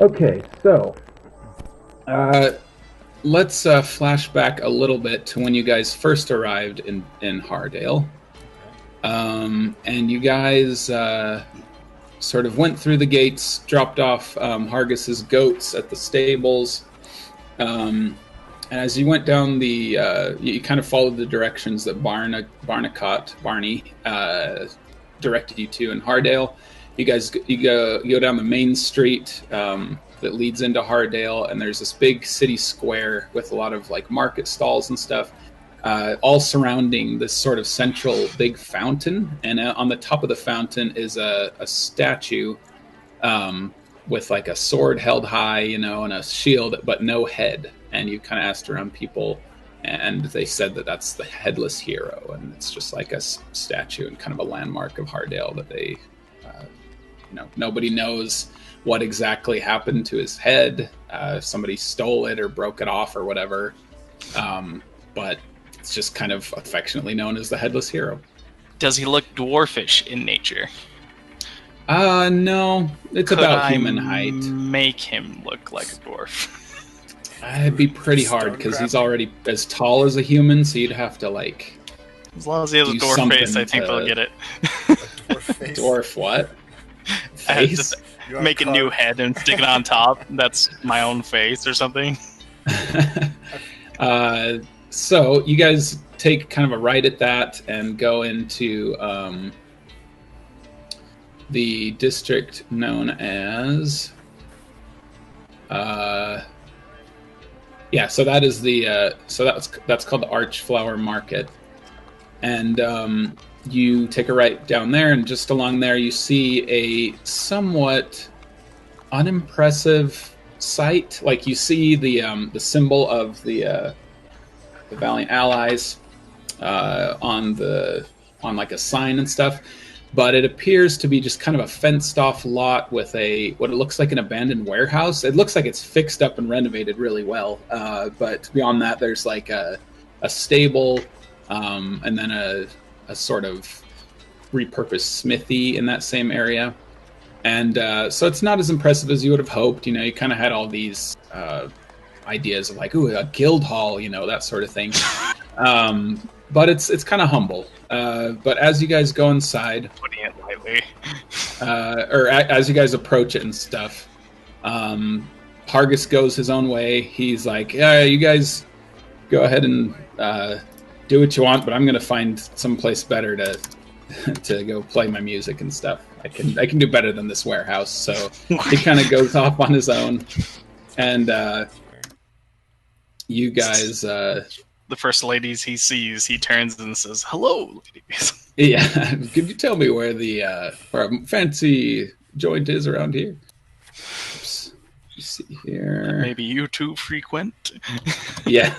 Okay, so let's flash back a little bit to when you guys first arrived in Hardale. And you guys sort of went through the gates, dropped off Hargus's goats at the stables. And as you went down you kind of followed the directions that Barney directed you to in Hardale. You guys go down the main street that leads into Hardale, and there's this big city square with a lot of like market stalls and stuff, all surrounding this sort of central big fountain. And on the top of the fountain is a statue with like a sword held high, and a shield, but no head. And you kind of asked around people, and they said that that's the headless hero, and it's just like a statue and kind of a landmark of Hardale that they, nobody knows what exactly happened to his head. If somebody stole it or broke it off or whatever, but it's just kind of affectionately known as the headless hero. Does he look dwarfish in nature? No, it's about human height. Make him look like a dwarf. It'd be pretty hard because he's already as tall as a human, so you'd have to like. As long as he has a dwarf face, I think they'll get it. Dwarf face. Dwarf what? Face? Make a new head and stick it on top. That's my own face or something. So you guys take kind of a right at that and go into the district known as so that is the that's called the Archflower Market. And you take a right down there, and just along there you see a somewhat unimpressive sight. Like you see the symbol of the Valiant Allies on like a sign and stuff, but it appears to be just kind of a fenced off lot with what it looks like an abandoned warehouse. It looks like it's fixed up and renovated really well, but beyond that there's like a stable and then a sort of repurposed smithy in that same area. And so it's not as impressive as you would have hoped. You kind of had all these ideas of like, ooh, a guild hall, that sort of thing. But it's kind of humble. But as you guys go inside, Putting it lightly, or as you guys approach it and stuff, Hargus goes his own way. He's like, yeah, you guys go ahead and do what you want, but I'm going to find someplace better to go play my music and stuff. I can do better than this warehouse. So he kind of goes off on his own, and you guys. The first ladies he sees, he turns and says, "Hello, ladies." Yeah, could you tell me where where a fancy joint is around here? Oops. Let's see here. Maybe you two frequent. Yeah.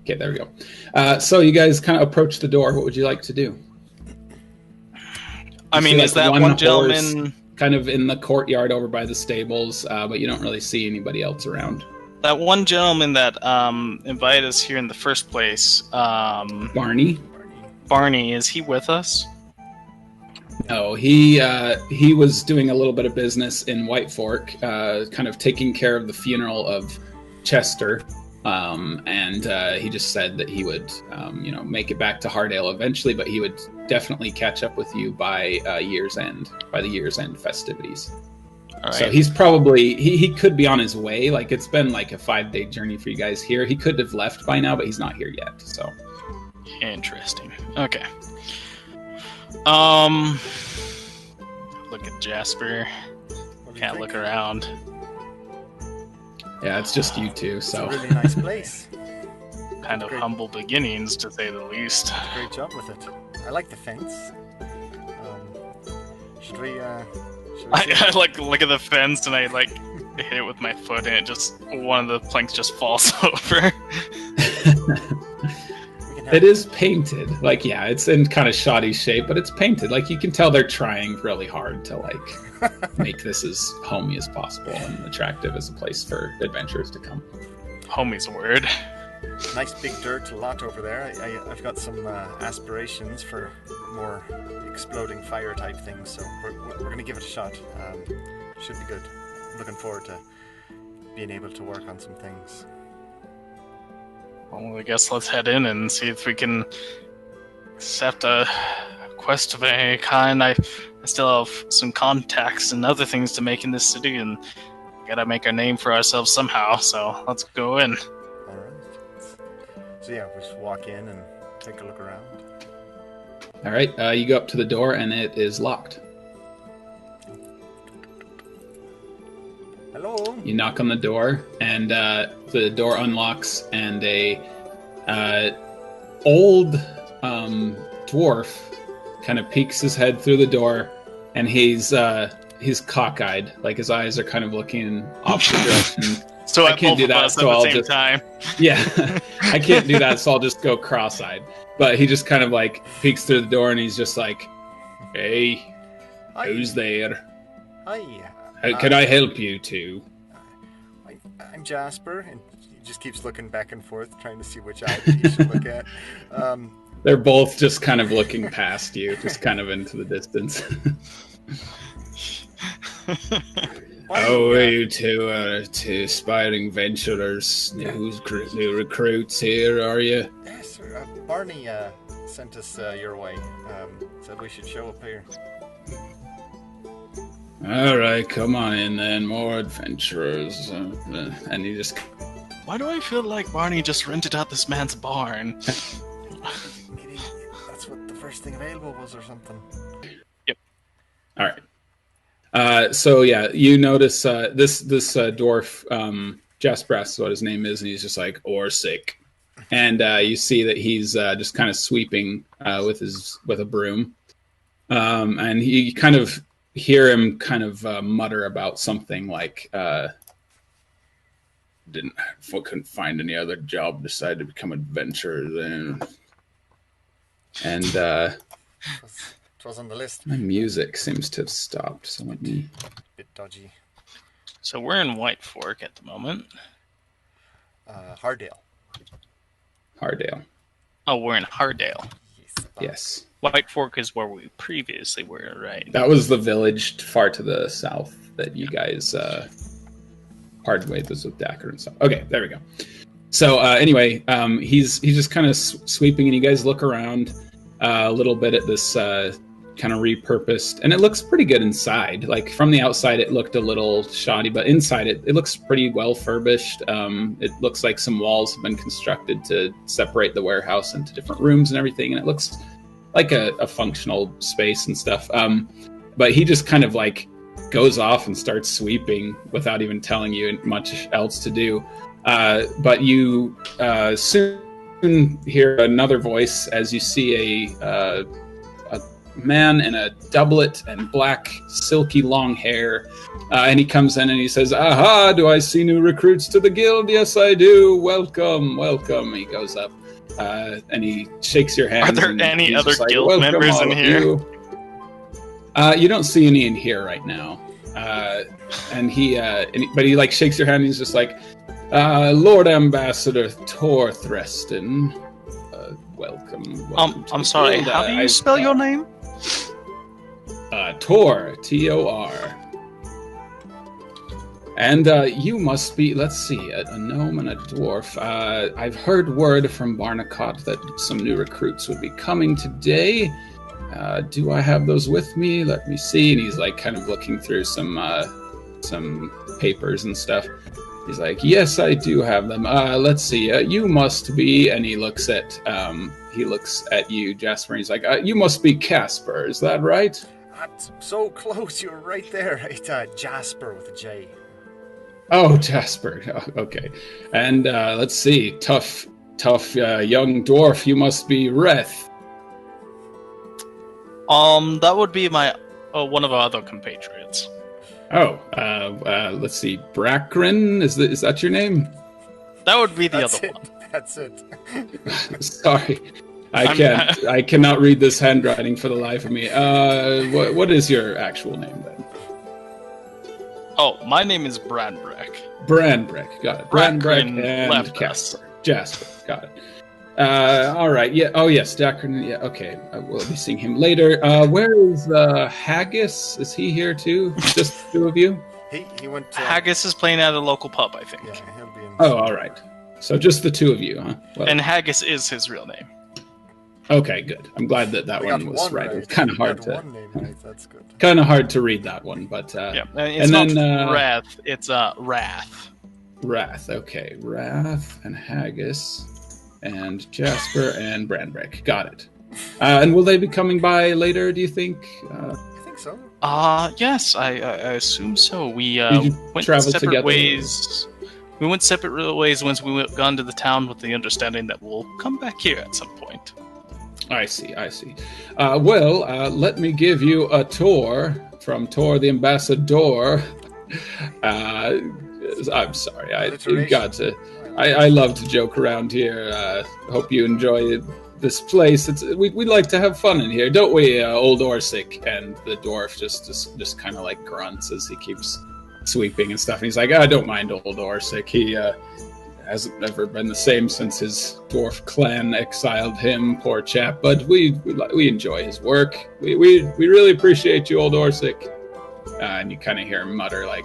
Okay, there we go. So you guys kind of approach the door. What would you like to do? I mean, is that one gentleman kind of in the courtyard over by the stables, but you don't really see anybody else around? That one gentleman that invited us here in the first place, Barney, is he with us? No, he was doing a little bit of business in White Fork, kind of taking care of the funeral of Chester. And he just said that he would, make it back to Hardale eventually, but he would definitely catch up with you by year's end, by the year's end festivities. All right. So he's probably, he could be on his way. Like, it's been like a 5-day journey for you guys here. He could have left by now, but he's not here yet. So interesting. Okay. Look at Jasper. Can't look around. Yeah, it's just you two. So it's a really nice place. Kind of humble beginnings, to say the least. Great job with it. I like the fence. Should we I like look at the fence and I like hit it with my foot, and one of the planks just falls over. It is painted. Like, yeah, it's in kind of shoddy shape, but it's painted. Like, you can tell they're trying really hard to like make this as homey as possible and attractive as a place for adventurers to come. Homey's a word. Nice big dirt lot over there. I've got some aspirations for more exploding fire type things, so we're going to give it a shot. Should be good. Looking forward to being able to work on some things. Well, I guess let's head in and see if we can accept a quest of any kind. I still have some contacts and other things to make in this city, and gotta make our name for ourselves somehow, so let's go in. Alright. So yeah, we just walk in and take a look around. Alright, you go up to the door and it is locked. Hello? You knock on the door, and the door unlocks, and a old dwarf kind of peeks his head through the door, and he's cockeyed, like his eyes are kind of looking in opposite direction. So I can't do that, so I'll just time. Yeah, I can't do that, so I'll just go cross-eyed. But he just kind of like peeks through the door, and he's just like, "Hey, Hi. who's there? Hi. How can I help you two?" I'm Jasper, and he just keeps looking back and forth, trying to see which eye he should look at. They're both just kind of looking past you, just kind of into the distance. Oh, you two aspiring venturers, new recruits here, are you? Yes, sir. Barney sent us your way. Said we should show up here. All right, come on in then, more adventurers. And he just... Why do I feel like Barney just rented out this man's barn? Maybe that's what the first thing available was or something. Yep. All right. So yeah, you notice this dwarf, Jasper asks what his name is, and he's just like, Orsik. And you see that he's just kind of sweeping with a broom. And you kind of hear him kind of mutter about something like, couldn't find any other job, decided to become adventurer then. And It was on the list. my music seems to have stopped, so let me... Bit dodgy. So we're in White Fork at the moment. Hardale. Hardale. Oh, we're in Hardale. Yes. White Fork is where we previously were, right? That was the village far to the south that you guys parted ways with Dakren and stuff. Okay, there we go. So anyway, he's just kind of sweeping, and you guys look around a little bit at this kind of repurposed, and it looks pretty good inside. Like from the outside, it looked a little shoddy, but inside it looks pretty well furbished. It looks like some walls have been constructed to separate the warehouse into different rooms and everything, and it looks like a functional space and stuff. But he just kind of like goes off and starts sweeping without even telling you much else to do. But you soon hear another voice as you see a man in a doublet and black, silky, long hair. And he comes in and he says, "Aha, do I see new recruits to the guild? Yes, I do. Welcome, welcome." He goes up and he shakes your hand. Are there any other guild "Welcome, members all in of here?" you." You don't see any in here right now. And but he like shakes your hand and he's just like, "Lord Ambassador Tor Threston, welcome. I'm sorry, guild. how do you spell your name? Tor, T-O-R. And you must be, let's see, a gnome and a dwarf. I've heard word from Barnacotte that some new recruits would be coming today. Do I have those with me? Let me see." And he's like kind of looking through some papers and stuff. He's like, "Yes, I do have them. Let's see. You must be," and he looks at you, Jasper. And he's like, "You must be Casper. Is that right?" So close, you're right there. It's Jasper with a J. Oh, Jasper. Okay. And let's see. Tough young dwarf. You must be Reth. That would be my one of our other compatriots. Oh, let's see. Dakren, is that your name? That would be the That's other it. one. That's it. Sorry, I cannot read this handwriting for the life of me. What is your actual name then? Oh, my name is Branbrek. Branbrek, got it. Branbrek and left Jasper. Jasper, got it. All right. Yeah. Oh, yes. Dakren. Yeah. Okay. We'll be seeing him later. Where is Haggis? Is he here too? Just the two of you? He went. Haggis is playing at a local pub, I think. Yeah, he'll be in. Oh, all right. So just the two of you, huh? Well, And Haggis is his real name. okay, good. I'm glad that We one got was one right. right. It was kind of We hard got to. one name right. That's good. Kind of hard to read that one, but Yeah, and it's not then, Wrath, it's Wrath. Wrath. Okay, Wrath and Haggis and Jasper and Branbrek. Got it. And will they be coming by later? Do you think? I think so. Yes, I assume so. We Did you went travel separate together? ways. We went separate ways once we gone to the town with the understanding that we'll come back here at some point. I see. Well, let me give you a tour from Tor the Ambassador. I'm sorry. I love to joke around here. Hope you enjoy this place. We like to have fun in here, don't we, old Orsik? And the dwarf just kind of like grunts as he keeps sweeping and stuff. And he's like, I don't mind old Orsik. He hasn't ever been the same since his dwarf clan exiled him, poor chap. But we enjoy his work. We really appreciate you, old Orsik. And you kind of hear him mutter like,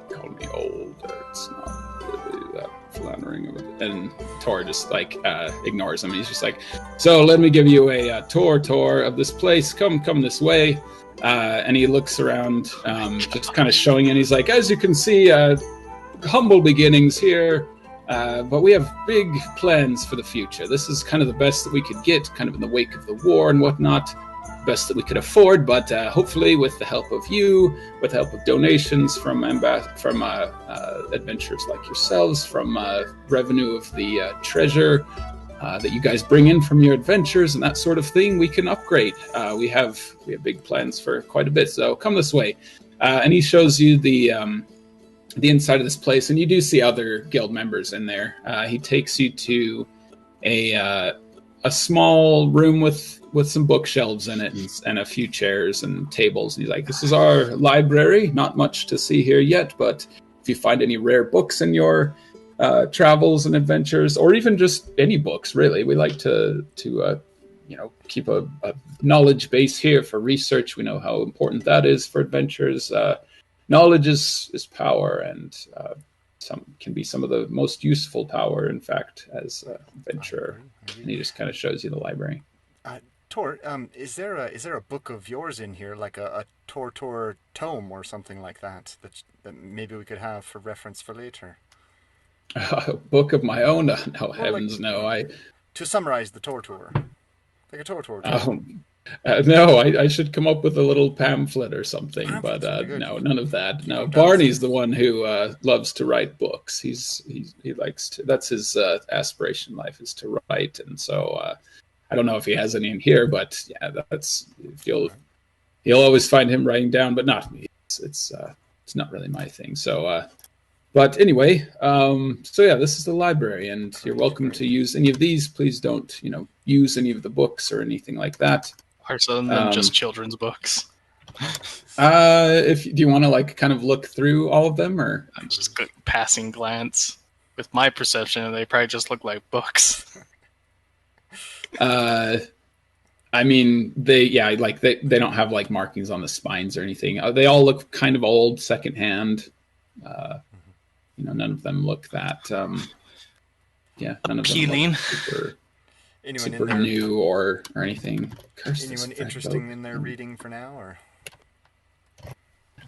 "Call me old. It's not really that flattering." And Tor just like ignores him. He's just like, "So let me give you a tour of this place. Come this way." And he looks around, just kind of showing it. He's like, "As you can see, humble beginnings here. But we have big plans for the future. This is kind of the best that we could get, kind of in the wake of the war and whatnot. Best that we could afford, but hopefully with the help of you, with the help of donations from adventurers like yourselves, from revenue of the treasure that you guys bring in from your adventures and that sort of thing, we can upgrade. We have big plans for quite a bit, so come this way." And he shows you the inside of this place, and you do see other guild members in there. He takes you to a small room with some bookshelves in it and a few chairs and tables. And he's like, "This is our library. Not much to see here yet, but if you find any rare books in your travels and adventures, or even just any books, really, we like to keep a knowledge base here for research. We know how important that is for adventures. Knowledge is power, and can be some of the most useful power, in fact, as an adventurer." And he just kind of shows you the library. Tor, is there a book of yours in here, like a Tor Tour tome or something like that maybe we could have for reference for later? A book of my own? No, well, heavens, no. To summarize the Tor Tour, like a Tor Tour. No, I should come up with a little pamphlet or something, but no, none of that. No, Barney's the one who loves to write books. He likes to. That's his aspiration in life, is to write, and so I don't know if he has any in here, but yeah, you'll always find him writing down, but not me. It's not really my thing. So, but anyway, so yeah, this is the library, and you're welcome to use any of these. Please don't, use any of the books or anything like that. Are some of them just children's books? Do you want to kind of look through all of them, or I'm just a passing glance. With my perception, they probably just look like books. I mean, they don't have markings on the spines or anything. They all look kind of old, secondhand. None of them look that. None appealing. Of them look super Anyone new or anything. Anyone interesting in their reading for now, or?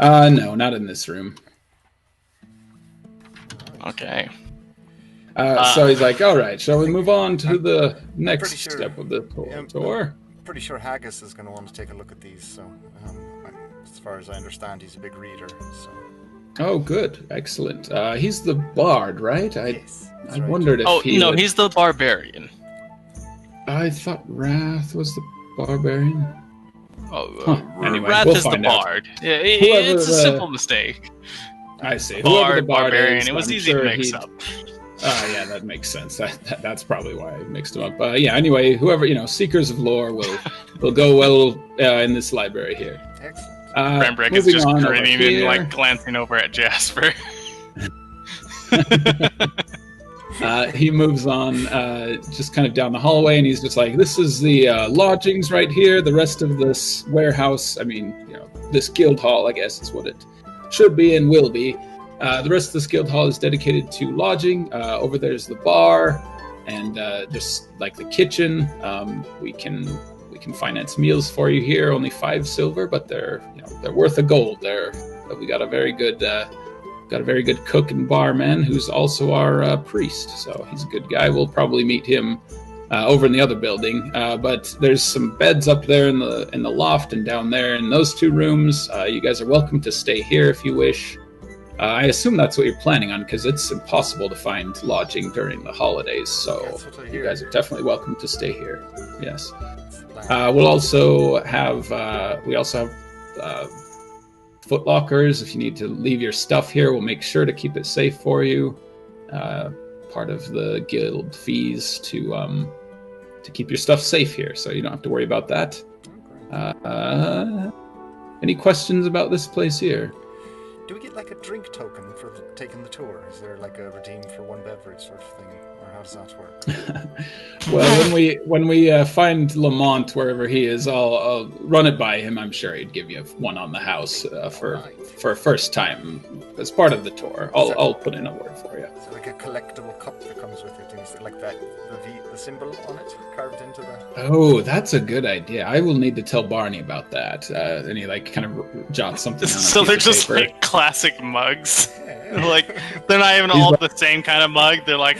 No, not in this room. Okay. So he's like, "All right, shall we move on to the next step of the tour?" I'm pretty sure Haggis is going to want to take a look at these. So, as far as I understand, he's a big reader. So. Oh, good, excellent. He's the bard, right? Yes, I wondered if he's the barbarian. I thought Wrath was the barbarian. Anyway, Wrath is the bard. Yeah, it's a simple mistake. I see. Bard, barbarian. It was easy to mix up. Yeah, that makes sense. That's probably why I mixed them up. Anyway, whoever, seekers of lore will go well in this library here. Excellent. Branbrek is just grinning and glancing over at Jasper. He moves on just kind of down the hallway, and he's just like, this is the lodgings right here. The rest of this warehouse, I mean, this guild hall, I guess, is what it should be and will be. The rest of this guild hall is dedicated to lodging. Over there's the bar, and just like the kitchen. We can finance meals for you here. Only 5 silver, but they're worth a gold. We got a very good cook and barman who's also our priest. So he's a good guy. We'll probably meet him over in the other building. But there's some beds up there in the loft and down there in those 2 rooms. You guys are welcome to stay here if you wish. I assume that's what you're planning on, because it's impossible to find lodging during the holidays. So you guys are definitely welcome to stay here. Yes. We also have foot lockers. If you need to leave your stuff here, we'll make sure to keep it safe for you. Part of the guild fees to keep your stuff safe here, so you don't have to worry about that. Any questions about this place here? Do we get like a drink token for taking the tour? Is there like a redeem for 1 beverage sort of thing, or how does that work? Well, when we find Lamont wherever he is, I'll run it by him. I'm sure he'd give you 1 on the house for a first time as part of the tour. I'll put in a word for you. Is there like a collectible cup that comes with it? Is it like that the symbol on it carved into the? Oh, that's a good idea. I will need to tell Barney about that. And he kind of jots something down. So they're just paper. like classic mugs. Like they're not even all the same kind of mug. They're like,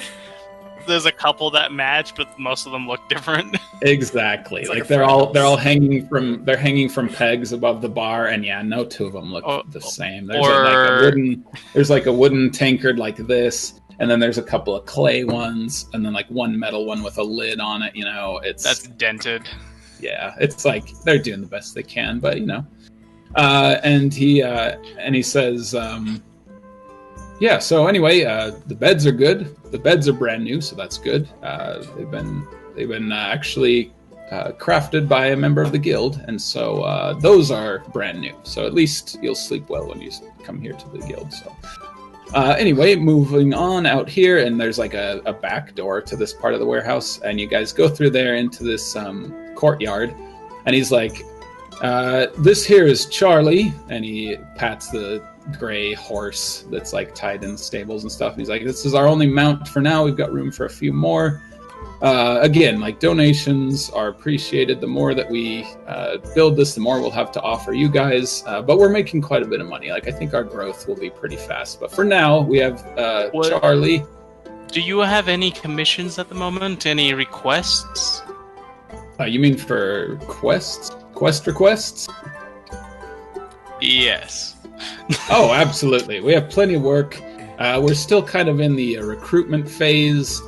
there's a couple that match, but most of them look different. Exactly. Like they're all hanging from pegs above the bar, and no 2 of them look the same. There's like a wooden tankard like this, and then there's a couple of clay ones, and then like 1 metal one with a lid on it. That's dented. Yeah, it's like they're doing the best they can, but and he says, yeah. So anyway, the beds are good. The beds are brand new, so that's good. They've been actually crafted by a member of the guild, and so those are brand new. So at least you'll sleep well when you come here to the guild. So anyway, moving on out here, and there's like a back door to this part of the warehouse, and you guys go through there into this courtyard, and he's like, this here is Charlie, and he pats the gray horse that's like tied in the stables and stuff, and he's like, this is our only mount for now. We've got room for a few more. Again, like, donations are appreciated. The more that we build this, the more we'll have to offer you guys, but we're making quite a bit of money. Like, I think our growth will be pretty fast, but for now we have Charlie. Do you have any commissions at the moment? Any requests? You mean for quests? Quest requests? Yes. Oh, absolutely. We have plenty of work. We're still kind of in the recruitment phase.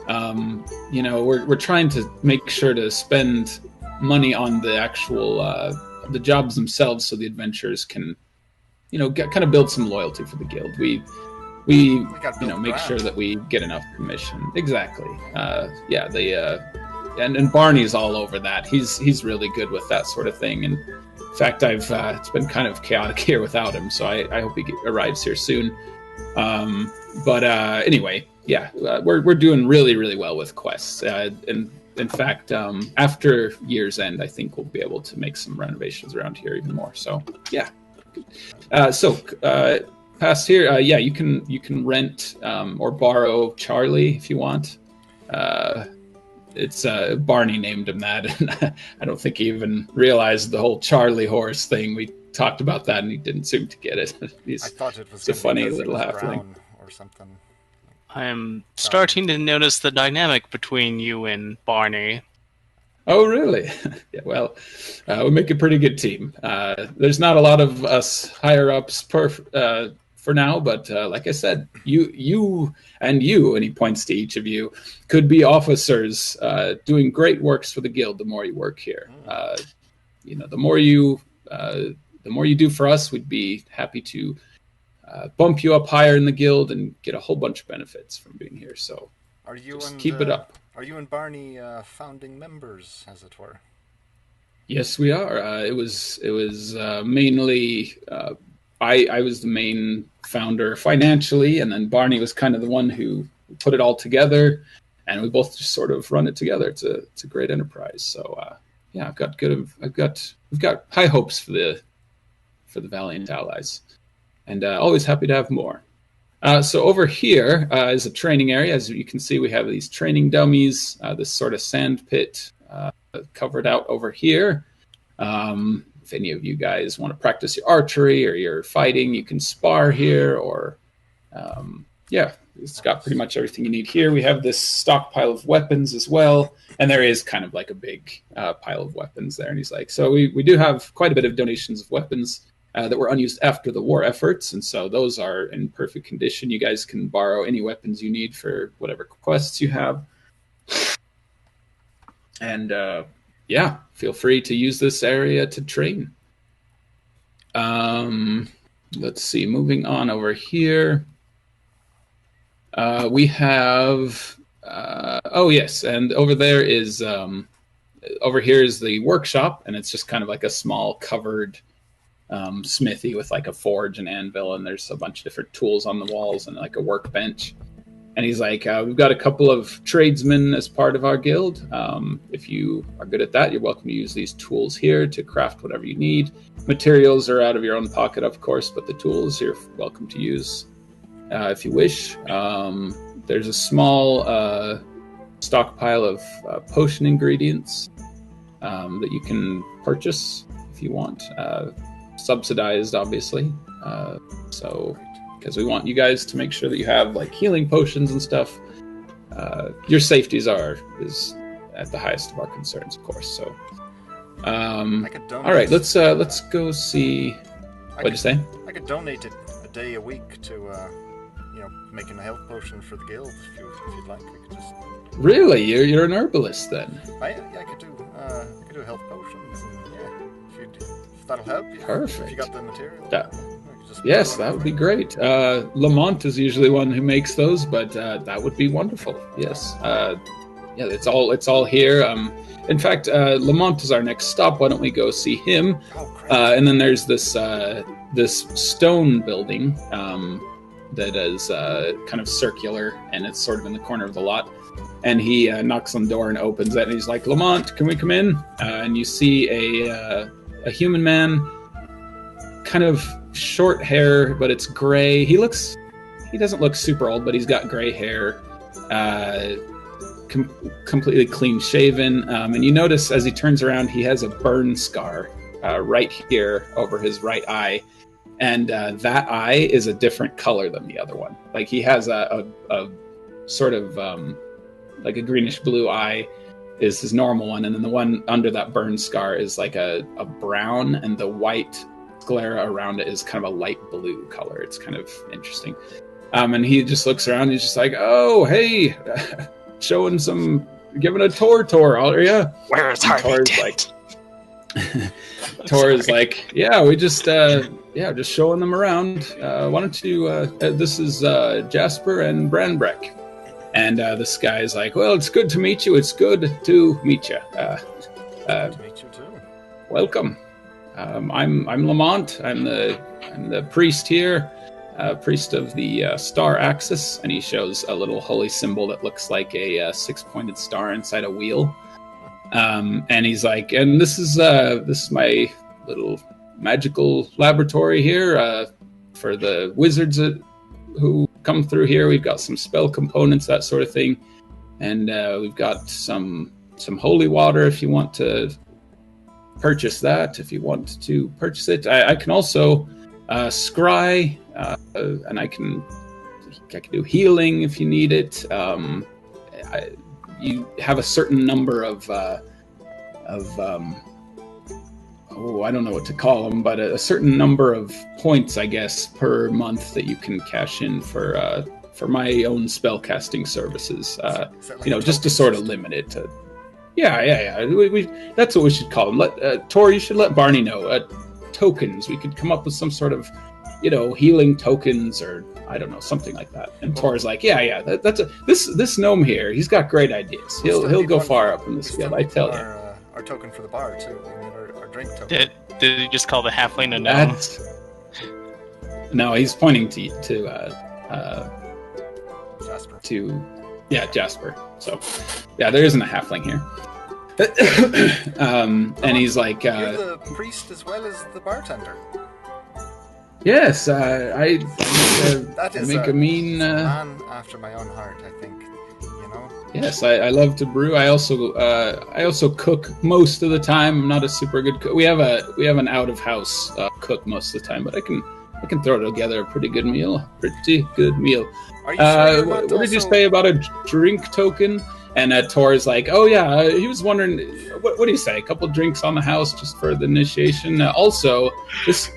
We're trying to make sure to spend money on the actual the jobs themselves, so the adventurers can, kind of build some loyalty for the guild. We make sure that we get enough commission. Exactly. And Barney's all over that. He's really good with that sort of thing. And in fact, it's been kind of chaotic here without him, so I hope he arrives here soon. Anyway, we're doing really, really well with quests. And in fact, after year's end, I think we'll be able to make some renovations around here even more. So yeah. Past here, you can rent or borrow Charlie if you want. It's Barney named him that, and I don't think he even realized the whole Charlie horse thing. We talked about that, and he didn't seem to get it. I thought it was a funny little halfling or something. I'm starting to notice the dynamic between you and Barney. Oh, really? Yeah. Well, we make a pretty good team. There's not a lot of us higher ups for now, but like I said, you, and he points to each of you, could be officers doing great works for the guild. The more you work here, the more you do for us, we'd be happy to bump you up higher in the guild and get a whole bunch of benefits from being here. So keep it up. Are you and Barney founding members, as it were? Yes, we are. It was mainly I was the main founder financially, and then Barney was kind of the one who we put it all together, and we both just sort of run it together. It's a great enterprise. So yeah, we've got high hopes for the Valiant allies, and always happy to have more. So over here is a training area. As you can see, we have these training dummies, this sort of sand pit covered out over here. If any of you guys want to practice your archery or your fighting, you can spar here, or yeah, it's got pretty much everything you need here. We have this stockpile of weapons as well, and there is kind of like a big pile of weapons there. And he's like, so we do have quite a bit of donations of weapons that were unused after the war efforts, and so those are in perfect condition. You guys can borrow any weapons you need for whatever quests you have. And yeah, feel free to use this area to train. Let's see, moving on over here. We have, oh yes, and over there is, over here is the workshop, and it's just kind of like a small covered smithy with like a forge and anvil, and there's a bunch of different tools on the walls and like a workbench. And he's like, we've got a couple of tradesmen as part of our guild. If you are good at that, you're welcome to use these tools here to craft whatever you need. Materials are out of your own pocket, of course, but the tools you're welcome to use if you wish. There's a small stockpile of potion ingredients that you can purchase if you want. Subsidized, obviously. So, because we want you guys to make sure that you have like healing potions and stuff. Your safety is at the highest of our concerns, of course. So, all right, let's go see. What'd you say? I could donate it a day a week to making a health potion for the guild if you'd like. I could just. Really, you're an herbalist then? I could do health potions. And, yeah, if that'll help. Perfect. If you got the material. Yes, that would be great. Lamont is usually one who makes those, but that would be wonderful. Yes. Yeah, it's all here. In fact, Lamont is our next stop. Why don't we go see him? And then there's this stone building that is kind of circular, and it's sort of in the corner of the lot. And he knocks on the door and opens it, and he's like, "Lamont, can we come in?" And you see a human man, kind of short hair, but it's gray. He doesn't look super old, but he's got gray hair, completely clean shaven. And you notice as he turns around, he has a burn scar right here over his right eye. And that eye is a different color than the other one. Like he has a sort of like a greenish blue eye is his normal one. And then the one under that burn scar is like a brown, and the white sclera around it is kind of a light blue color. It's kind of interesting. And he just looks around. He's just like, "Oh, hey, giving a Tor tour, are you?" Where is Harvey? Tor is like, "Yeah, we just just showing them around. Why don't you? This is Jasper and Branbrek." And this guy is like, "Well, it's good to meet you. It's good to meet you. To meet you too. Welcome. I'm Lamont. I'm the priest here, priest of the star axis." And he shows a little holy symbol that looks like a six-pointed star inside a wheel. And he's like, "And this is my little magical laboratory here for the wizards who come through here. We've got some spell components, that sort of thing, and we've got some holy water if you want to purchase that. If you want to purchase it, I can also scry, and I can do healing if you need it. You have a certain number of I don't know what to call them, but a certain number of points, I guess, per month that you can cash in for my own spellcasting services. Just to sort of limit it to. Yeah. We that's what we should call them. Tor, you should let Barney know. Tokens. We could come up with some sort of, healing tokens, or I don't know, something like that. And Tor's like, yeah. This gnome here. He's got great ideas. He'll go far up in this field. I tell you. Our token for the bar too. Our drink token. Did you just call the halfling a gnome? No, he's pointing to Jasper. Jasper. So, yeah, there isn't a halfling here. And he's like, You're the priest as well as the bartender. yes, I make a mean... man after my own heart, I think. Yes, I love to brew. I also cook most of the time. I'm not a super good cook. We have an out of house cook most of the time, but I can throw together a pretty good meal. Are you sure what did you say about a drink token? And Tor is like, oh yeah, he was wondering, what do you say? A couple drinks on the house just for the initiation. Also, this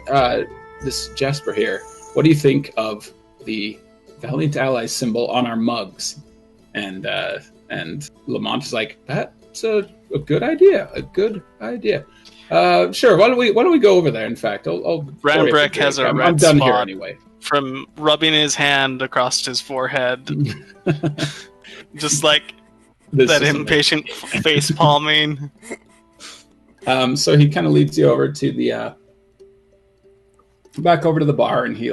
Jasper here. What do you think of the Valiant Allies symbol on our mugs? And Lamont is like, that's a good idea. A good idea. Sure. Why don't we go over there? In fact, Branbrek has a red I'm done spot here anyway. From rubbing his hand across his forehead, just like that impatient face palming. So he kind of leads you over to the back over to the bar, and he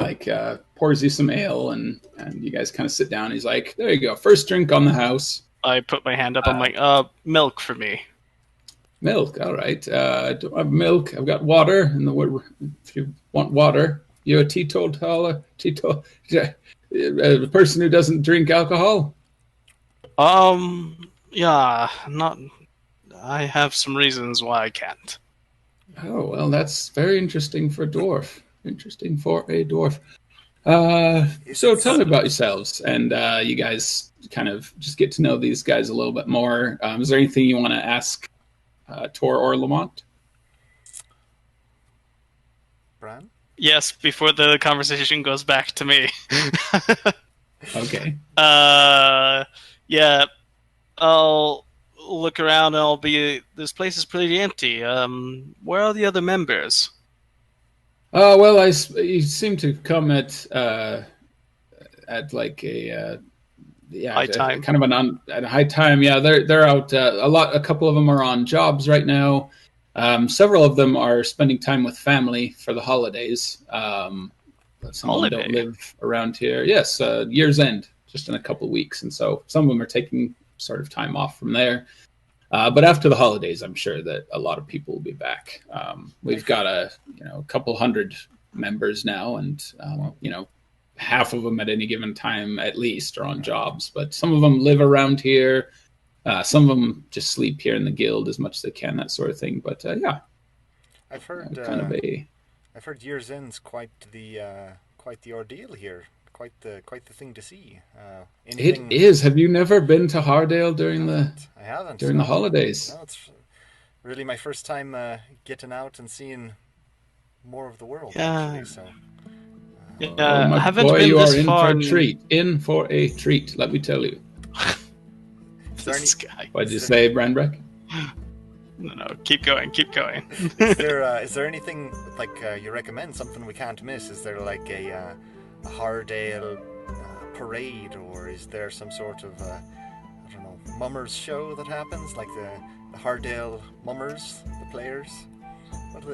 pours you some ale, and you guys kind of sit down. He's like, there you go, first drink on the house. I put my hand up. I'm like, milk for me. Milk, all right. I don't have milk. I've got water. If you want water, you're a teetotaler. A person who doesn't drink alcohol. Yeah, not. I have some reasons why I can't. Oh well, that's very interesting for a dwarf. So tell me about yourselves, and you guys kind of just get to know these guys a little bit more. Is there anything you want to ask Tor or Lamont? Bran? Yes, before the conversation goes back to me. Okay. Yeah, I'll look around and this place is pretty empty. Where are the other members? Well, you seem to come at like a high time. Kind of at a high time. Yeah, they're out a couple of them are on jobs right now. Several of them are spending time with family for the holidays. But some of them don't live around here. Yes, year's end, just in a couple of weeks, and so some of them are taking sort of time off from there. But after the holidays, I'm sure that a lot of people will be back. We've got a couple hundred members now, and half of them at any given time at least are on jobs. But some of them live around here. Some of them just sleep here in the guild as much as they can, that sort of thing. But yeah, I've heard I've heard year's end's quite the ordeal here. Quite the thing to see. It is. Have you never been to Hardale during I haven't the holidays? No, it's really my first time getting out and seeing more of the world. Yeah. Actually, so. My haven't boy, been you this are in far. for a treat. In for a treat. Let me tell you. This guy. What'd you say, Branbrek? No, keep going. Is there anything you recommend? Something we can't miss? Is there like a Hardale parade, or is there some sort of mummers show that happens, like the Hardale mummers, the players?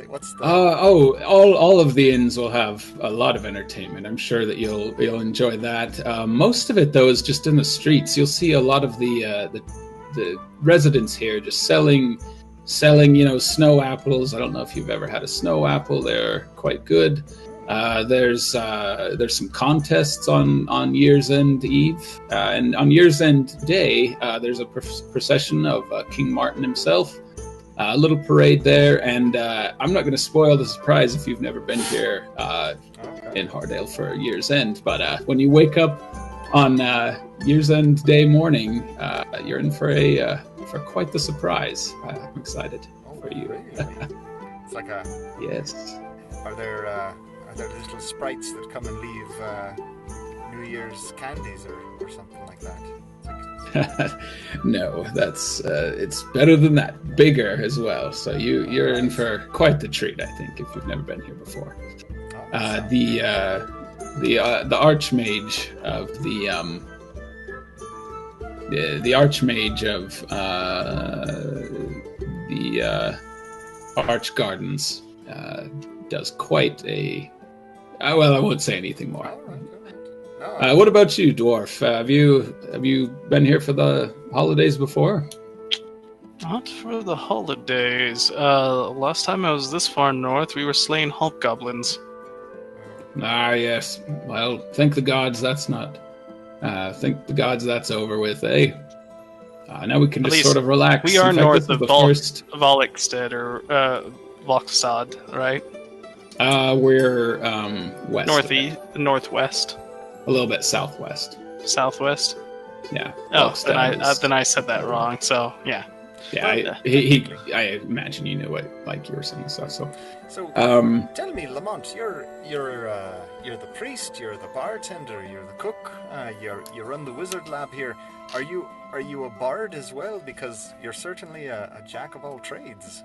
What's the? All of the inns will have a lot of entertainment. I'm sure that you'll enjoy that. Most of it though is just in the streets. You'll see a lot of the residents here just selling snow apples. I don't know if you've ever had a snow apple. They're quite good. There's some contests on Year's End Eve, and on Year's End Day, there's a procession of King Martin himself, a little parade there, and I'm not going to spoil the surprise if you've never been here in Hardale for Year's End, but when you wake up on Year's End Day morning, you're in for quite the surprise. I'm excited for you. Really? It's like yes. Are there little sprites that come and leave New Year's candies or something like that? No, that's it's better than that. Bigger as well. So you're in for quite the treat, I think, if you've never been here before. The archmage of the archmage of the Arch Gardens does quite a. Well, I won't say anything more. Oh. What about you, dwarf? Have you been here for the holidays before? Not for the holidays. Last time I was this far north, we were slaying hobgoblins. Ah, yes. Well, thank the gods that's not. Thank the gods that's over with, eh? Now we can At just least sort of relax. We are In fact, north this is of the first. Volikstead or Vokstad, right? We're west. Northwest, A little bit southwest. southwest. Yeah. Oh, Vokstad then I said that wrong. So yeah. Yeah, I imagine you knew what like you were saying stuff. So tell me, Lamont, you're the priest, you're the bartender, you're the cook, you run the wizard lab here. Are you a bard as well? Because you're certainly a jack of all trades.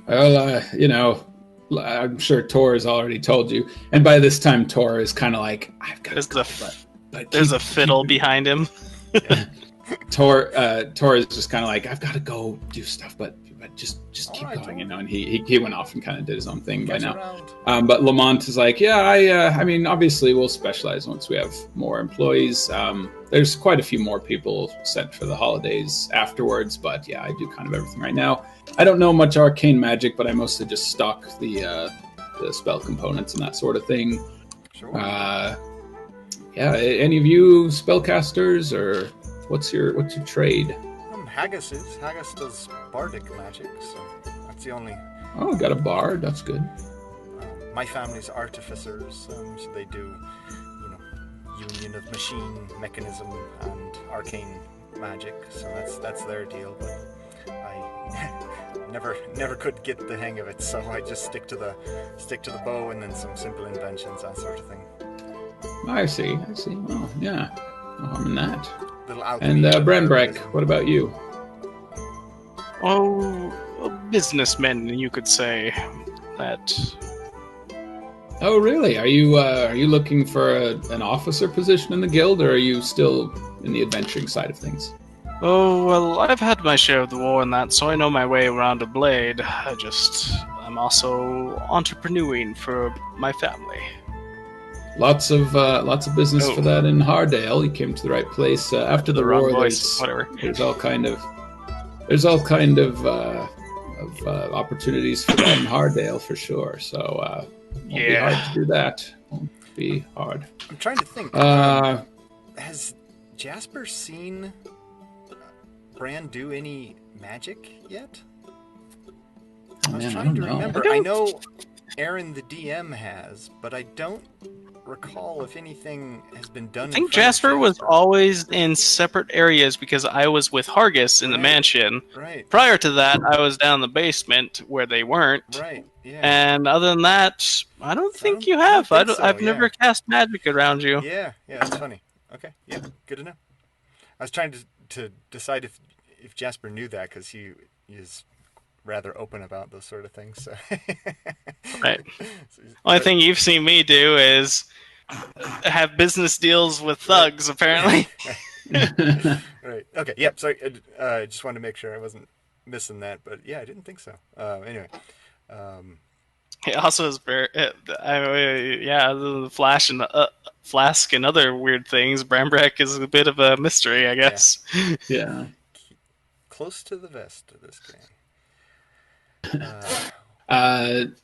Well, I'm sure Tor has already told you, and by this time Tor is kind of like, I've got. There's a fiddle behind him. Yeah. Tor is just kind of like, I've got to go do stuff, but just keep going, And he went off and kind of did his own thing by now. But Lamont is like, yeah, I mean, obviously we'll specialize once we have more employees. There's quite a few more people sent for the holidays afterwards, but yeah, I do kind of everything right now. I don't know much arcane magic, but I mostly just stock the spell components and that sort of thing. Sure. Yeah, any of you spellcasters, or what's your trade? Haggis does bardic magic, so that's the only. Oh, got a bard. That's good. My family's artificers, so they do, union of machine, mechanism, and arcane magic. So that's their deal. But I never could get the hang of it, so I just stick to the bow and then some simple inventions, that sort of thing. I see. Well, yeah, no harm in that. And Branbrek, what about you? Oh, a businessman, you could say that. Oh, really? Are you looking for an officer position in the guild, or are you still in the adventuring side of things? Oh, well, I've had my share of the war and that, so I know my way around a blade. I'm also entrepreneuring for my family. Lots of business for that in Hardale. You came to the right place. After the war, there's all kind of opportunities for that in Hardale for sure. So won't be hard to do that. Won't be hard. I'm trying to think. Has Jasper seen Bran do any magic yet? I was trying to remember. I know Aaron the DM has, but I don't recall if anything has been done. I think Jasper was always in separate areas because I was with Hargis in the mansion. Right. Prior to that, I was down in the basement where they weren't. Right. Yeah. And other than that, I don't think you have. I've never cast magic around you. Yeah. That's funny. Okay. Yeah. Good to know. I was trying to decide if Jasper knew that, because he is rather open about those sort of things. So. Right. Only thing you've seen me do is have business deals with thugs, apparently. Right. Okay. Yep. Sorry. I just wanted to make sure I wasn't missing that, but yeah, I didn't think so. Anyway. He also is very, the flask and other weird things. Branbrek is a bit of a mystery, I guess. Yeah. Close to the vest of this game.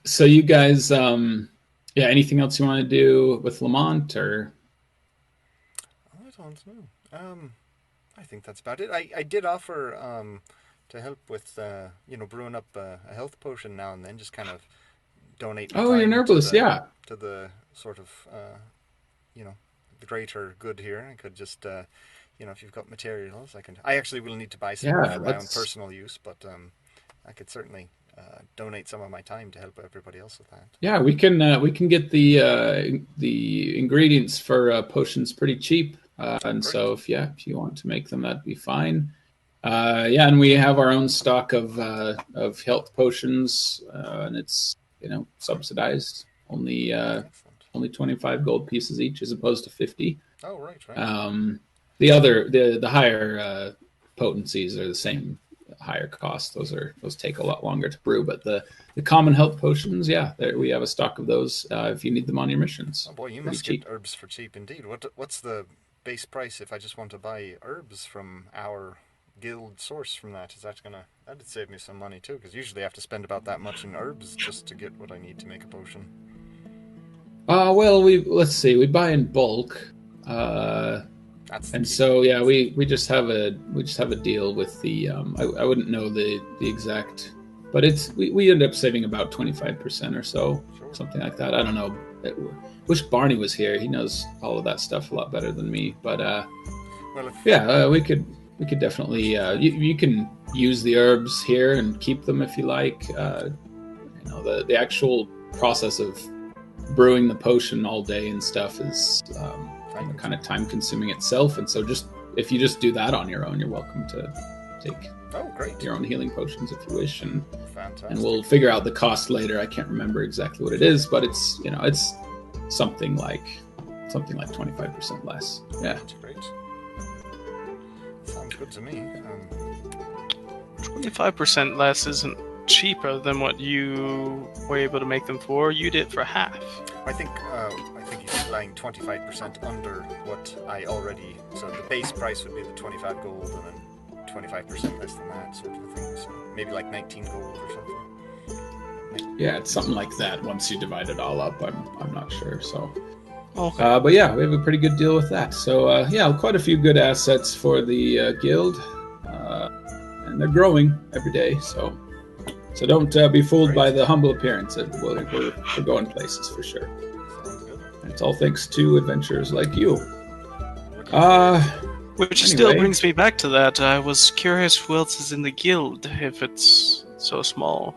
So you guys, anything else you want to do with Lamont, or? I don't know. I think that's about it. I did offer to help with brewing up a health potion now and then, just kind of donate. Oh, you're an herbalist, to the sort of the greater good here. I could just if you've got materials, I actually will need to buy some for my own personal use, but I could certainly donate some of my time to help everybody else with that. Yeah, we can get the ingredients for potions pretty cheap, and great. So if you want to make them, that'd be fine. And we have our own stock of health potions, and it's subsidized, only 25 gold pieces each as opposed to 50. Oh, right. The higher potencies are the same higher cost. Those take a lot longer to brew. But the common health potions, we have a stock of those if you need them on your missions. Oh boy, you must get herbs for cheap indeed. What's the base price if I just want to buy herbs from our guild source from that? That'd save me some money too, because usually I have to spend about that much in herbs just to get what I need to make a potion. Well, let's see, we buy in bulk. We just have a deal with the I wouldn't know the exact, but we end up saving about 25% or so, sure. Something like that. I don't know. Wish Barney was here. He knows all of that stuff a lot better than me. But we could definitely you can use the herbs here and keep them if you like. The actual process of brewing the potion all day and stuff is kind of time consuming itself, and so if you just do that on your own, you're welcome to take your own healing potions if you wish, and we'll figure out the cost later. I can't remember exactly what it is, but it's something like 25% less. Yeah, that's great. Sounds good to me. 25% less isn't cheaper than what you were able to make them for. You did for half. I think he's lying 25% under what I already. So the base price would be the 25 gold, and then 25% less than that sort of thing. So maybe like 19 gold or something. Yeah, it's something like that. Once you divide it all up, I'm not sure. So, okay. But yeah, we have a pretty good deal with that. So quite a few good assets for the guild, and they're growing every day. So don't be fooled by the humble appearance. We're going places for sure. And it's all thanks to adventurers like you. Which still brings me back to that. I was curious who else is in the guild if it's so small.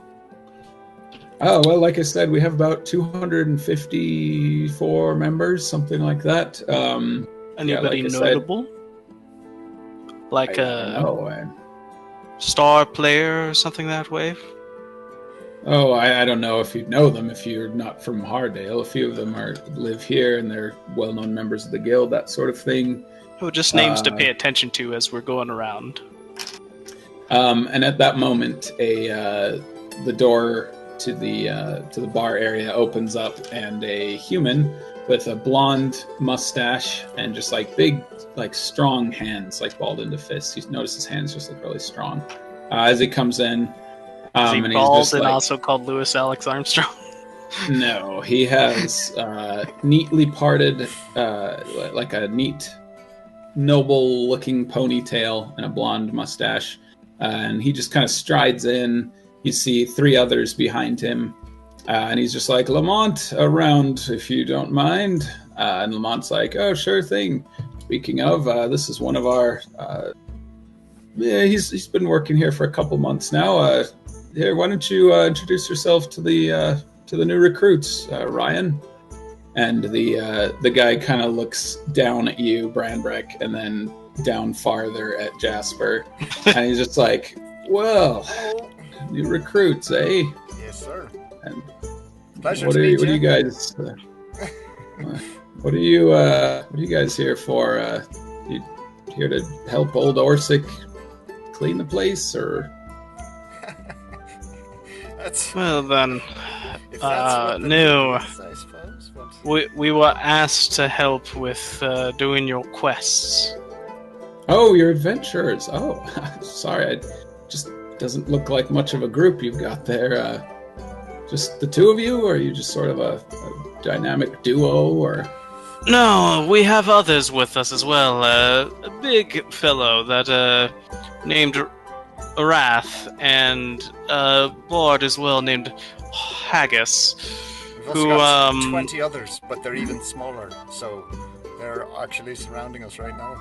Oh, well, like I said, we have about 254 members, something like that. Anybody notable? Like a star player or something that way? Oh, I don't know if you know them if you're not from Hardale. A few of them live here and they're well-known members of the guild, that sort of thing. Oh, just names to pay attention to as we're going around. And at that moment, the door to the bar area opens up, and a human with a blonde mustache and just like big, like strong hands, like balled into fists. You notice his hands just look really strong as he comes in. Is he bald and also called Louis Alex Armstrong? No, he has neatly parted, like a neat, noble-looking ponytail and a blonde mustache. And he just kind of strides in. You see 3 others behind him. And he's just like, Lamont, around if you don't mind. And Lamont's like, oh, sure thing. Speaking of, this is one of our... he's been working here for a couple months now. Here, why don't you introduce yourself to the new recruits, Rion? And the guy kind of looks down at you, Branbrek, and then down farther at Jasper, and he's just like, "Well, new recruits, eh?" Yes, sir. And pleasure. What are you guys? What are you guys here for? You here to help old Orsik clean the place, or? Well then, no. Is, I suppose, but... We were asked to help with doing your quests. Oh, your adventurers. Oh, sorry. It just doesn't look like much of a group you've got there. Just the 2 of you, or are you just sort of a dynamic duo, or? No, we have others with us as well. A big fellow that named Wrath, and a bard as well named Haggis. We've also got 20 others, but they're even smaller, so they're actually surrounding us right now.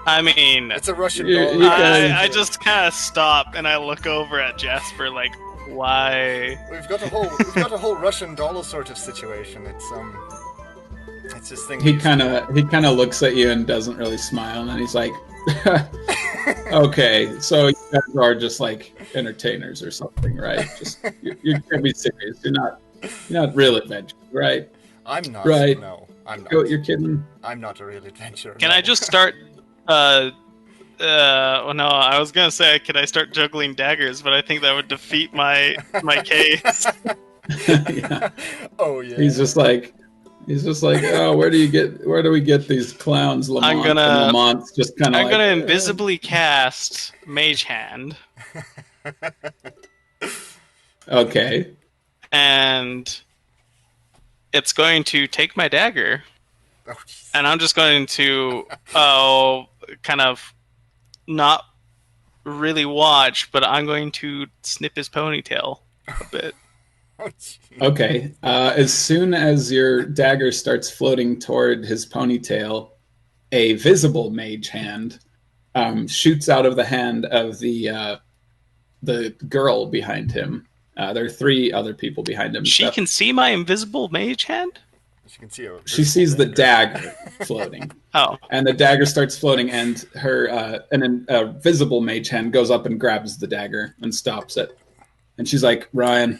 I mean, it's a Russian doll. I just kind of stop and I look over at Jasper like, why? We've got a whole Russian doll sort of situation. It's this thing. He kind of looks at you and doesn't really smile, and then he's like, okay, so you guys are just like entertainers or something, right? Just you can't be serious. You're not real adventurers, right? I'm not. Right? No, I'm not. You're kidding. I'm not a real adventurer. Can I just start Well, no, I was gonna say, could I start juggling daggers, but I think that would defeat my case. Yeah. Oh yeah. He's just like, oh, where do we get these clowns, Lamont? And Lamont's just kind of I'm gonna invisibly cast Mage Hand. Okay. And it's going to take my dagger, and I'm just going to kind of not really watch, but I'm going to snip his ponytail a bit. Okay. As soon as your dagger starts floating toward his ponytail, a visible mage hand shoots out of the hand of the girl behind him. There are 3 other people behind him. She can see my invisible mage hand? She sees the dagger floating. Oh. And the dagger starts floating, and a visible mage hand goes up and grabs the dagger and stops it. And she's like, Ryan,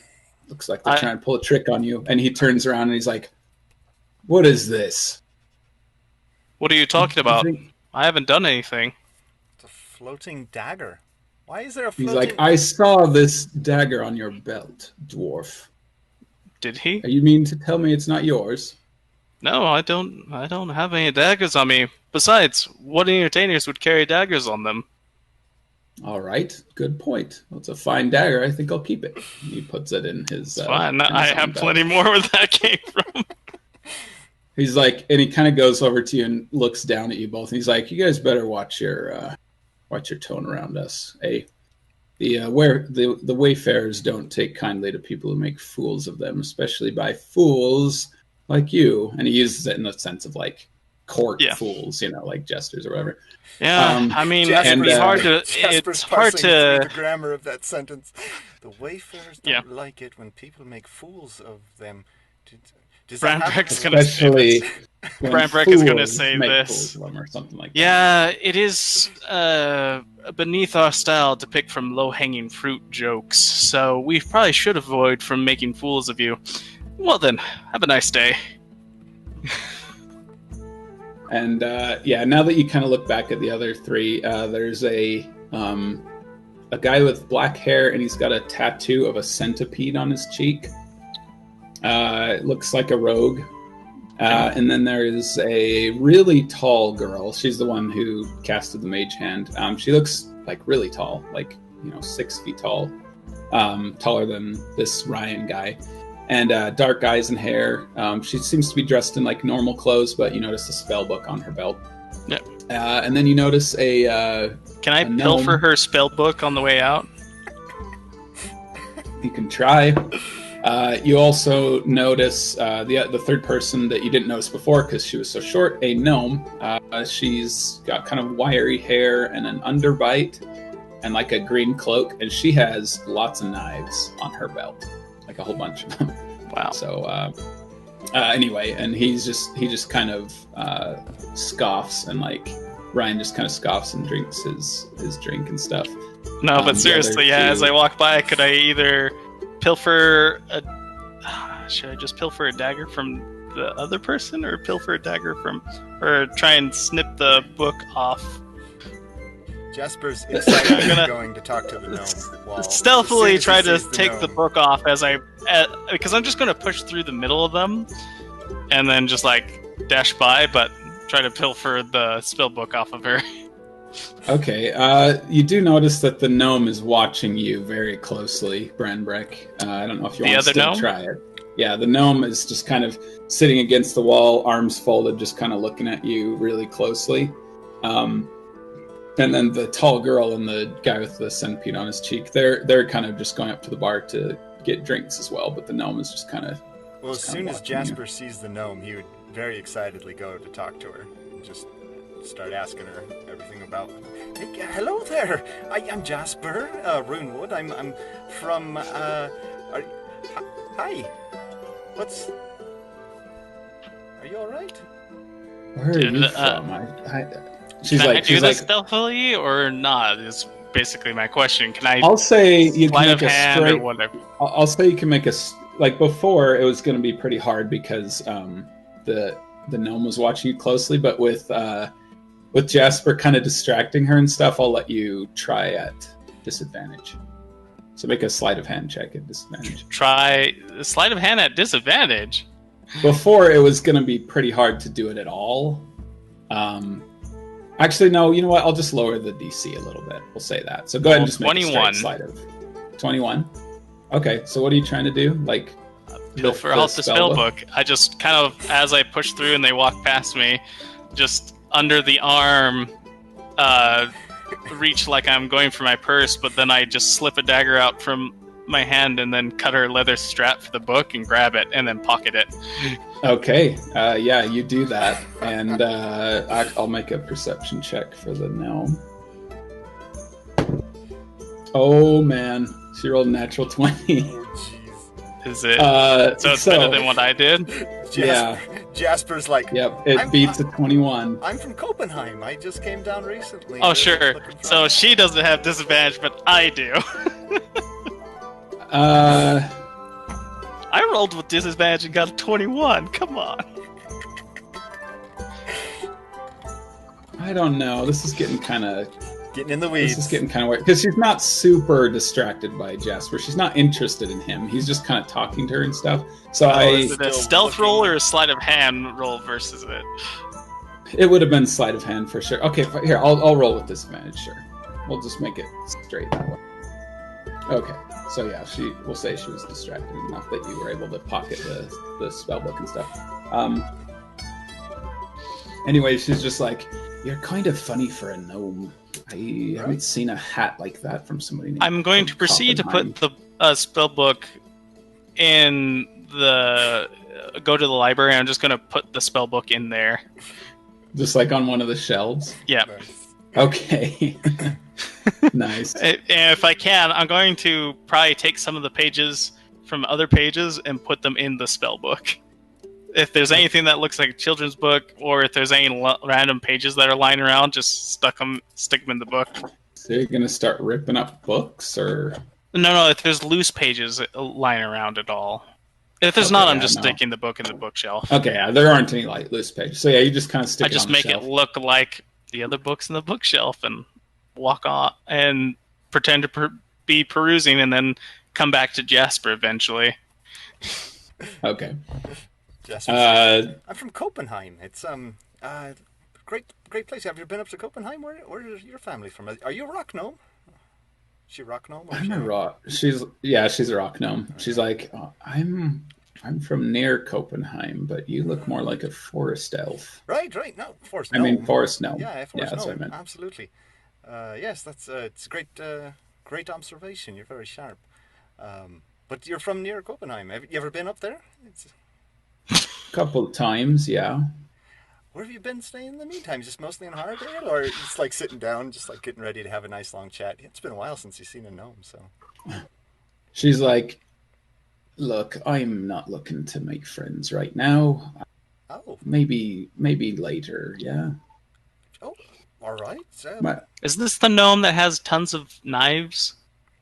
looks like they're trying to pull a trick on you. And he turns around and he's like, what is this? What are you talking about? I haven't done anything. It's a floating dagger. Why is there a floating... He's like, I saw this dagger on your belt, dwarf. Did he? You mean to tell me it's not yours? No, I don't have any daggers on me. Besides, what entertainers would carry daggers on them? All right, good point. Well, it's a fine dagger. I think I'll keep it. He puts it in his... fine. I have plenty more where that came from. He's like, and he kind of goes over to you and looks down at you both. And he's like, you guys better watch your tone around us. The Wayfarers don't take kindly to people who make fools of them, especially by fools like you. And he uses it in the sense of like court fools, like jesters or whatever. Yeah, I mean, it's hard to. It's hard to. The grammar of that sentence. The Wayfarers don't like it when people make fools of them. Branbrek's going to say this. Branbrek is going to say this. Or something like yeah, it is beneath our style to pick from low-hanging fruit jokes, so we probably should avoid from making fools of you. Well then, have a nice day. And now that you kind of look back at the other 3, there's a guy with black hair, and he's got a tattoo of a centipede on his cheek. It looks like a rogue. And then there is a really tall girl. She's the one who casted the mage hand. She looks like really tall, like 6 feet tall, taller than this Rion guy, and dark eyes and hair. She seems to be dressed in like normal clothes, but you notice a spell book on her belt. Yep. And then you notice a. Can I pilfer her spell book on the way out? You can try. You also notice the third person that you didn't notice before because she was so short, a gnome. She's got kind of wiry hair and an underbite and like a green cloak, and she has lots of knives on her belt, like a whole bunch of them. Wow. So anyway, and he just kind of scoffs, and like Ryan just kind of scoffs and drinks his drink and stuff. No, but seriously, as I walk by, could I either pilfer should I just pilfer a dagger from the other person, or pilfer a dagger from, or try and snip the book off? Jasper's excited going to talk to the gnome. Stealthily try to take the book off because I'm just going to push through the middle of them and then just like dash by, but try to pilfer the spell book off of her. Okay, you do notice that the gnome is watching you very closely, Branbrek. I don't know if you want to still try it. Yeah, the gnome is just kind of sitting against the wall, arms folded, just kind of looking at you really closely. And then the tall girl and the guy with the centipede on his cheek, they're kind of just going up to the bar to get drinks as well, but the gnome is just kind of... Well, as soon as Jasper sees the gnome, he would very excitedly go to talk to her and just start asking her everything about... Hey, hello there! I'm Jasper, Runewood. I'm from... hi! Are you alright? Where are you from? She's can like, I do this stealthily or not? Is basically my question. Can I? I'll say you can make a straight. Or whatever. I'll say you can make a like before. It was going to be pretty hard because the gnome was watching you closely. But with with Jasper kind of distracting her and stuff, I'll let you try at disadvantage. So make a sleight of hand check at disadvantage. Try sleight of hand at disadvantage. Before, it was going to be pretty hard to do it at all. Actually, no, you know what? I'll just lower the DC a little bit. We'll say that. So go ahead and just make 21. A straight sleight of 21. Okay, so what are you trying to do? Like, pilfer out the spell book. I just kind of, as I push through and they walk past me, just under the arm, reach like I'm going for my purse, but then I just slip a dagger out from my hand and then cut her leather strap for the book and grab it and then pocket it. Okay, yeah, you do that, and I'll make a perception check for the gnome. Oh man, she rolled a natural 20. Is it? So it's better than what I did? Jasper's like... Yep, it beats a 21. I'm from Copenhagen. I just came down recently. Oh, sure. So she doesn't have disadvantage, but I do. I rolled with disadvantage and got a 21. Come on. I don't know. This is getting kind of... Getting in the weeds. This is getting kind of weird. Because she's not super distracted by Jasper. She's not interested in him. He's just kind of talking to her and stuff. So is it a stealth roll or a sleight of hand roll versus it? It would have been sleight of hand for sure. Okay, here, I'll roll with disadvantage, sure. We'll just make it straight that way. Okay, so yeah, we'll say she was distracted enough that you were able to pocket the spellbook and stuff. Anyway, she's just like, you're kind of funny for a gnome. I haven't seen a hat like that from somebody named I'm going to proceed to put the spellbook in the... Go to the library, I'm just going to put the spellbook in there. Just like on one of the shelves? Yeah. Okay. Nice. And if I can, I'm going to probably take some of the pages from other pages and put them in the spellbook. If there's anything that looks like a children's book, or if there's any random pages that are lying around, just stick them in the book. So you're going to start ripping up books, or...? No, if there's loose pages lying around at all. If there's not, I'm just sticking the book in the bookshelf. Okay, yeah, there aren't any loose pages. So yeah, you just kind of stick it on the shelf. I just make it look like the other books in the bookshelf and walk on and pretend to be perusing and then come back to Jasper eventually. Okay. Jasper, I'm from Copenhagen. It's great place. Have you been up to Copenhagen? Where is your family from? Are you a rock gnome? Is she a rock gnome? I'm a rock. She's a rock gnome. Okay. She's like, I'm from near Copenhagen, but you look more like a forest elf. Right. No, forest gnome. I mean, forest gnome. Yeah, forest gnome. That's what I meant. Absolutely. Yes, that's it's a great observation. You're very sharp. But you're from near Copenhagen. Have you ever been up there? A couple of times, yeah. Where have you been staying in the meantime? Just mostly in Hardale, or just like sitting down, just like getting ready to have a nice long chat? It's been a while since you've seen a gnome, so. She's like, look, I'm not looking to make friends right now. Oh. Maybe later, yeah. Oh, all right. Is this the gnome that has tons of knives?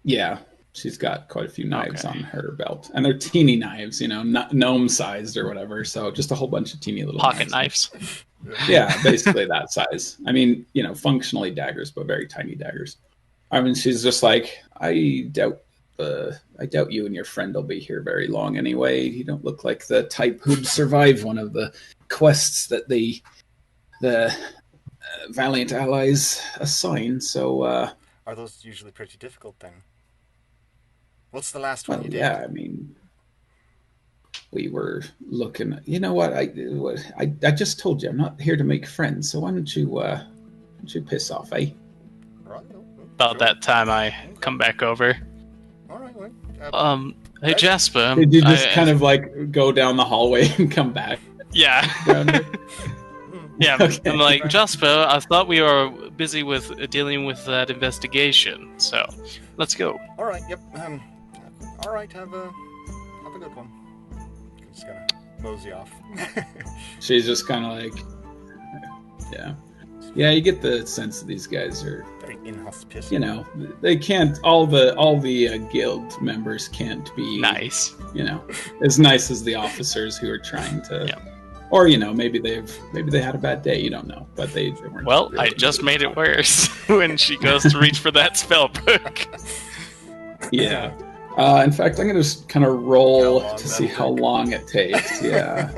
Yeah. She's got quite a few knives on her belt. And they're teeny knives, not gnome-sized or whatever. So just a whole bunch of teeny little pocket knives. Yeah, basically that size. I mean, functionally daggers, but very tiny daggers. I mean, she's just like, I doubt you and your friend will be here very long anyway. You don't look like the type who'd survive one of the quests that the Valiant allies assign. So, are those usually pretty difficult then? What's the last one you did? Yeah, I mean, we were looking. You know what? I just told you I'm not here to make friends. So why don't you piss off, eh? Right. About that time, I come back over. All right. Hey Jasper. Did you just kind of like go down the hallway and come back? Yeah. Yeah. Okay. I'm like, Jasper, I thought we were busy with dealing with that investigation, so let's go. All right. Yep. All right. Have a good one. I'm just gonna mosey off. She's just kind of like, yeah. You get the sense that these guys are very inhospitable. They can't. All the guild members can't be nice. As nice as the officers who are trying to. Yeah. Or maybe they had a bad day. You don't know, but they weren't. Well, really I just made it worse when she goes to reach for that spell book. Yeah. In fact, I'm gonna just kind of roll to see how long it takes. Yeah.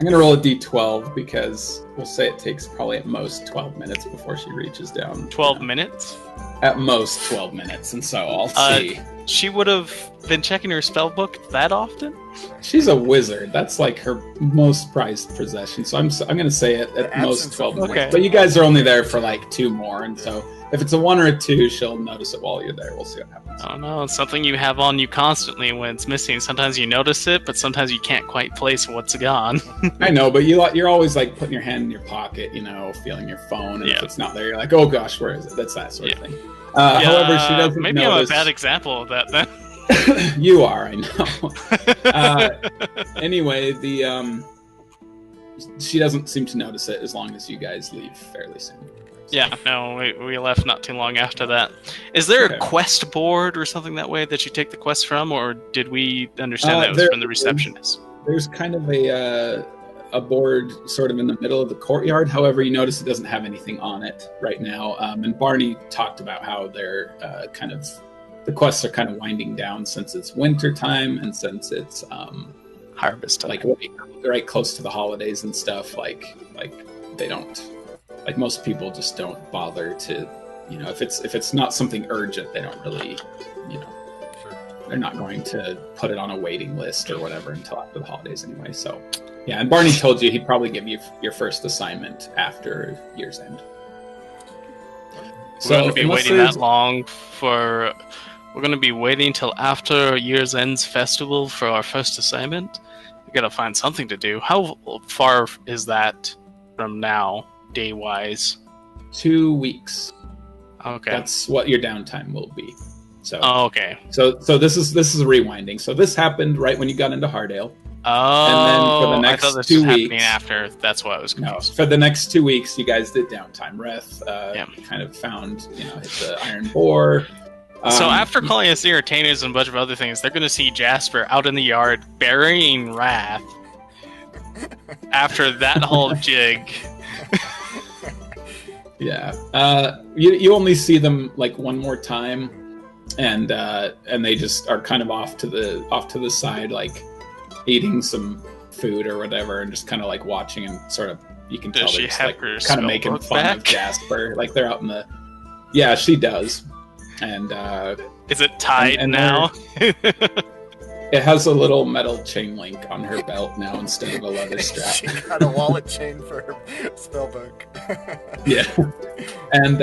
I'm gonna roll a d12 because we'll say it takes probably at most 12 minutes before she reaches down. 12 minutes? At most 12 minutes, and so I'll see. She would have been checking her spell book that often? She's a wizard. That's like her most prized possession. So I'm gonna say it at most 12 minutes. Okay. But you guys are only there for like 2 more, and so if it's a 1 or a 2, she'll notice it while you're there. We'll see what happens. Oh no, it's something you have on you constantly when it's missing. Sometimes you notice it, but sometimes you can't quite place what's gone. I know, but you're always like putting your hand in your pocket, feeling your phone, and if it's not there, you're like, oh gosh, where is it? That's that sort of thing. However, she doesn't maybe notice... I'm a bad example of that then. You are, I know. Anyway, she doesn't seem to notice it as long as you guys leave fairly soon. Yeah, no, we left not too long after that. Is there a quest board or something that way that you take the quest from, or did we understand that was from the receptionist? There's kind of a board sort of in the middle of the courtyard. However, you notice it doesn't have anything on it right now. And Barney talked about how they're the quests are kind of winding down since it's winter time and since it's harvest time. Like right close to the holidays and stuff. Like they don't. Like most people just don't bother to, if it's not something urgent, they don't really, they're not going to put it on a waiting list or whatever until after the holidays anyway. So, yeah, and Barney told you he'd probably give you your first assignment after year's end. We're going to be waiting that long for. We're going to be waiting till after year's end's festival for our first assignment. We got to find something to do. How far is that from now? Day-wise? 2 weeks. Okay. That's what your downtime will be. So. Oh, okay. So this is rewinding. So this happened right when you got into Hardale. Oh. And then for the next I thought this 2 was weeks. Happening after. That's why I was confused. No, for the next 2 weeks, you guys did downtime. Reth kind of found hit the iron boar. So after calling us entertainers and a bunch of other things, they're going to see Jasper out in the yard burying Wrath. After that whole jig. Yeah, you only see them like one more time, and they just are kind of off to the side, like eating some food or whatever, and just kind of like watching and sort of you can tell they're just, like, kind of making fun of Jasper, like they're out in the. Yeah, she does, and is it tied and now? It has a little metal chain link on her belt now instead of a leather strap. She got a wallet chain for her spellbook. Yeah, and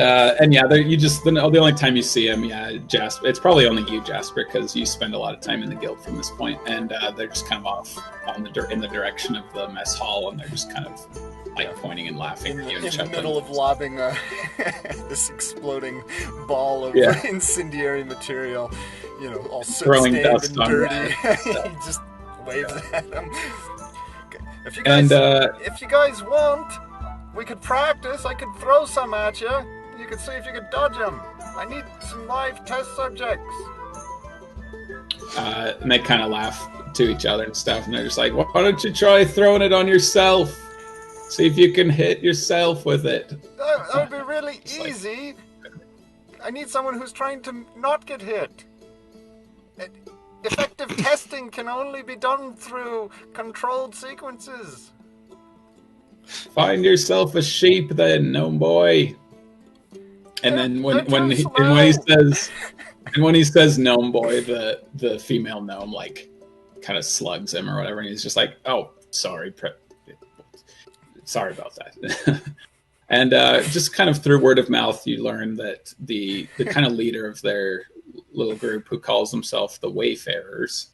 yeah, the only time you see him, Jasper. It's probably only you, Jasper, because you spend a lot of time in the guild from this point, and they're just kind of off in the direction of the mess hall, and they're just kind of like pointing and laughing at you and in chuckling. The middle of lobbing this exploding ball of incendiary material. All throwing dust and on dirty. He just waves at them. Okay. If you guys want, we could practice. I could throw some at you. You could see if you could dodge them. I need some live test subjects. And they kind of laugh to each other and stuff, and they're just like, "Why don't you try throwing it on yourself? See if you can hit yourself with it." That would be really easy. I need someone who's trying to not get hit. Effective testing can only be done through controlled sequences. Find yourself a sheep, then, gnome boy. And then when he says gnome boy, the female gnome like kind of slugs him or whatever, and he's just like, "Oh, sorry about that." And just kind of through word of mouth, you learn that the kind of leader of their little group, who calls himself the Wayfarers,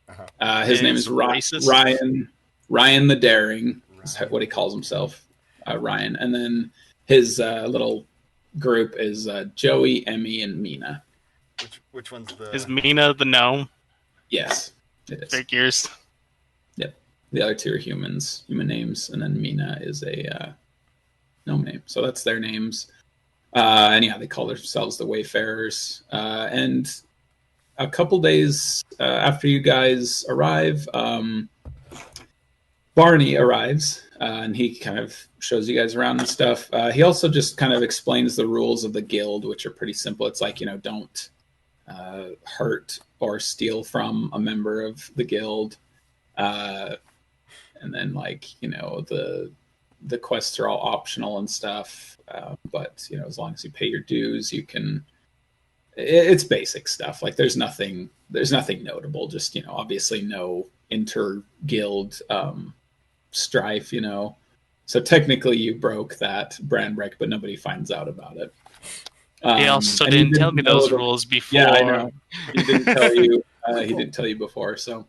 his name is Rion the Daring. Is what he calls himself, Rion. And then his little group is Joey, Emmy, and Meena. Which one's the? Is Meena the gnome? Yes, it is. Figures. Yep. The other two are human names, and then Meena is a gnome name. So that's their names. And yeah, they call themselves the Wayfarers. And a couple days after you guys arrive, Barney arrives, and he kind of shows you guys around and stuff. He also just kind of explains the rules of the guild, which are pretty simple. It's like, don't hurt or steal from a member of the guild. And then, the quests are all optional and stuff. But, as long as you pay your dues, you can... It's basic stuff. Like, there's nothing notable. Just, obviously no inter-guild strife, So technically you broke that Branbrek, but nobody finds out about it. He also didn't tell me those rules before. Yeah, I know. He didn't tell you. He didn't tell you before. So,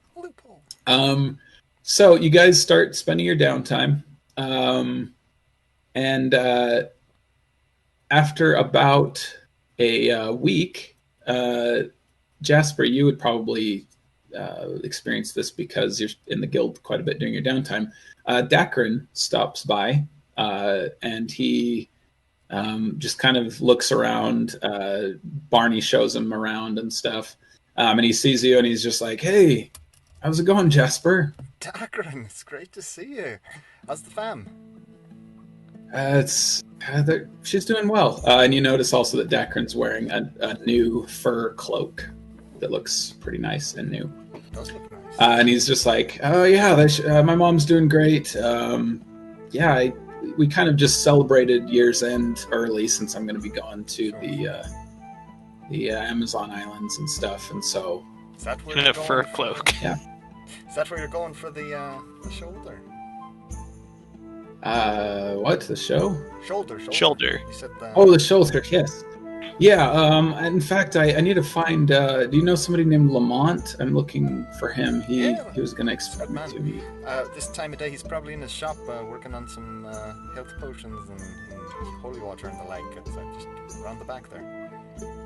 so you guys start spending your downtime, and after about a week, Jasper, you would probably experience this because you're in the guild quite a bit during your downtime. Dakren stops by, and he just kind of looks around. Barney shows him around and stuff, and he sees you, and he's just like, "Hey, how's it going, Jasper?" Dakren, it's great to see you. How's the fam? She's doing well, and you notice also that Dakren's wearing a new fur cloak that looks pretty nice and new. It does look nice. And he's just like, "Oh yeah, my mom's doing great. We kind of just celebrated Year's End early since I'm going to be going to the Amazon Islands and stuff, and so." Is that where in a fur cloak? Yeah. Is that where you're going for the shoulder? What? The show? Shoulder. Shoulder. You said the shoulder. Yes. Yeah. In fact, I need to find. Do you know somebody named Lamont? I'm looking for him. He was going to explain it to me. This time of day, he's probably in his shop working on some health potions and holy water and the like. It's just around the back there.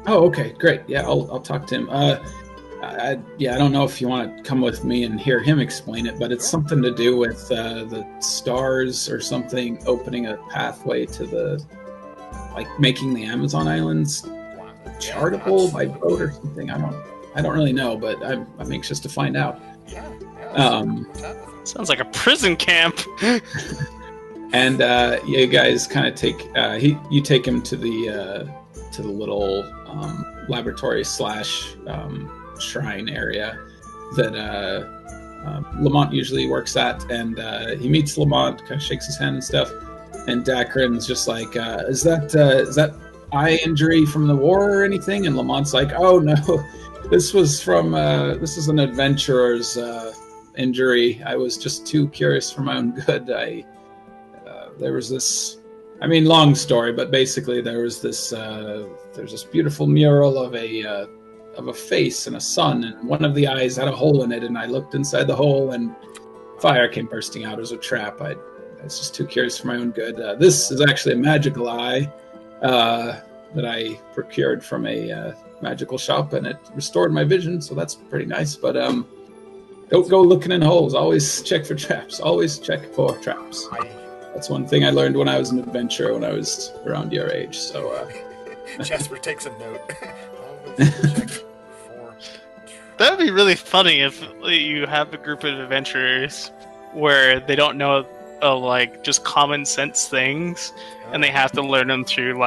Oh, okay, great. Yeah, I'll talk to him. I don't know if you want to come with me and hear him explain it, but it's something to do with the stars or something, opening a pathway to making the Amazon Islands chartable by boat or something. I don't really know, but I'm anxious to find out. Sounds like a prison camp. And you guys kind of take you take him to the little laboratory / shrine area that Lamont usually works at, and he meets Lamont, kind of shakes his hand and stuff, and Dakren's just like, is that eye injury from the war or anything? And Lamont's like, oh no, this is an adventurer's injury. I was just too curious for my own good. There was this, long story, but basically there's this beautiful mural of a face and a sun, and one of the eyes had a hole in it, and I looked inside the hole, and fire came bursting out as a trap. I was just too curious for my own good. This is actually a magical eye that I procured from a magical shop, and it restored my vision, so that's pretty nice. But don't go looking in holes. Always check for traps. Always check for traps. That's one thing I learned when I was an adventurer, when I was around your age. So Jasper takes a note. Always check for. That would be really funny if you have a group of adventurers where they don't know just common sense things, and they have to learn them through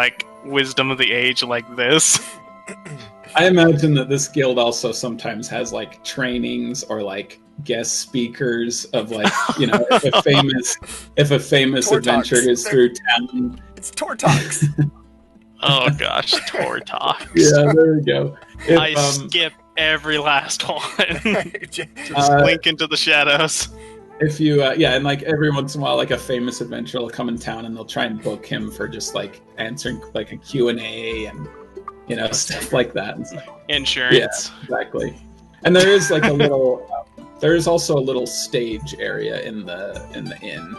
wisdom of the age like this. I imagine that this guild also sometimes has trainings or guest speakers of if a famous Tor adventurer talks. is through town. It's Tor Talks. Oh gosh, Tor Talks. Yeah, there we go. I skip every last one. Just blink into the shadows. If you, and every once in a while, a famous adventurer will come in town, and they'll try and book him for just answering a Q&A and stuff like that. And insurance. Yeah, exactly. And there is a little. There is also a little stage area in the inn,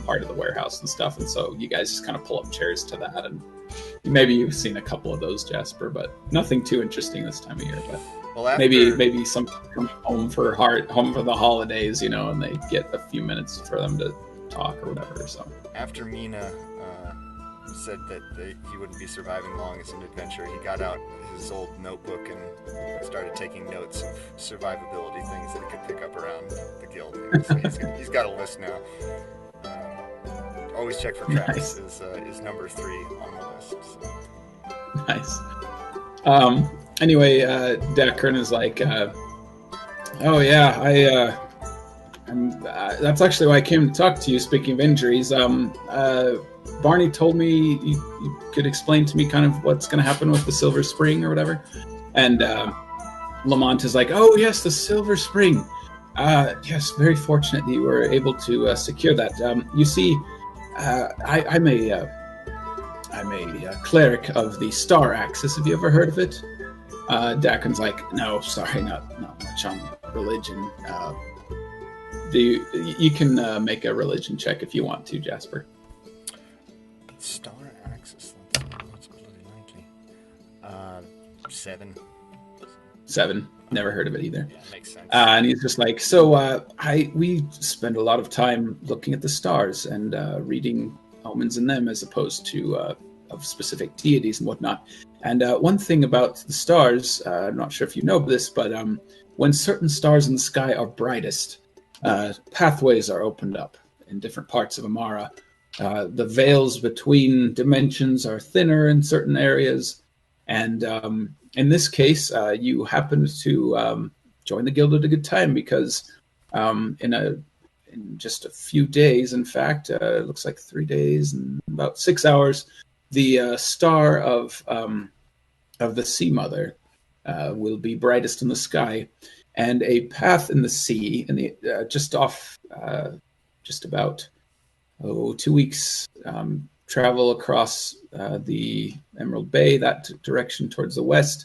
part of the warehouse and stuff, and so you guys just kind of pull up chairs to that, and maybe you've seen a couple of those, Jasper, but nothing too interesting this time of year. But maybe some come home for the holidays, and they get a few minutes for them to talk or whatever. So after Meena said that he wouldn't be surviving long as an adventurer, he got out his old notebook and started taking notes of survivability things that he could pick up around the guild. So he's got a list now. Always check for traps is number 3 on the list. So. Nice. Anyway, Dakren is like, oh yeah, that's actually why I came to talk to you. Speaking of injuries, Barney told me you could explain to me kind of what's going to happen with the Silver Spring or whatever. And Lamont is like, oh yes, the Silver Spring. Yes, very fortunate that you were able to secure that. You see, I'm a cleric of the Star Axis. Have you ever heard of it? Dakren's like, no, sorry, not much on religion. You can make a religion check if you want to, Jasper. Star Axis. That's bloody likely. 7. Never heard of it either. Yeah, makes sense. And he's just like, so we spend a lot of time looking at the stars and reading omens in them as opposed to of specific deities and whatnot. And one thing about the stars, I'm not sure if you know this, but when certain stars in the sky are brightest, pathways are opened up in different parts of Amara. The veils between dimensions are thinner in certain areas. And in this case, you happened to join the guild at a good time because in just a few days, in fact, it looks like 3 days and about 6 hours, the star of the Sea Mother will be brightest in the sky, and a path in the sea, in the just about 2 weeks travel across the Emerald Bay, that direction towards the west.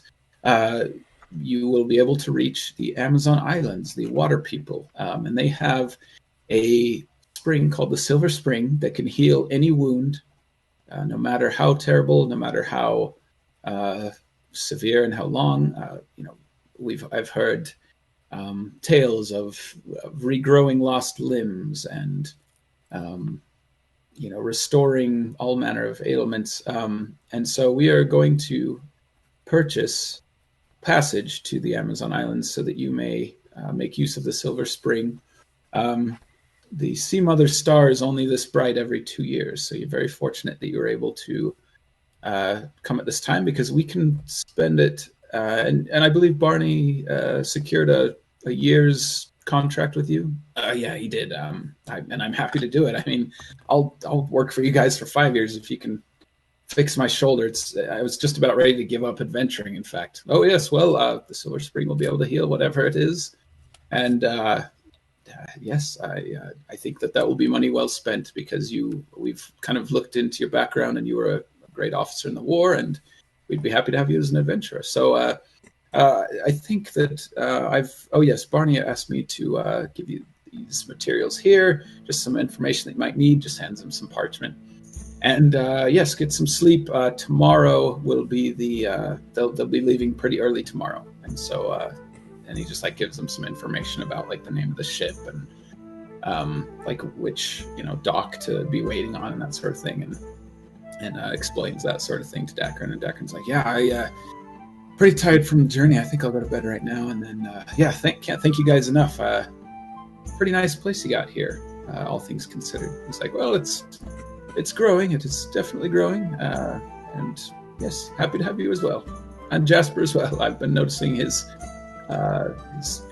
You will be able to reach the Amazon Islands, the water people, and they have a spring called the Silver Spring that can heal any wound, no matter how terrible, no matter how severe and how long. I've heard tales of regrowing lost limbs and restoring all manner of ailments. And so we are going to purchase passage to the Amazon Islands so that you may make use of the Silver Spring. The Sea Mother star is only this bright every 2 years, so you're very fortunate that you were able to come at this time because we can spend it. And I believe Barney secured a year's contract with you. Yeah, he did. And I'm happy to do it. I mean, I'll work for you guys for 5 years if you can fix my shoulder. I was just about ready to give up adventuring, in fact. Oh yes, well, the Silver Spring will be able to heal whatever it is, and yes, I think that will be money well spent because we've kind of looked into your background and you were a great officer in the war, and we'd be happy to have you as an adventurer. So I think that Barney asked me to give you these materials here, just some information that you might need. Just hands him some parchment. And yes, get some sleep. Tomorrow will be they'll be leaving pretty early tomorrow, and so and he just gives them some information about the name of the ship and which dock to be waiting on and that sort of thing, and explains that sort of thing to Dakren. And Dakren's like, yeah, I pretty tired from the journey. I think I'll go to bed right now. And then can't thank you guys enough. Pretty nice place you got here, all things considered. He's like, well, it's growing. It is definitely growing. And yes, happy to have you as well. And Jasper as well. I've been noticing his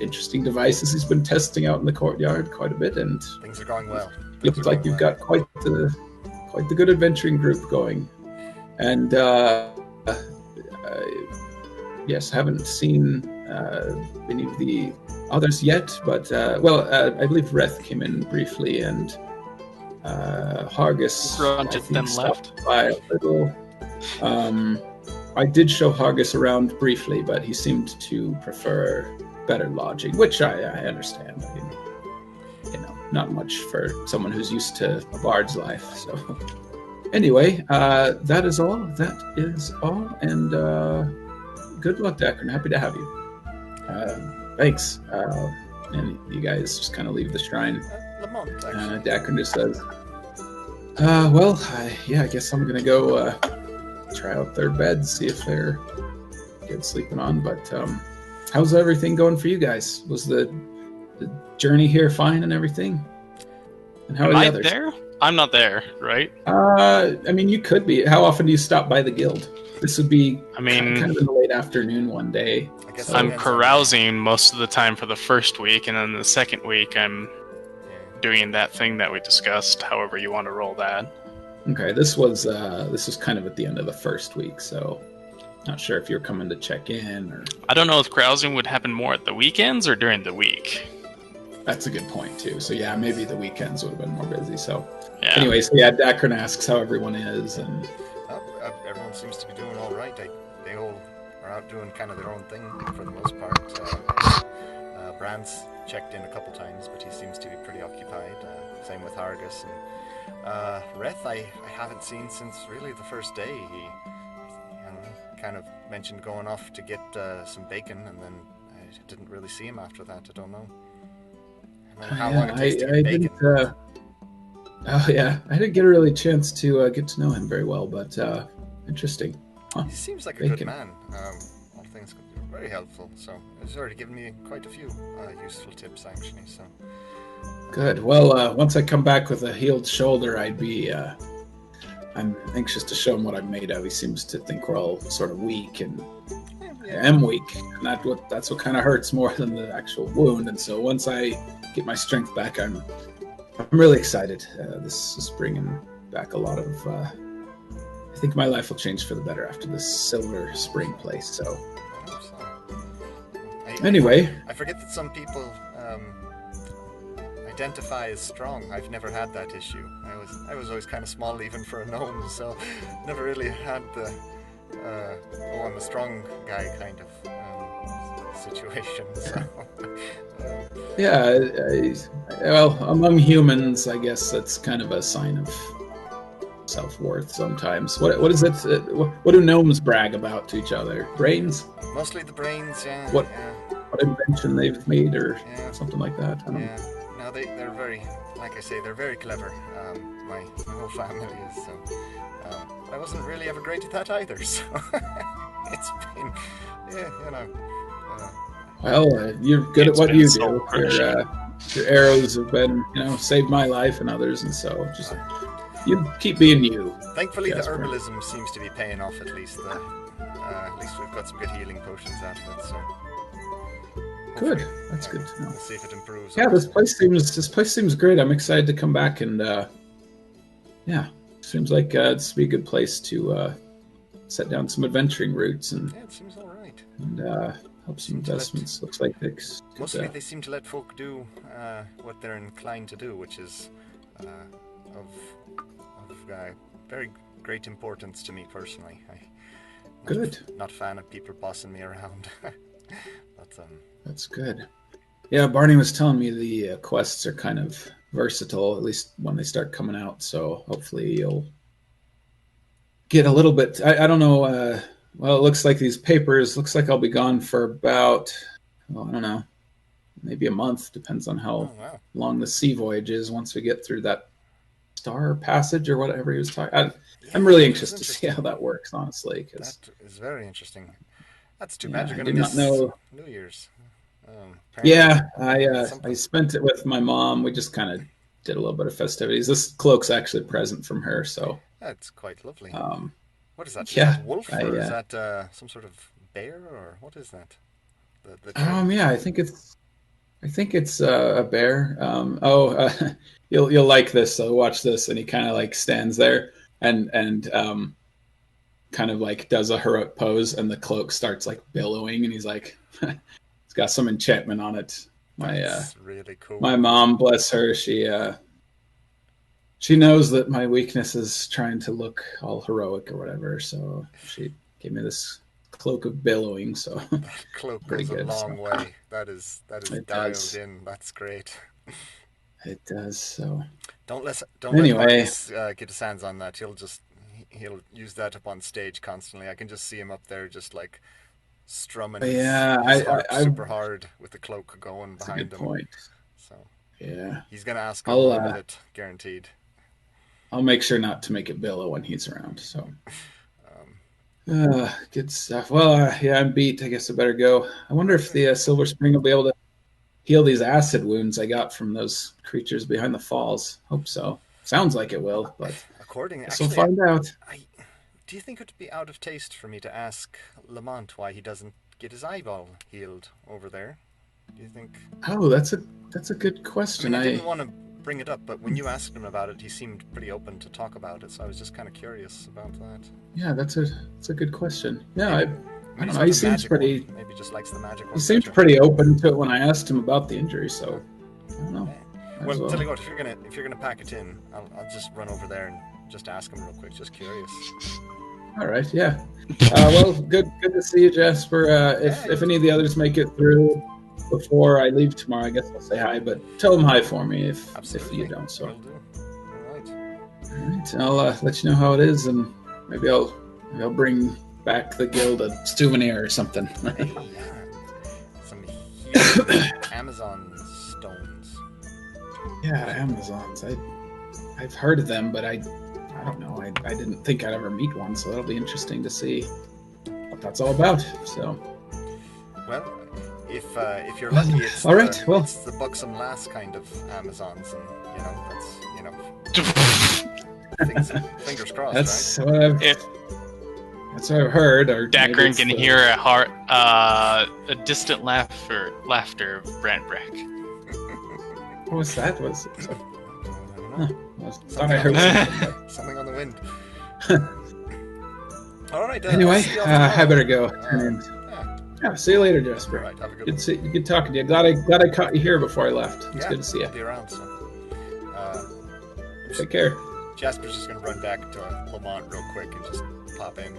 interesting devices he's been testing out in the courtyard quite a bit, and things are going well. Looks like you've got quite the good adventuring group going. And yes, haven't seen any of the others yet, but I believe Reth came in briefly, and Hargis then left by a little. I did show Hargis around briefly, but he seemed to prefer better lodging, which I understand. I mean, not much for someone who's used to a bard's life. So anyway, that is all. And good luck, Dakren. Happy to have you. Thanks. And you guys just kind of leave the shrine. Lamont, Dakren just says, Well, I guess I'm gonna go try out their beds, see if they're good sleeping on. But how's everything going for you guys? Was the journey here fine and everything? And how are Am the I others? there? I'm not there, right? I mean, you could be. How often do you stop by the guild? This would be I mean, kind of in the late afternoon one day. I guess I'm depends on- carousing most of the time for the first week, and then the second week I'm Yeah. doing that thing that we discussed. However you want to roll that. Okay, this was kind of at the end of the first week, so not sure if you're coming to check in or. I don't know if carousing would happen more at the weekends or during the week. That's a good point too. So yeah, maybe the weekends would have been more busy. So Yeah. anyway, so yeah, Dakren asks how everyone is, and Everyone seems to be doing all right. They all are out doing kind of their own thing for the most part. Brand's checked in a couple times, but he seems to be pretty occupied. Same with Hargus. And Reth, I haven't seen since really the first day. He kind of mentioned going off to get some bacon, and then I didn't really see him after that. I don't know. I don't know how long it takes to get bacon. didn't. Oh yeah, I didn't get a really chance to get to know him very well, but interesting. Huh. He seems like a Bacon. good man. All things very helpful. So he's already given me quite a few useful tips actually. So Good. Well, once I come back with a healed shoulder, I'm anxious to show him what I'm made of. He seems to think we're all sort of weak, and I am weak, and that's what kind of hurts more than the actual wound. And so once I get my strength back, I'm really excited. This is bringing back a lot of. I think my life will change for the better after this Silver Spring place. So anyway, I forget that some people identify as strong. I've never had that issue. I was always kind of small even for a gnome, so never really had the I'm a strong guy kind of situation. So yeah. Well, among humans, I guess that's kind of a sign of self-worth sometimes. What is it? What do gnomes brag about to each other? Brains? mostly the brains, yeah. What- Yeah. What invention they've made or Yeah. something like that? I don't know. Yeah, no, they're very, like I say, they're very clever. My whole family is, so I wasn't really ever great at that either, so it's been, yeah, you know. Well, you're good at It's what been you so do. Your arrows have been, saved my life and others, and so just you keep being you. Thankfully, Jasper. the herbalism seems to be paying off at least. At least we've got some good healing potions out of it, so. Good. hopefully, That's good to know. We'll see if it improves. Yeah, this place seems great. I'm excited to come back and seems like it's be a good place to set down some adventuring routes and Yeah, it seems all right. help some investments. Looks like it's Mostly they seem to let folk do what they're inclined to do, which is of very great importance to me personally. good. Not a fan of people bossing me around. But That's good. Yeah, Barney was telling me the quests are kind of versatile, at least when they start coming out. So hopefully you'll get a little bit. I don't know. Well, it looks like these papers. Looks like I'll be gone for about. Well, I don't know. Maybe a month. Depends on how wow. long the sea voyage is. Once we get through that star passage or whatever he was talking. I'm really anxious to see how that works, honestly. Because That is very interesting. That's too Yeah, bad I you're going did to not miss know. New Year's. Yeah, Something. I spent it with my mom. We just kind of did a little bit of festivities. This cloak's actually a present from her, so That's quite lovely. What is that? Is yeah, that wolf or is that some sort of bear or what is that? yeah, I think it's a bear. You'll like this. So watch this, and he kind of like stands there and kind of like does a heroic pose, and the cloak starts like billowing, and he's like, it's got some enchantment on it. That's really cool. My mom, bless her, she knows that my weakness is trying to look all heroic or whatever, so she gave me this cloak of billowing. So That cloak pretty goes a good, long so. way. That is It dialed does. in. That's great. It does. So Don't let Anyway. Marcus get his hands on that. He'll use that up on stage constantly. I can just see him up there just like strumming Yeah, his harp I super hard with the cloak going that's a behind good him. point. So Yeah, he's gonna ask I'll, along with it, guaranteed. I'll make sure not to make it billow when he's around. So, good stuff. Well, yeah, I'm beat. I guess I better go. I wonder if the Silver Spring will be able to heal these acid wounds I got from those creatures behind the falls. Hope so. Sounds like it will, but we'll find out. Do you think it would be out of taste for me to ask Lamont why he doesn't get his eyeball healed over there? Do you think? Oh, that's a good question. I didn't want to bring it up, but when you asked him about it, he seemed pretty open to talk about it. So I was just kind of curious about that. Yeah, that's a good question. Yeah, I don't know. He seems pretty. One. Maybe just likes the magic. He seemed pretty open to it when I asked him about the injury. So I don't know. Well, tell you what, if you're gonna pack it in, I'll just run over there and just ask him real quick. Just curious. All right. Yeah. Well, good to see you, Jasper. If any of the others make it through before I leave tomorrow, I guess I'll say hi. But tell them hi for me if you don't. So. Will do. All right. I'll let you know how it is, and maybe I'll bring back the guild a souvenir or something. Hey, some huge Amazon stones. Yeah, Amazons. I've heard of them, but I don't know. I didn't think I'd ever meet one, so that'll be interesting to see what that's all about. So. Well, if you're lucky, it's all right. It's the buxom lass kind of Amazons, and that's fingers crossed. That's right? That's what I've heard. Or Dakren can hear a distant laughter of Branbrek. What was that? I thought I heard something on the wind. All right. Anyway, I better go. Yeah, see you later, Jasper. All right, have a good one. Good talking to you. Glad I caught you here before I left. It's good to see you. I'll be around, so. Take care. Jasper's just going to run back to Lamont real quick and just pop in.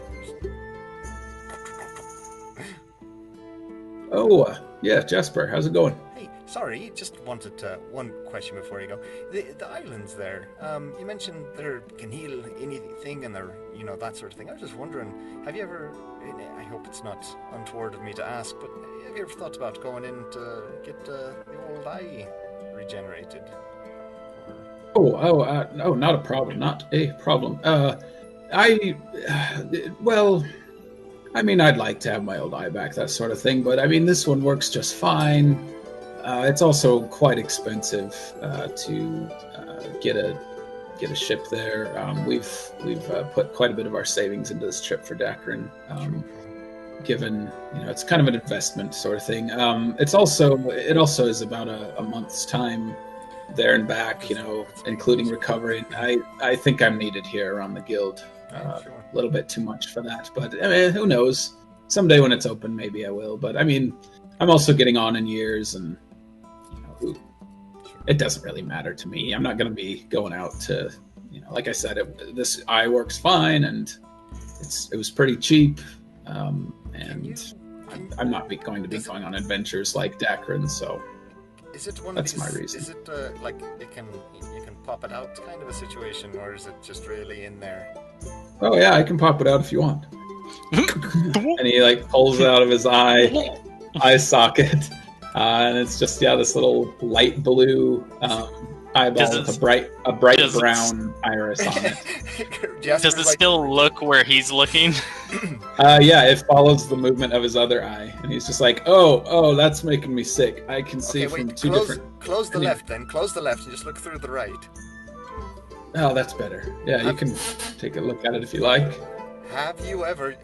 Oh, yeah, Jasper. How's it going? Hey, sorry, just wanted one question before you go. The islands there, you mentioned they can heal anything and they're, that sort of thing. I was just wondering, have you ever, I hope it's not untoward of me to ask, but have you ever thought about going in to get the old eye regenerated? No, not a problem. Not a problem. I'd like to have my old eye back, that sort of thing, but this one works just fine. It's also quite expensive to get a ship there. We've put quite a bit of our savings into this trip for Dakren, given it's kind of an investment sort of thing. It also is about a month's time there and back, including recovering. I think I'm needed here around the guild. A little bit too much for that, but who knows? Someday when it's open, maybe I will. But I'm also getting on in years, and it doesn't really matter to me. I'm not going to be going out to, like I said, this eye works fine, and it was pretty cheap, and I'm not going to be going on adventures like Dakren, so. Is it one that's of these, my reason. Is it like you can pop it out kind of a situation, or is it just really in there? Oh yeah, I can pop it out if you want. And he pulls it out of his eye socket, and it's just this little light blue eyeball with a bright brown iris on it. Does it still look where he's looking? Yeah, it follows the movement of his other eye, and he's just like, oh, that's making me sick. I can see from two different. Close the left, then. Close the left, and just look through the right. Oh, that's better. Yeah, you can take a look at it if you like. Have you ever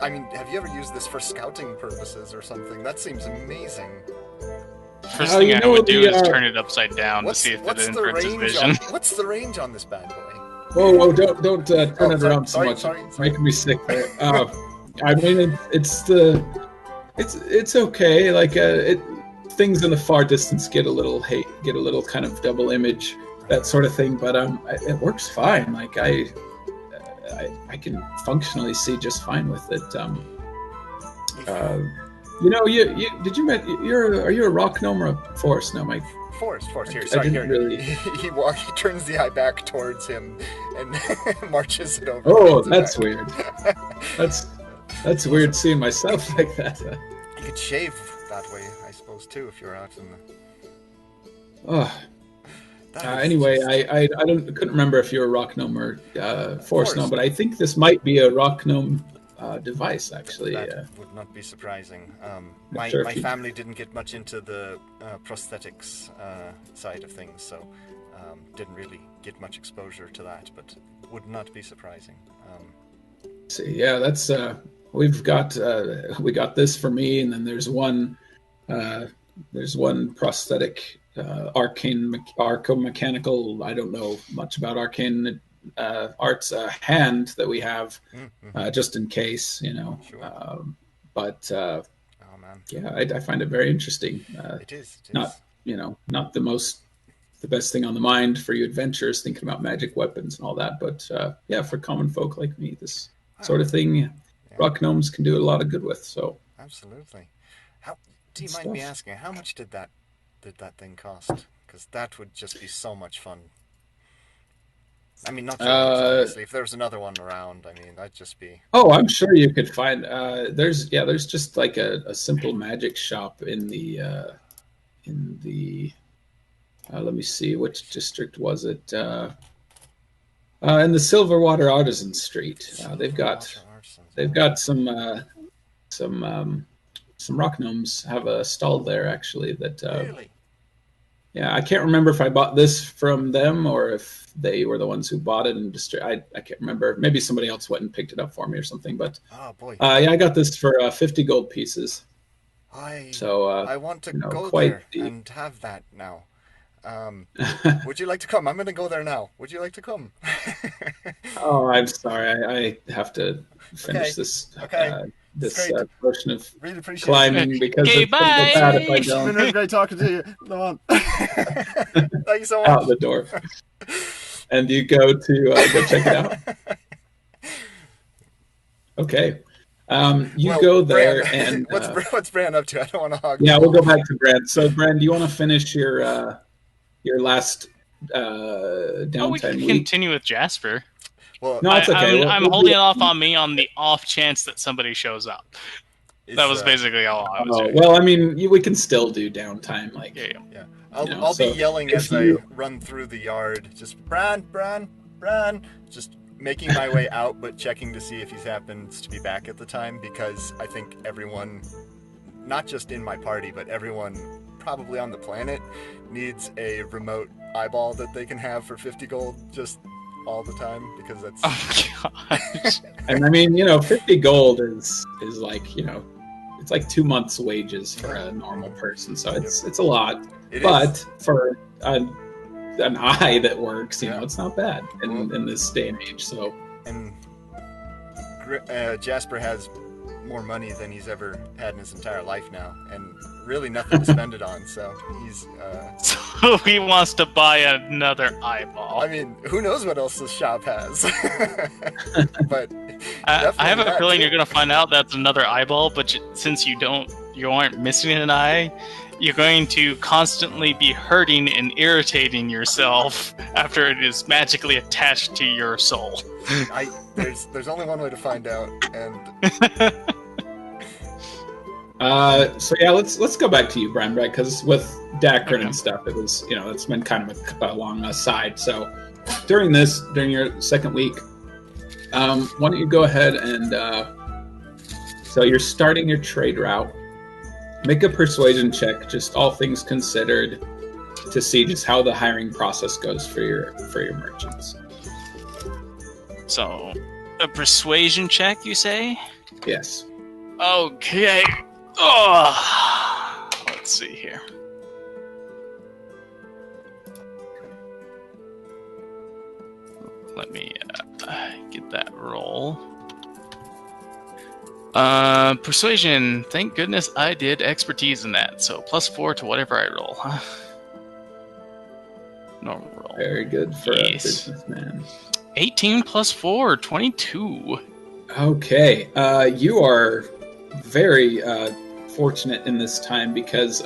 used this for scouting purposes or something? That seems amazing. First thing I would do is turn it upside down to see if it influences his vision. What's the range on this bad boy? Whoa, don't turn it around so much. Sorry. It's making me sick. It's okay. Things in the far distance get a little kind of double image, that sort of thing. But it works fine. I can functionally see just fine with it. Are you a rock gnome or a forest gnome? Forest. Here, sorry. Here. Really... he turns the eye back towards him and marches it over. Oh, that's weird. That's weird seeing myself like that. You could shave that way, I suppose, too, if you're out in the... Oh, Anyway, I couldn't remember if you're a rock gnome or forest gnome, but I think this might be a rock gnome device, actually. That would not be surprising. My sure family didn't get much into the prosthetics side of things, so didn't really get much exposure to that, but would not be surprising. See, yeah, that's we got this for me, and then there's one prosthetic arco-mechanical. I don't know much about arcane arts hand that we have just in case, Sure. But Oh man, yeah, I find it very interesting. it is. Not not the best thing on the mind for you adventurers thinking about magic weapons and all that, but yeah, for common folk like me, this sort of thing, rock gnomes can do a lot of good with. So absolutely. Do you mind me asking, how much did that thing cost? Because that would just be so much fun. I mean, not obviously. If there was another one around, I mean, that'd just be. Oh, I'm sure you could find. There's just like a simple magic shop in the let me see, which district was it? In the Silverwater Artisan Street. They've got some rock gnomes have a stall there, actually. That Really? yeah, I can't remember if I bought this from them or if they were the ones who bought it and I can't remember. Maybe somebody else went and picked it up for me or something. But oh boy, yeah, I got this for 50 gold pieces. I want to go quite there and have that now. Would you like to come? I'm going to go there now. Would you like to come? Oh, I'm sorry. I have to finish this. Okay. This portion of really appreciate climbing it. because Okay, it's bad if I It's been don't. really great talking to you, Lamont. Thank you so much. Out the door. And you go to go check it out. Okay. You go there, Bran, and what's Bran up to? I don't want to hog. yeah, we'll go back to Brand. So, Brand, do you want to finish your last downtime we can week? continue with Jasper. Well, No, it's okay. I'm holding it off on me on the off chance that somebody shows up. That was basically all I was doing. Well, I mean, we can still do downtime. Like, yeah. I'll be yelling as I run through the yard. Just Bran. Just making my way out, but checking to see if he happens to be back at the time, because I think everyone, not just in my party, but everyone probably on the planet, needs a remote eyeball that they can have for 50 gold just all the time, because that's. Oh gosh. And I mean, 50 gold is like, it's like 2 months' wages for a normal person, so it's a lot. But for an eye that works, it's not bad in this day and age. So, and Jasper has more money than he's ever had in his entire life now, and really nothing to spend it on. So he's. So he wants to buy another eyeball. I mean, who knows what else this shop has? But I have a feeling you're gonna find out that's another eyeball. But since you aren't missing an eye, you're going to constantly be hurting and irritating yourself after it is magically attached to your soul. There's only one way to find out, and. So yeah, let's go back to you, Branbrek, because with Dakren and stuff, it was it's been kind of a long aside. So during your second week, why don't you go ahead and so you're starting your trade route. Make a persuasion check, just all things considered, to see just how the hiring process goes for your merchants. So, a persuasion check, you say? Yes. Okay. Oh, let's see here. Let me get that roll. Persuasion. Thank goodness I did expertise in that. So +4 to whatever I roll. Normal roll. Very good for a businessman. 18 +4, 22. Okay. You are very fortunate in this time because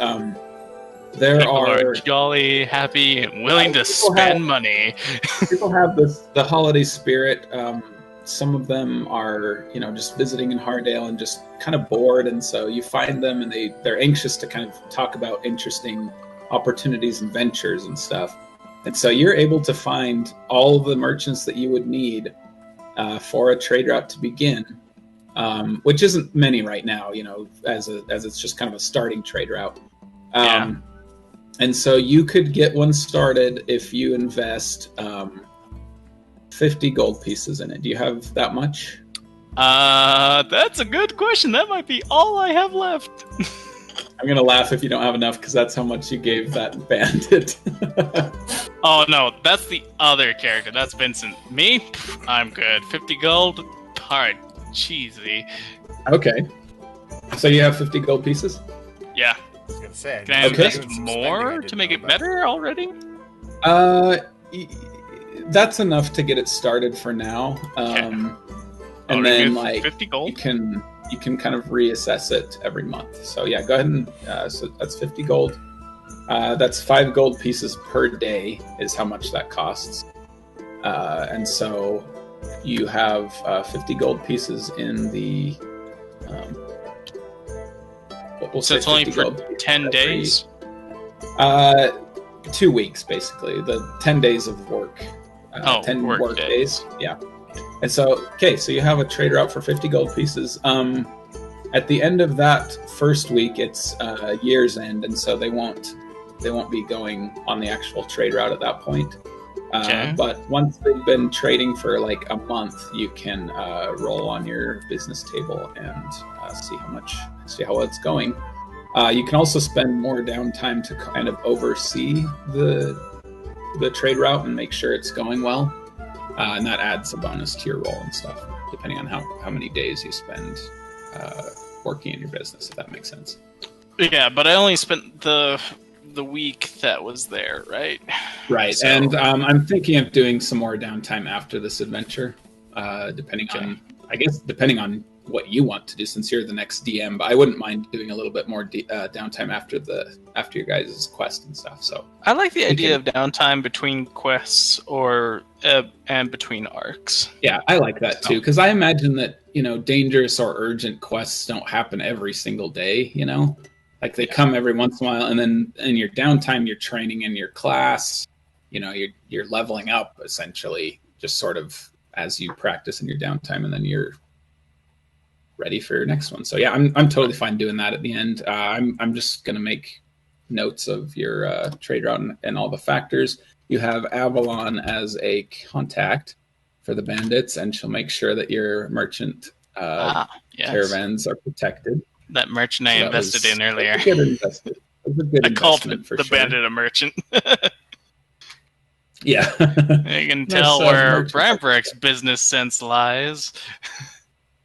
there people are jolly, happy, and willing to spend money. People have the holiday spirit. Some of them are, just visiting in Hardale and just kind of bored, and so you find them and they're anxious to kind of talk about interesting opportunities and ventures and stuff. And so you're able to find all the merchants that you would need for a trade route to begin, which isn't many right now, as it's just kind of a starting trade route. And so you could get one started if you invest 50 gold pieces in it. Do you have that much? That's a good question. That might be all I have left. I'm going to laugh if you don't have enough, because that's how much you gave that bandit. Oh, no, that's the other character. That's Vincent. Me? I'm good. 50 gold? Alright, cheesy. Okay. So you have 50 gold pieces? Yeah. I was gonna say, can I invest more to make it better already? That's enough to get it started for now. And then, 50 gold? You can kind of reassess it every month. So yeah, go ahead and so that's 50 gold. That's 5 gold pieces per day is how much that costs. And so you have 50 gold pieces in the. So it's only for 10 days? 2 weeks, basically. The 10 days of work. 10 work days. Yeah. And so, so you have a trade route for 50 gold pieces. At the end of that first week, it's year's end, and so they won't be going on the actual trade route at that point. But once they've been trading for like a month, you can roll on your business table and see how it's going. You can also spend more downtime to kind of oversee the trade route and make sure it's going well. And that adds a bonus to your roll and stuff, depending on how many days you spend working in your business, if that makes sense. Yeah, but I only spent the week that was there, right? Right, so, and I'm thinking of doing some more downtime after this adventure, depending on what you want to do, since you're the next DM. But I wouldn't mind doing a little bit more downtime after your guys' quest and stuff. So I like the idea of downtime between quests and between arcs. Yeah, I like that too, because I imagine that dangerous or urgent quests don't happen every single day. Like they come every once in a while, and then in your downtime, you're training in your class. You're leveling up essentially, just sort of as you practice in your downtime, and then you're ready for your next one. So yeah, I'm totally fine doing that at the end. I'm just gonna make notes of your trade route and all the factors. You have Avalon as a contact for the bandits, and she'll make sure that your merchant caravans are protected. That merchant I invested in earlier. A good investment. I called the bandit a merchant. Yeah. You can tell where Brambrek's business sense lies.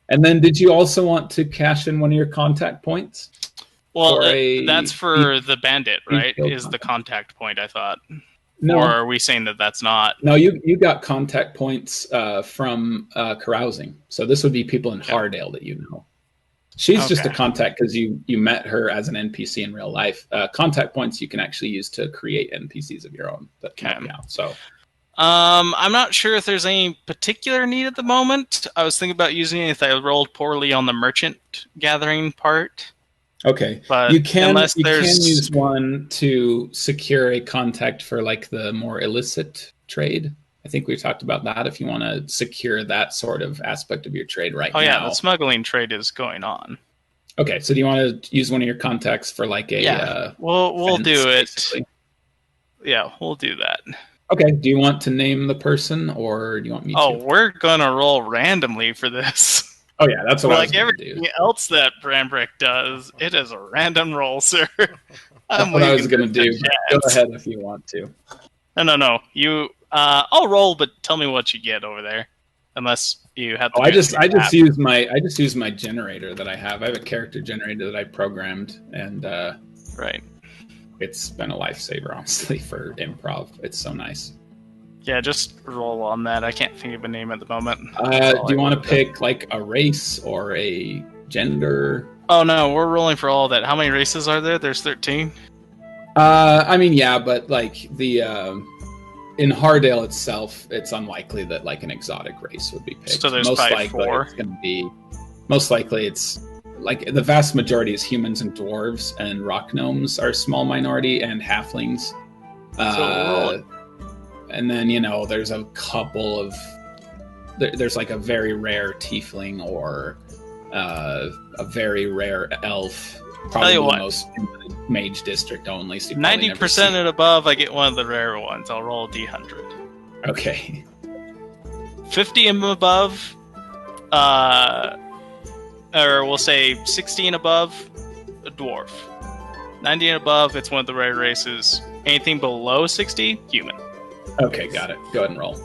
And then did you also want to cash in one of your contact points? Well, that's for the bandit, right? Is the contact point, I thought. No. Or are we saying that that's not? No, you got contact points from carousing. So this would be people in Hardale that you know. She's just a contact because you met her as an NPC in real life. Contact points you can actually use to create NPCs of your own. So I'm not sure if there's any particular need at the moment. I was thinking about using it if I rolled poorly on the merchant gathering part. Okay, but you can use one to secure a contact for like the more illicit trade. I think we talked about that. If you want to secure that sort of aspect of your trade now. Oh yeah, the smuggling trade is going on. Okay, so do you want to use one of your contacts for like a? We'll fence, do it. Basically? Yeah, we'll do that. Okay. Do you want to name the person, or do you want me to? Oh, we're gonna roll randomly for this. Oh yeah, that's what I was gonna do. Like everything else that Branbrek does, it is a random roll, sir. That's what I was gonna do. Go ahead if you want to. No. You. I'll roll, but tell me what you get over there, unless you have. I just use my generator that I have. I have a character generator that I programmed, and right. It's been a lifesaver, honestly, for improv. It's so nice. Yeah, just roll on that. I can't think of a name at the moment. Do you want to pick like a race or a gender? Oh no, we're rolling for all that. How many races are there? There's 13. I mean, yeah, but like the in Hardale itself, it's unlikely that like an exotic race would be picked. So there's probably 4. It's going to be most likely it's like the vast majority is humans and dwarves, and rock gnomes are a small minority, and halflings. And then, there's a couple of... There's like a very rare tiefling or a very rare elf. Probably the most in the mage district only. So 90% and above, I get one of the rare ones. I'll roll a d100. Okay. 50 and above, or we'll say 60 and above, a dwarf. 90 and above, it's one of the rare races. Anything below 60, human. Okay, got it. Go ahead and roll.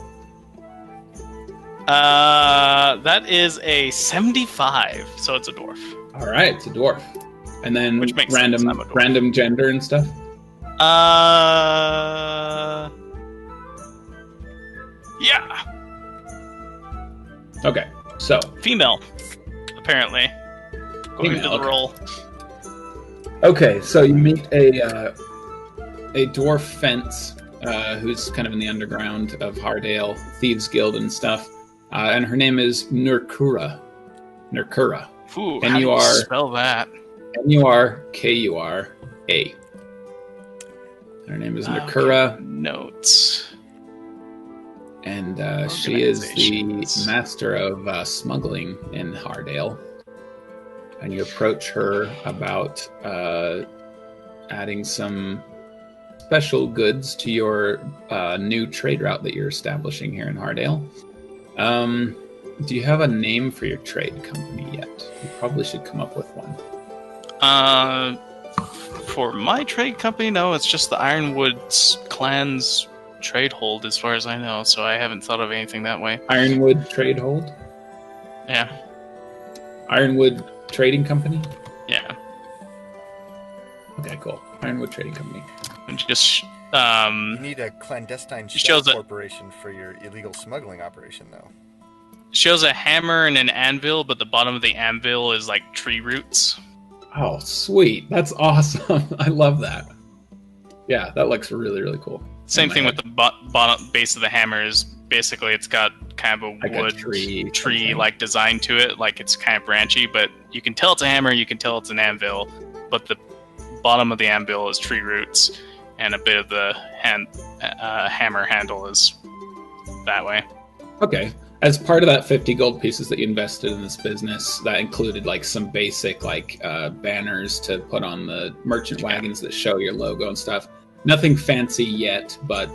That is a 75, so it's a dwarf. All right, it's a dwarf. And then which makes random gender and stuff? Yeah. Okay, so. Female, apparently. Going to the roll. Okay, so you meet a dwarf fence who's kind of in the underground of Hardale, Thieves Guild and stuff. And her name is Nurkura. Ooh, how do you spell that? Nurkura. Her name is Nurkura. Okay. Notes. And she is the master of smuggling in Hardale. And you approach her about adding some special goods to your new trade route that you're establishing here in Hardale. Do you have a name for your trade company yet? You probably should come up with one. For my trade company, no, it's just the Ironwood clan's trade hold, as far as I know, so I haven't thought of anything that way. Ironwood trade hold? Yeah. Ironwood Trading Company? Yeah. Okay, cool. Ironwood Trading Company. And just, you need a clandestine shell corporation for your illegal smuggling operation, though. Shows a hammer and an anvil, but the bottom of the anvil is like tree roots. Oh, sweet. That's awesome. I love that. Yeah, that looks really, really cool. Same thing with the bottom base of the hammer is basically it's got kind of a like wood tree like design to it, like it's kind of branchy, but you can tell it's a hammer, you can tell it's an anvil, but the bottom of the anvil is tree roots, and a bit of the hammer handle is that way. Okay. As part of that 50 gold pieces that you invested in this business, that included like some basic banners to put on the merchant wagons that show your logo and stuff. Nothing fancy yet, but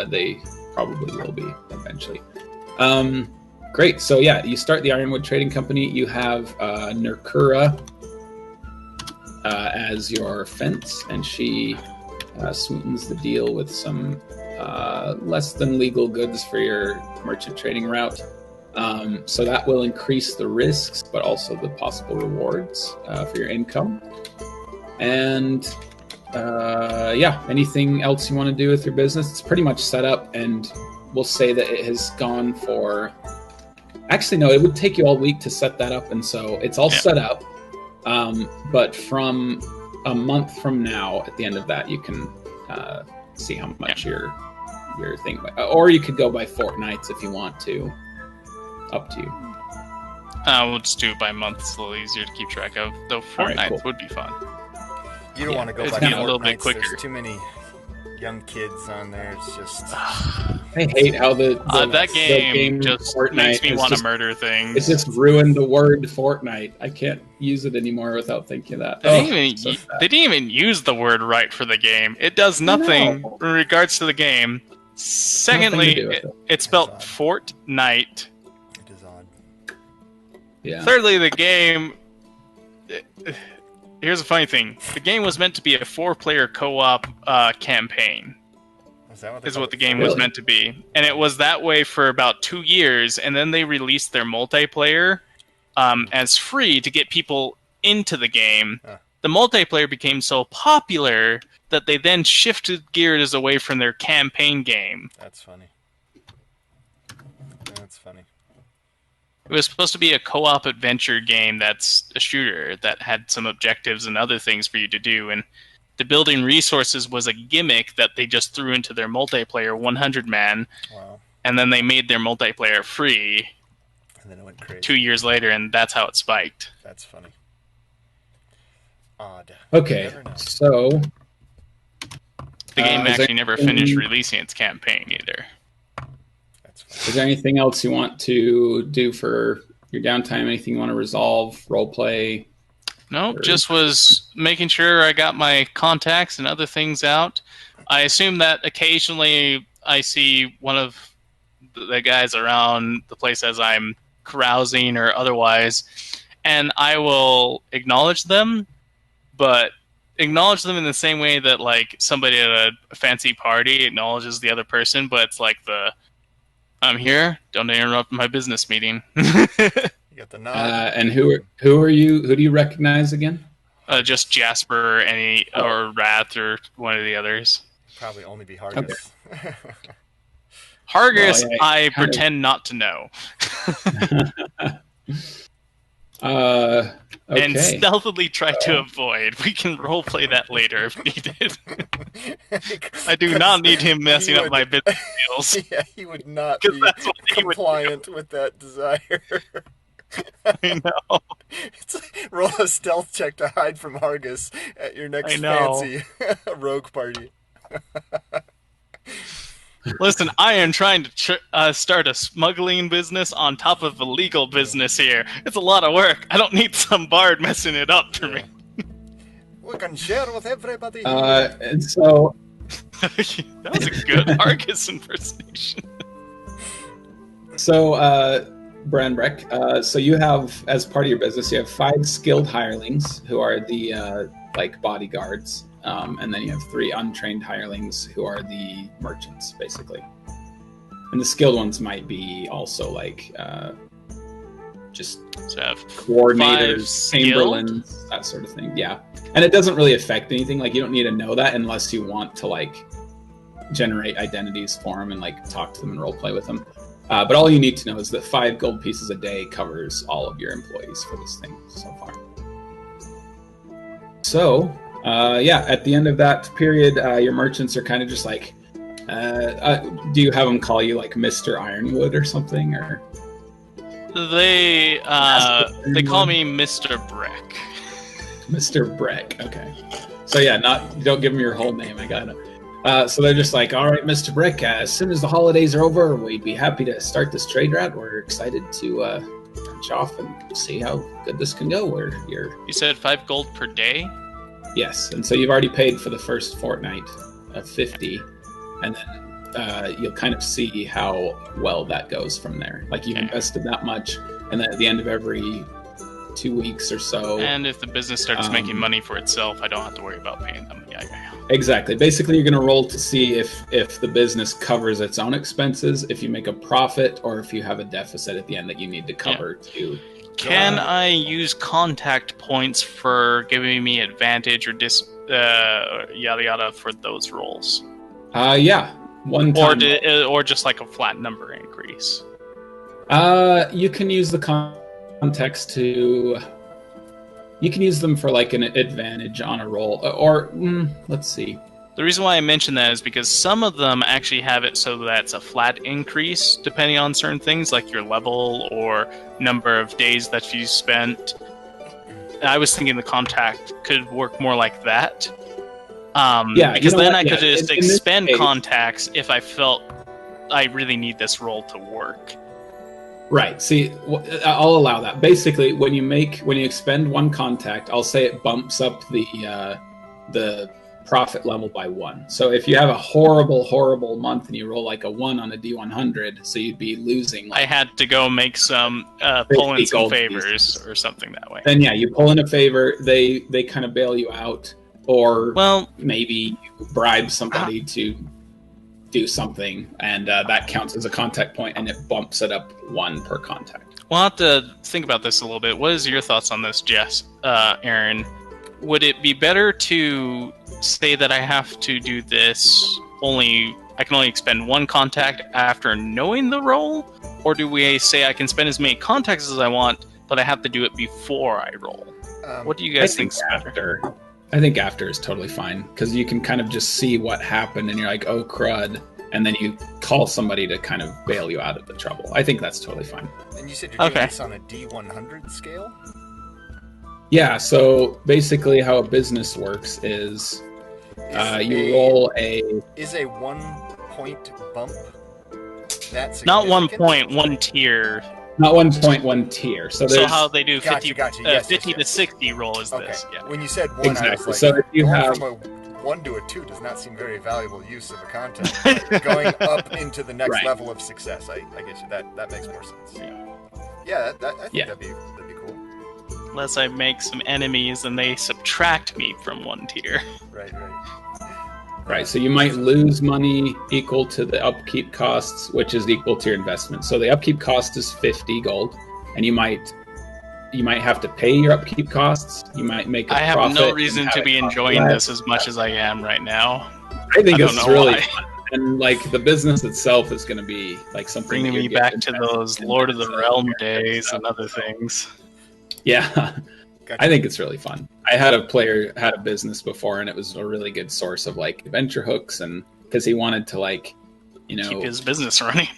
they probably will be eventually. Great. So yeah, you start the Ironwood Trading Company. You have Nurkura as your fence, and she sweetens the deal with some less than legal goods for your merchant trading route. So that will increase the risks, but also the possible rewards for your income. And anything else you want to do with your business? It's pretty much set up, and we'll say that it has gone for... Actually, no, it would take you all week to set that up, and so it's all set up. But from a month from now, at the end of that, you can see how much your thing... Or you could go by fortnights if you want to. Up to you. We'll just do it by month. It's a little easier to keep track of. Though fortnights would be fun. You don't want to go by a little bit quicker. There's too many young kids on there. It's just... I hate how that game just makes me want to murder things. It just ruined the word Fortnite. I can't use it anymore without thinking of that. They didn't even use the word right for the game. It does nothing in regards to the game. Secondly, it's spelled Fortnite. It is odd. Yeah. Thirdly, the game... Here's a funny thing. The game was meant to be a 4-player co-op campaign. Is what the game was meant to be. And it was that way for about 2 years, and then they released their multiplayer as free to get people into the game. The multiplayer became so popular that they then shifted gears away from their campaign game. That's funny. It was supposed to be a co-op adventure game that's a shooter that had some objectives and other things for you to do, and the building resources was a gimmick that they just threw into their multiplayer 100-man, and then they made their multiplayer free and then it went crazy 2 years later, and that's how it spiked. That's funny. Odd. Okay, so The game Is there actually never finished releasing its campaign either. Is there anything else you want to do for your downtime? Anything you want to resolve? Roleplay? Nope, just was making sure I got my contacts and other things out. I assume that occasionally I see one of the guys around the place as I'm carousing or otherwise, and I will acknowledge them, but acknowledge them in the same way that like somebody at a fancy party acknowledges the other person, but it's like I'm here, don't interrupt my business meeting. You got the nod. And who are you? Who do you recognize again? Just Jasper, or Wrath, or one of the others. Probably only be Hargus. Okay. Hargus, well, yeah, I pretend not to know. Okay. And stealthily try to avoid. We can roleplay that later if needed. I do not need him messing up my business deals. Yeah, he would not be compliant with that desire. I know. Roll a stealth check to hide from Hargus at your next fancy rogue party. Listen, I am trying to start a smuggling business on top of a legal business here. It's a lot of work. I don't need some bard messing it up for me. We can share with everybody. And so... That was a good Argus impersonation. So, Branbrek, so you have, as part of your business, you have 5 skilled hirelings who are the, bodyguards. And then you have 3 untrained hirelings who are the merchants, basically. And the skilled ones might be also just coordinators, chamberlains, that sort of thing. Yeah. And it doesn't really affect anything. Like, you don't need to know that unless you want to, generate identities for them and, talk to them and roleplay with them. But all you need to know is that 5 gold pieces a day covers all of your employees for this thing so far. So... at the end of that period, your merchants are kind of just do you have them call you Mr. Ironwood or something, or? They call me Mr. Breck. Mr. Breck, okay. So don't give them your whole name, I got it. So they're just all right, Mr. Breck, as soon as the holidays are over, we'd be happy to start this trade route. We're excited to branch off and see how good this can go. You said 5 gold per day? Yes, and so you've already paid for the first fortnight of 50, and then you'll kind of see how well that goes from there. You've invested that much, and then at the end of every 2 weeks or so... And if the business starts making money for itself, I don't have to worry about paying them. Yeah. Exactly. Basically, you're going to roll to see if the business covers its own expenses, if you make a profit, or if you have a deficit at the end that you need to cover to... Can I use contact points for giving me advantage or yada yada for those rolls? Yeah. One time. Or just a flat number increase? You can use the context to... You can use them for an advantage on a roll. Or, let's see. The reason why I mention that is because some of them actually have it so that it's a flat increase depending on certain things, like your level or number of days that you spent. I was thinking the contact could work more like that. Because then I could just expend contacts if I felt I really need this roll to work. Right. See, I'll allow that. Basically, when you expend 1 contact, I'll say it bumps up the profit level by 1. So if you have a horrible month and you roll a 1 on a D100, so you'd be losing. I had to go make some pull in some favors or something that way. Then you pull in a favor. They kind of bail you out, or maybe you bribe somebody to do something, and that counts as a contact point, and it bumps it up 1 per contact. We'll have to think about this a little bit. What is your thoughts on this, Jess, Aaron? Would it be better to say that I have to do this I can only expend 1 contact after knowing the roll? Or do we say I can spend as many contacts as I want, but I have to do it before I roll? What do you guys think is better? I think after is totally fine, because you can kind of just see what happened and you're oh crud, and then you call somebody to kind of bail you out of the trouble. I think that's totally fine. And you said you're doing this on a D100 scale? Yeah, so basically how a business works is You roll a... Is a 1 point bump that significant? Not 1 point, 1 tier. Not 1.1 tier. So how they do 50, Gotcha. Yes, 50 to 60 roll is okay. this. Yeah. When you said 1, Exactly. I was like, So if you going have... from a 1 to a 2 does not seem very valuable use of a content. But going up into the next Right. level of success, I get you. That makes more sense. Yeah, I think that'd be cool. Unless I make some enemies and they subtract me from 1 tier. Right. Right, so you might lose money equal to the upkeep costs, which is equal to your investment. So the upkeep cost is 50 gold, and you might have to pay your upkeep costs. You might make a I have profit no reason and to have be it cost enjoying less. this as much as I am right now. I think I it's don't know really why. fun. And like the business itself is going to be like something Bringing that me you get back to invested those in. Lord of the It's, Realm character days stuff. and other things. Yeah. Gotcha. I think it's really fun. I had a player had a business before, and it was a really good source of like adventure hooks, and because he wanted to like, Keep his business running.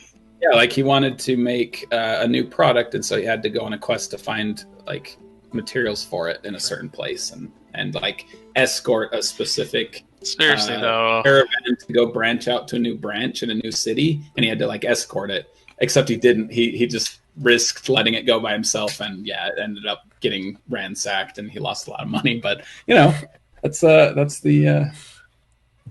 yeah, like he wanted to make a new product, and so he had to go on a quest to find like materials for it in a certain place, and like escort a specific Seriously though, caravan to go branch out to a new branch in a new city, and he had to like escort it. Except he didn't. He just risked letting it go by himself, and yeah, it ended up getting ransacked, and he lost a lot of money. But you know, that's seriously though,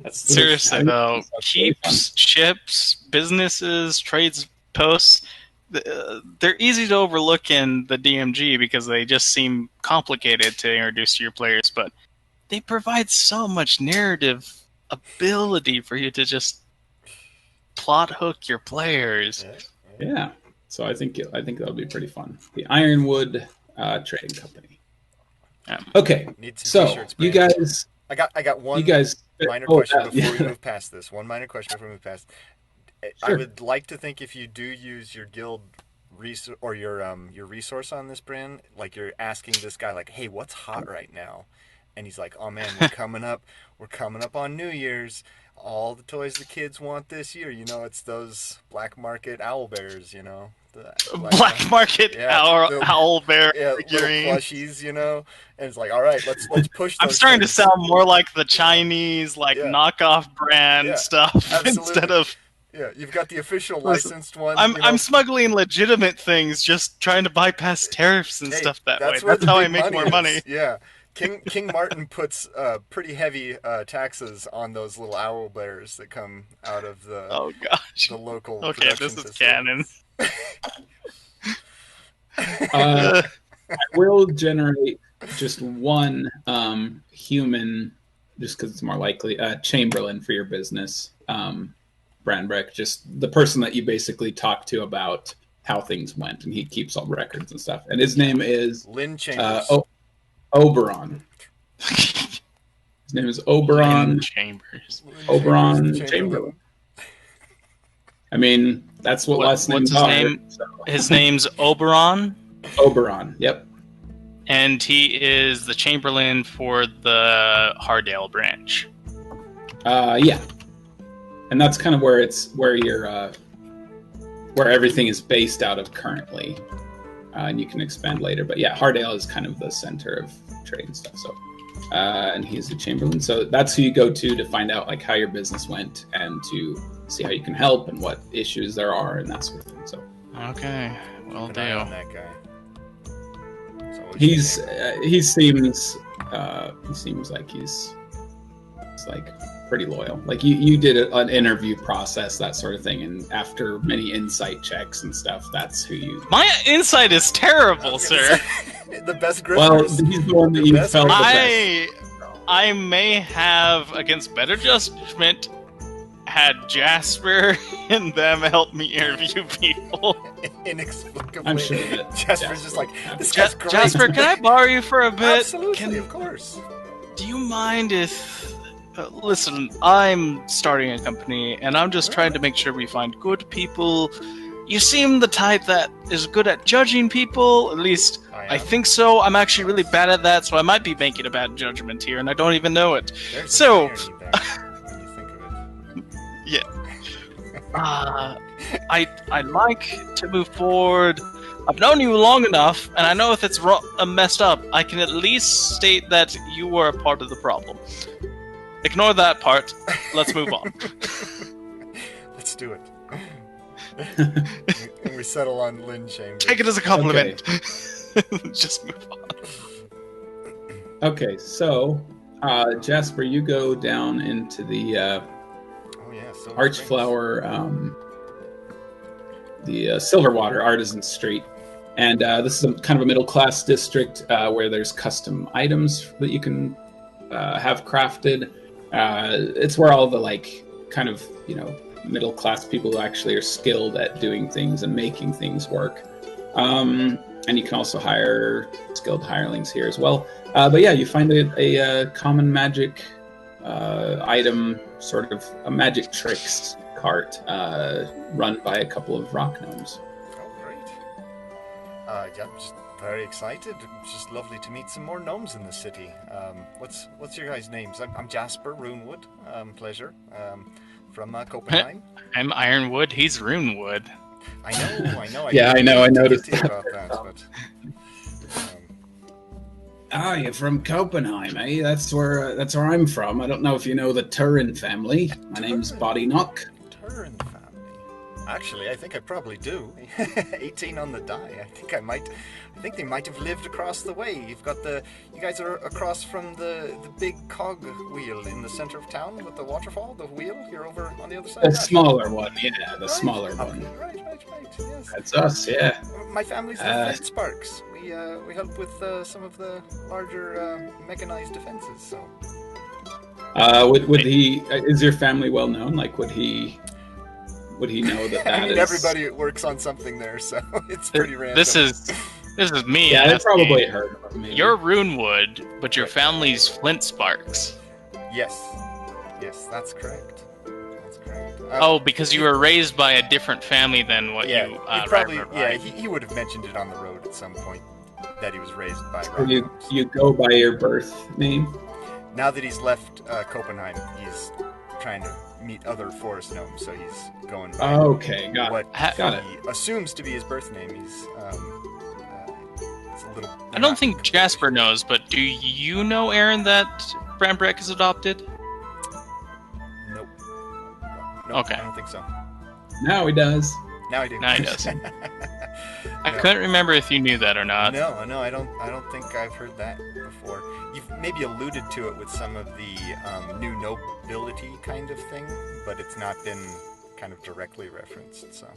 that's really fun. keeps, ships, businesses, trades posts, they're easy to overlook in the DMG because they just seem complicated to introduce to your players, but they provide so much narrative ability for you to just plot hook your players. Yeah, so I think that'll be pretty fun. The Ironwood Trading Company. Okay, Need some so t-shirts, you Brandon. guys, I got one you guys, minor question before yeah. we move past this. One minor question before we move past. I Sure. would like to think if you do use your guild or your resource on this, Bryn, like you're asking this guy like, "Hey, what's hot right now?" And he's like, "Oh man, we're coming up on New Year's. All the toys the kids want this year, you know, it's those black market owl bears, you know." Black market owl bear little figurines. plushies, you know, and it's like, all right, let's push. I'm those starting to things. sound more like the Chinese, Yeah. knockoff brand Yeah, stuff absolutely. instead of. Yeah, you've got the official Listen, licensed one. I'm smuggling legitimate things, just trying to bypass tariffs and stuff that way. where That's the how I big make more is. money. Yeah, King Martin puts pretty heavy taxes on those little owl bears that come out of the Oh gosh. the local. Okay, production this is system. canon. I will generate just one human, just because it's more likely, Chamberlain for your business. Branbrek, just the person that you basically talk to about how things went, and he keeps all records and stuff. And his name is Lynn Chambers. Oberon. His name is Oberon. Chambers. Oberon Chamberlain. I mean, that's what last names what's his are. name? So. His name's Oberon, Oberon. Yep. and he is the Chamberlain for the Hardale branch. Yeah. And that's kind of where where everything is based out of currently, and you can expand later. But yeah, Hardale is kind of the center of trade and stuff. So, and he's the Chamberlain. So that's who you go to find out like how your business went and to see how you can help and what issues there are and that sort of thing. So Okay, well, Keep an eye on deal. that guy. It's always he seems like he's like pretty loyal. Like you did an interview process, that sort of thing, and after many insight checks and stuff, that's who you. My insight is terrible, sir. the best grifters. Well, he's the one that you best felt the best. I may have, against better judgment, had Jasper and them help me interview people. Inexplicably. I'm sure that Jasper's just like, this guy's great. Jasper, can I borrow you for a bit? Absolutely, of course. Do you mind if... listen, I'm starting a company, and I'm just trying to make sure we find good people. You seem the type that is good at judging people. At least, I think so. I'm actually really bad at that, so I might be making a bad judgment here, and I don't even know it. There's So- an irony there when you think of it. I'd like to move forward. I've known you long enough, and I know if it's messed up, I can at least state that you were a part of the problem. Ignore that part. Let's move on. Let's do it. And we settle on Lynn Chambers. Take it as a compliment. Okay. Just move on. Okay, so Jasper, you go down into the Archflower, the Silverwater Artisan Street, and this is kind of a middle-class district where there's custom items that you can have crafted. It's where all the kind of middle-class people who actually are skilled at doing things and making things work. And you can also hire skilled hirelings here as well. But yeah, you find a common magic item, sort of a magic tricks cart run by a couple of rock gnomes. Oh, great. Yeah, I'm just very excited. It's just lovely to meet some more gnomes in the city. What's your guys' names? I'm Jasper Runewood. Pleasure. From Copenhagen. I'm Ironwood. He's Runewood. I know. I know. I noticed about that. But, you're from Copenhagen, eh? That's where I'm from. I don't know if you know the Turen family. My name's Boddynock. Turen family. Actually, I think I probably do. 18 on the die. I think they might have lived across the way. You guys are across from the big cog wheel in the center of town with the waterfall, the wheel. You're over on the other side. The smaller one, yeah, the smaller one. Right. Yes. That's us, yeah. My family's the Sparks. We help with some of the larger mechanized defenses. So. Would he? Is your family well known? Would he know that I mean, is... everybody works on something there, so it's pretty random. This is me. Yeah, they probably heard of me. You're Runewood, but your family's Flint Sparks. Yes, that's correct. Because you were raised by a different family than what you... probably, right. he would have mentioned it on the road at some point, that he was raised by... You go by your birth name? Now that he's left Copenhagen, he's trying to meet other forest gnomes, so he's going by got it. He assumes to be his birth name. He's it's a little... I don't think Jasper knows, but do you know, Aaron, that Branbrek is adopted? Nope, okay. I don't think so. Now he does. Now I do. Now he does. I couldn't remember if you knew that or not. No, I don't think I've heard that before. You've maybe alluded to it with some of the new nobility kind of thing, but it's not been kind of directly referenced, so...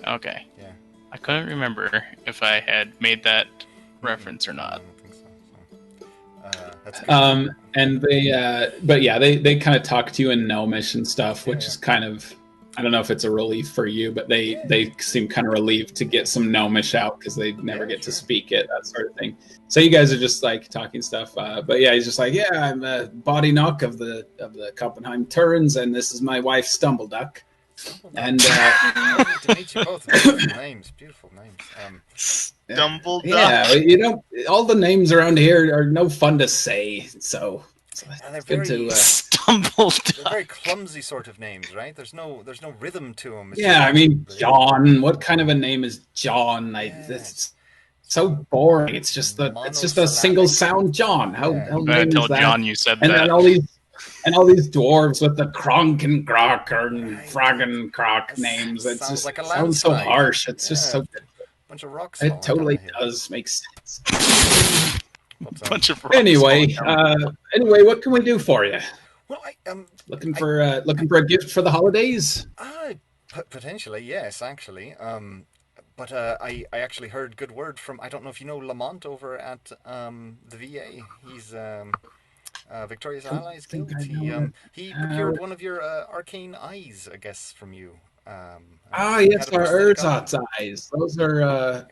Okay. Yeah. I couldn't remember if I had made that reference or not. I don't think so. That's good. And they kind of talk to you in Gnomish and stuff, which is kind of... I don't know if it's a relief for you, but they seem kind of relieved to get some Gnomish out because they never get to speak it, that sort of thing. So you guys are just talking stuff. But yeah, he's just I'm a Boddynock of the Copenhagen Turens, and this is my wife Stumbleduck. And to meet you both. Beautiful names. Stumbleduck. Yeah, all the names around here are no fun to say, so it's good to Stumbleduck. They're very clumsy sort of names, right? There's no rhythm to them. I mean, John. What kind of a name is John? It's so boring. It's just a single sound John. How lame is that? John you said and that. Then all these dwarves with the Kronk and Grok and Frog and Croc names. It just like a sounds so harsh. It's just so good. Bunch of rocks. It totally does make sense. Bunch of rocks. Anyway, what can we do for you? Well, looking for a gift for the holidays. Potentially, yes, actually. But I actually heard good word from, I don't know if you know Lamont over at the VA. He's Victoria's Allies Guild. He procured one of your arcane eyes, I guess, from you. Yes, our ersatz eyes. Those are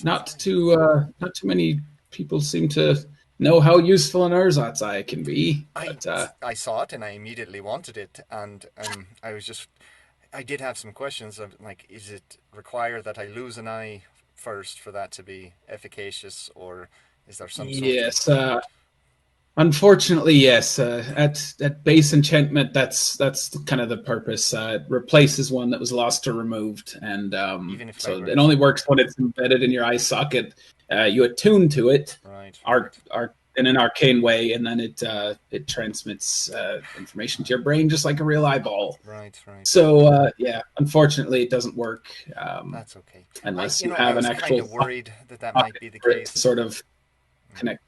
not too many people seem to know how useful an ersatz eye can be. I saw it and I immediately wanted it, and I did have some questions of is it required that I lose an eye first for that to be efficacious, or is there some sort of... Unfortunately, yes. At base enchantment, that's kind of the purpose. It replaces one that was lost or removed, and so it only works when it's embedded in your eye socket. You attune to it. Right. Our in an arcane way, and then it transmits information to your brain just like a real eyeball. Right. So yeah, unfortunately, it doesn't work. That's okay. Unless you have an actual. I was kind of worried that might be the case. Sort of connect.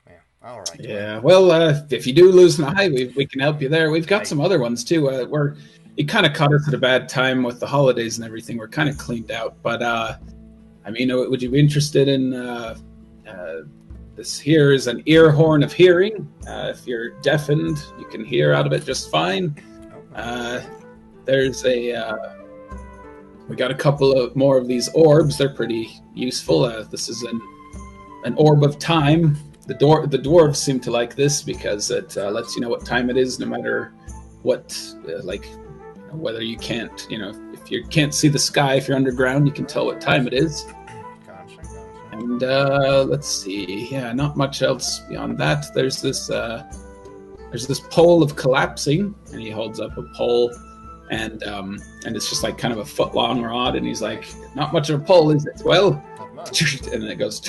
Yeah. All right. Yeah. Well, if you do lose an eye, we can help you there. We've got some other ones too. It kind of caught us at a bad time with the holidays and everything. We're kind of cleaned out, but I mean, would you be interested in this? Here is an ear horn of hearing. If you're deafened, you can hear out of it just fine. There's we got a couple of more of these orbs. They're pretty useful. This is an orb of time. The dwarves seem to like this because it lets you know what time it is, no matter what, whether you can't, if you can't see the sky, if you're underground, you can tell what time it is. And let's see, yeah, not much else beyond that. There's this pole of collapsing, and he holds up a pole, and it's just like kind of a foot-long rod, and he's like, not much of a pole, is it? Well, and then it goes,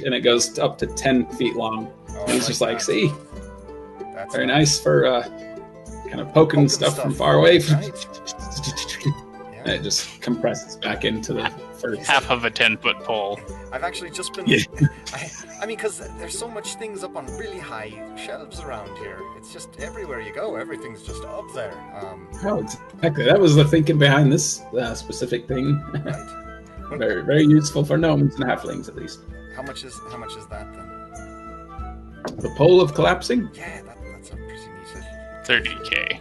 and it goes up to 10 feet long. And he's just like, see, that's very nice for kind of poking stuff from far away. Right. And it just compresses back into the first. Half of a 10-foot pole. I've actually just been... Yeah. I mean, because there's so much things up on really high shelves around here. It's just everywhere you go, everything's just up there. Oh, exactly. That was the thinking behind this specific thing. Right. Very, very useful for gnomes and halflings, at least. How much is that then? The pole of collapsing? Yeah, that's a pretty neat. 30k.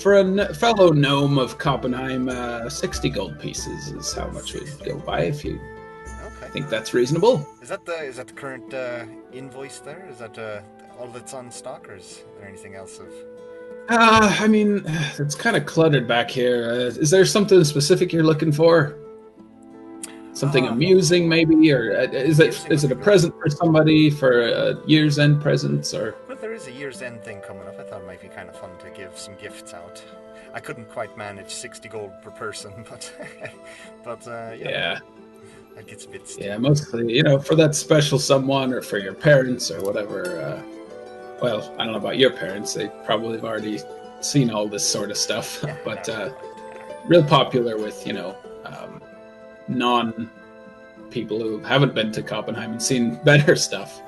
For a fellow gnome of Copenhagen, 60 gold pieces is how much we'd go by if you think that's reasonable. Is that the current invoice there? Is that all that's on stock, or is there anything else of... I mean, it's kind of cluttered back here. Is there something specific you're looking for? Something amusing, maybe, or is it a present for somebody for a year's end presents, or? Well, there is a year's end thing coming up. I thought it might be kind of fun to give some gifts out. I couldn't quite manage 60 gold per person, but yeah, that gets a bit steep. Yeah, mostly, for that special someone or for your parents or whatever. Well, I don't know about your parents. They probably have already seen all this sort of stuff, but real popular with, non-people who haven't been to Copenhagen and seen better stuff.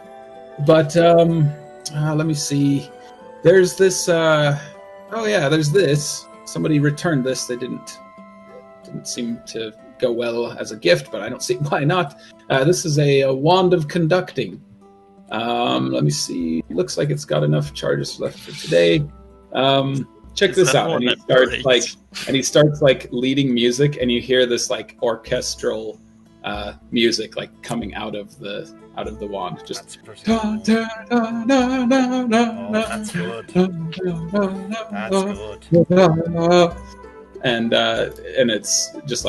But let me see. There's this... there's this. Somebody returned this. They didn't seem to go well as a gift, but I don't see why not. This is a wand of conducting. Let me see. Looks like it's got enough charges left for today. Check this out. And he starts leading music, and you hear this orchestral music coming out of the wand. Just that's good. That's good. And it's just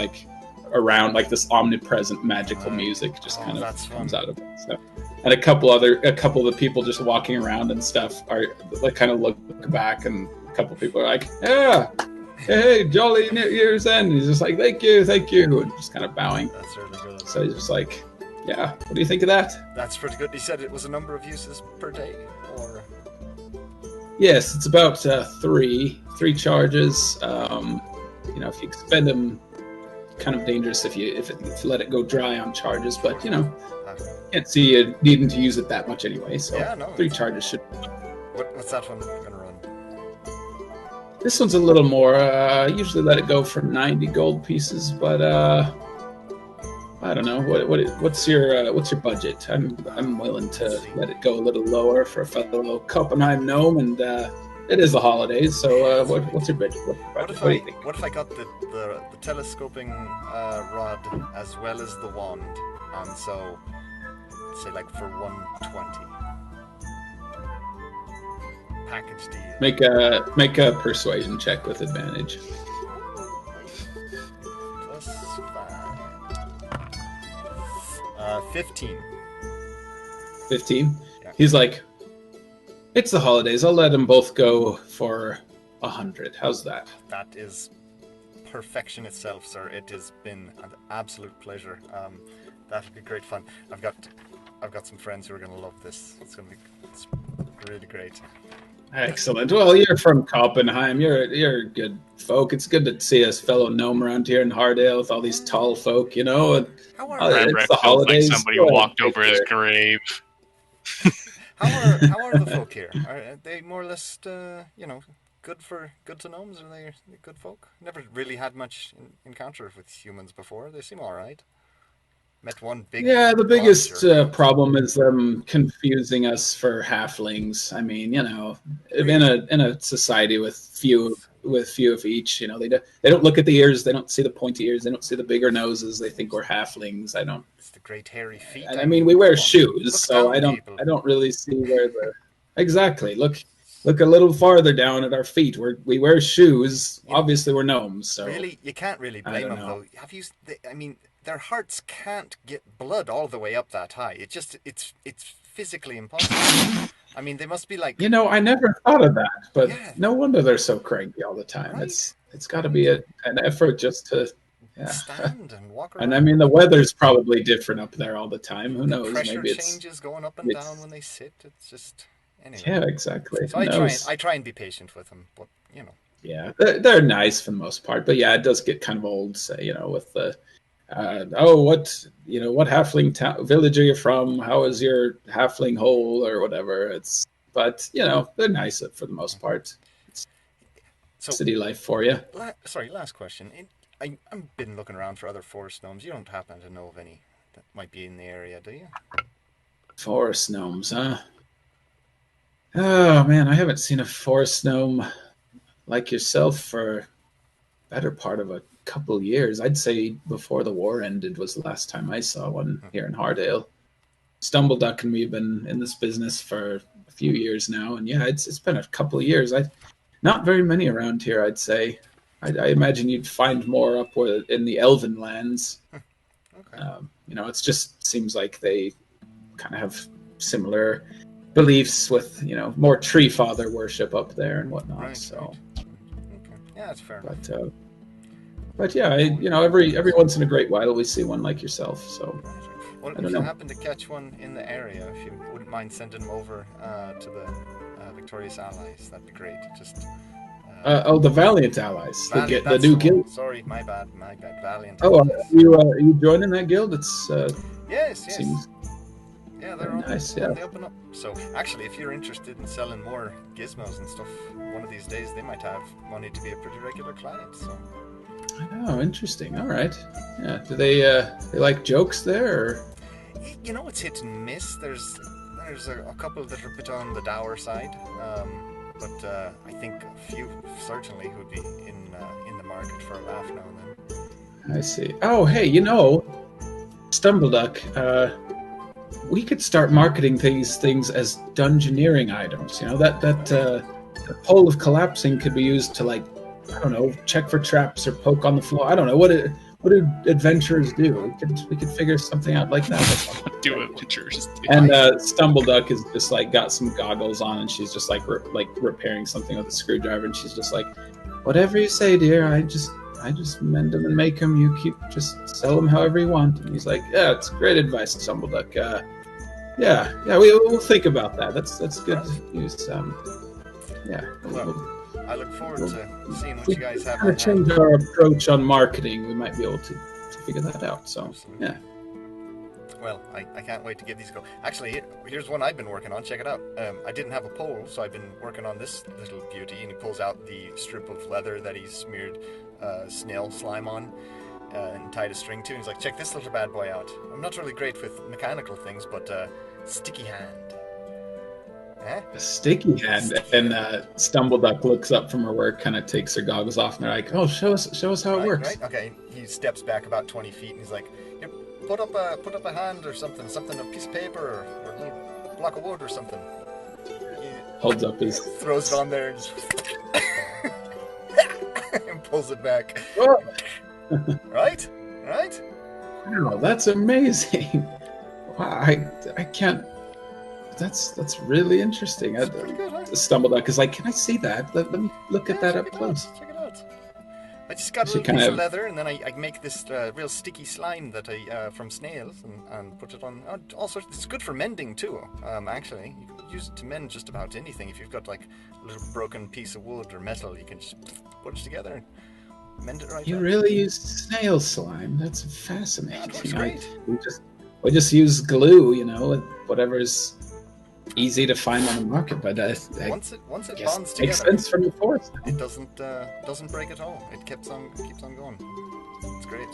around this omnipresent magical music just kind of comes out of it. So. And a couple of the people just walking around and stuff are kind of look back, and a couple of people are like, "Yeah, hey, jolly Year's End." And he's just like, "Thank you," and just kind of bowing. That's really good. So he's just like, "Yeah, what do you think of that?" That's pretty good. He said it was a number of uses per day, or? Yes, it's about three charges. If you expend them, kind of dangerous if you let it go dry on charges, but can't see you needing to use it that much anyway, so 3 charges should... What's that one going to run? This one's a little more. I usually let it go for 90 gold pieces, but I don't know. What's your budget? I'm willing to let it go a little lower for a fellow Copenhagen gnome, and it is the holidays, so what's your budget? What do you think? What if I got the telescoping rod as well as the wand, and so say for 120 package deal? Make a persuasion check with advantage. Plus 5. 15. 15? Yeah. He's like, it's the holidays. I'll let them both go for 100. How's that? That is perfection itself, sir. It has been an absolute pleasure. That'll be great fun. I've got some friends who are gonna love this. It's really great. Excellent. Well, you're from Copenhagen. You're good folk. It's good to see us fellow gnome around here in Hardale with all these tall folk, you know. And, How are Branbrek it's the feels like holidays. somebody walked over his grave. how are the folk here? Are they more or less good to gnomes? Are they good folk? Never really had much encounter with humans before. They seem all right. Met one big. Yeah, the biggest problem is them confusing us for halflings. I mean, you know, in a society with few of each, you know, they don't look at the ears, they don't see the pointy ears, they don't see the bigger noses. They think we're halflings. I don't. It's the great hairy feet. I mean, we wear shoes, so I don't really see where the exactly. Look a little farther down at our feet. We wear shoes. Obviously, we're gnomes. So really, you can't really blame them though. Have you? I mean. Their hearts can't get blood all the way up that high. It's physically impossible. I mean, they must be like. You know, I never thought of that, but no wonder they're so cranky all the time. Right? It's got to be an effort just to stand and walk around. And I mean, the weather's probably different up there all the time. Who knows? Pressure Maybe it's changes going up and down when they sit. It's just anyway. Yeah, exactly. So I try and be patient with them, but you know. Yeah, they're nice for the most part, but yeah, it does get kind of old. Say, you know, with the. What halfling village are you from? How is your halfling hole or whatever? But you know, they're nice for the most part. It's city life for you. Last question. I've been looking around for other forest gnomes. You don't happen to know of any that might be in the area, do you? Forest gnomes, huh? Oh man, I haven't seen a forest gnome like yourself for better part of a couple years. I'd say before the war ended was the last time I saw one here in Hardale. Stumbleduck and me have been in this business for a few years now, and yeah, it's been a couple of years. Not very many around here, I'd say. I imagine you'd find more up in the Elven lands. Okay. You know, it just seems like they kind of have similar beliefs with, you know, more tree father worship up there and whatnot. Right, so, right. Okay. Yeah, that's fair. But yeah, every once in a great while we see one like yourself. So, well, if you happen to catch one in the area, if you wouldn't mind sending them over to the Victorious Allies, that'd be great. Just. The Valiant Allies, the new guild. Sorry, my bad, Valiant. Oh, are you joining that guild? It's yes. Seems... Yeah, they're nice. on the up and up. So, actually, if you're interested in selling more gizmos and stuff, one of these days they might have money to be a pretty regular client. So. Oh, interesting. All right. Yeah. Do they like jokes there? Or? You know, it's hit and miss. There's a couple that are a bit on the dour side, but I think a few certainly would be in the market for a laugh now and then. I see. Oh, hey, you know, Stumbleduck. We could start marketing these things as dungeoneering items. You know, that the pole of collapsing could be used to, like, I don't know, check for traps or poke on the floor. I don't know. What do adventurers do? We could figure something out like that. What do adventurers do? And Stumbleduck is just like got some goggles on, and she's just like repairing something with a screwdriver, and she's just like, "Whatever you say, dear. I just mend them and make them. You keep just sell them however you want." And he's like, "Yeah, it's great advice, Stumbleduck. Yeah, we'll think about that. That's good news. Yeah." Well, I look forward to seeing what you guys have. To change our approach on marketing, we might be able to figure that out. So, absolutely. Yeah. Well, I can't wait to give these a go. Actually, here's one I've been working on. Check it out. I didn't have a pole, so I've been working on this little beauty. And he pulls out the strip of leather that he smeared snail slime on and tied a string to. And he's like, check this little bad boy out. I'm not really great with mechanical things, but sticky hand. A sticky hand, and Stumbleduck looks up from her work, kind of takes her goggles off, and they're like, "Oh, show us how it works." Right. Okay. He steps back about 20 feet, and he's like, "Here, put up a hand or something, a piece of paper or a little block of wood or something." He holds up his, throws it on there, and, just and pulls it back. Oh. Right. Wow, that's amazing. Wow, I can't. That's really interesting. It's pretty good, huh? Stumbleduck is like, "Can I see that? Let me look at that up close." Check it out. I just got a She little piece kind of of- leather, and then I make this real sticky slime that I from snails, and put it on. All sorts. It's good for mending too. Actually, you can use it to mend just about anything. If you've got like a little broken piece of wood or metal, you can just put it together and mend it right. You up. really use snail slime? That's fascinating. Yeah, it works great. We just use glue, you know, whatever's easy to find on the market. But Once it guess bonds it makes together, sense from the forest. it doesn't break at all. It keeps on going. It's great.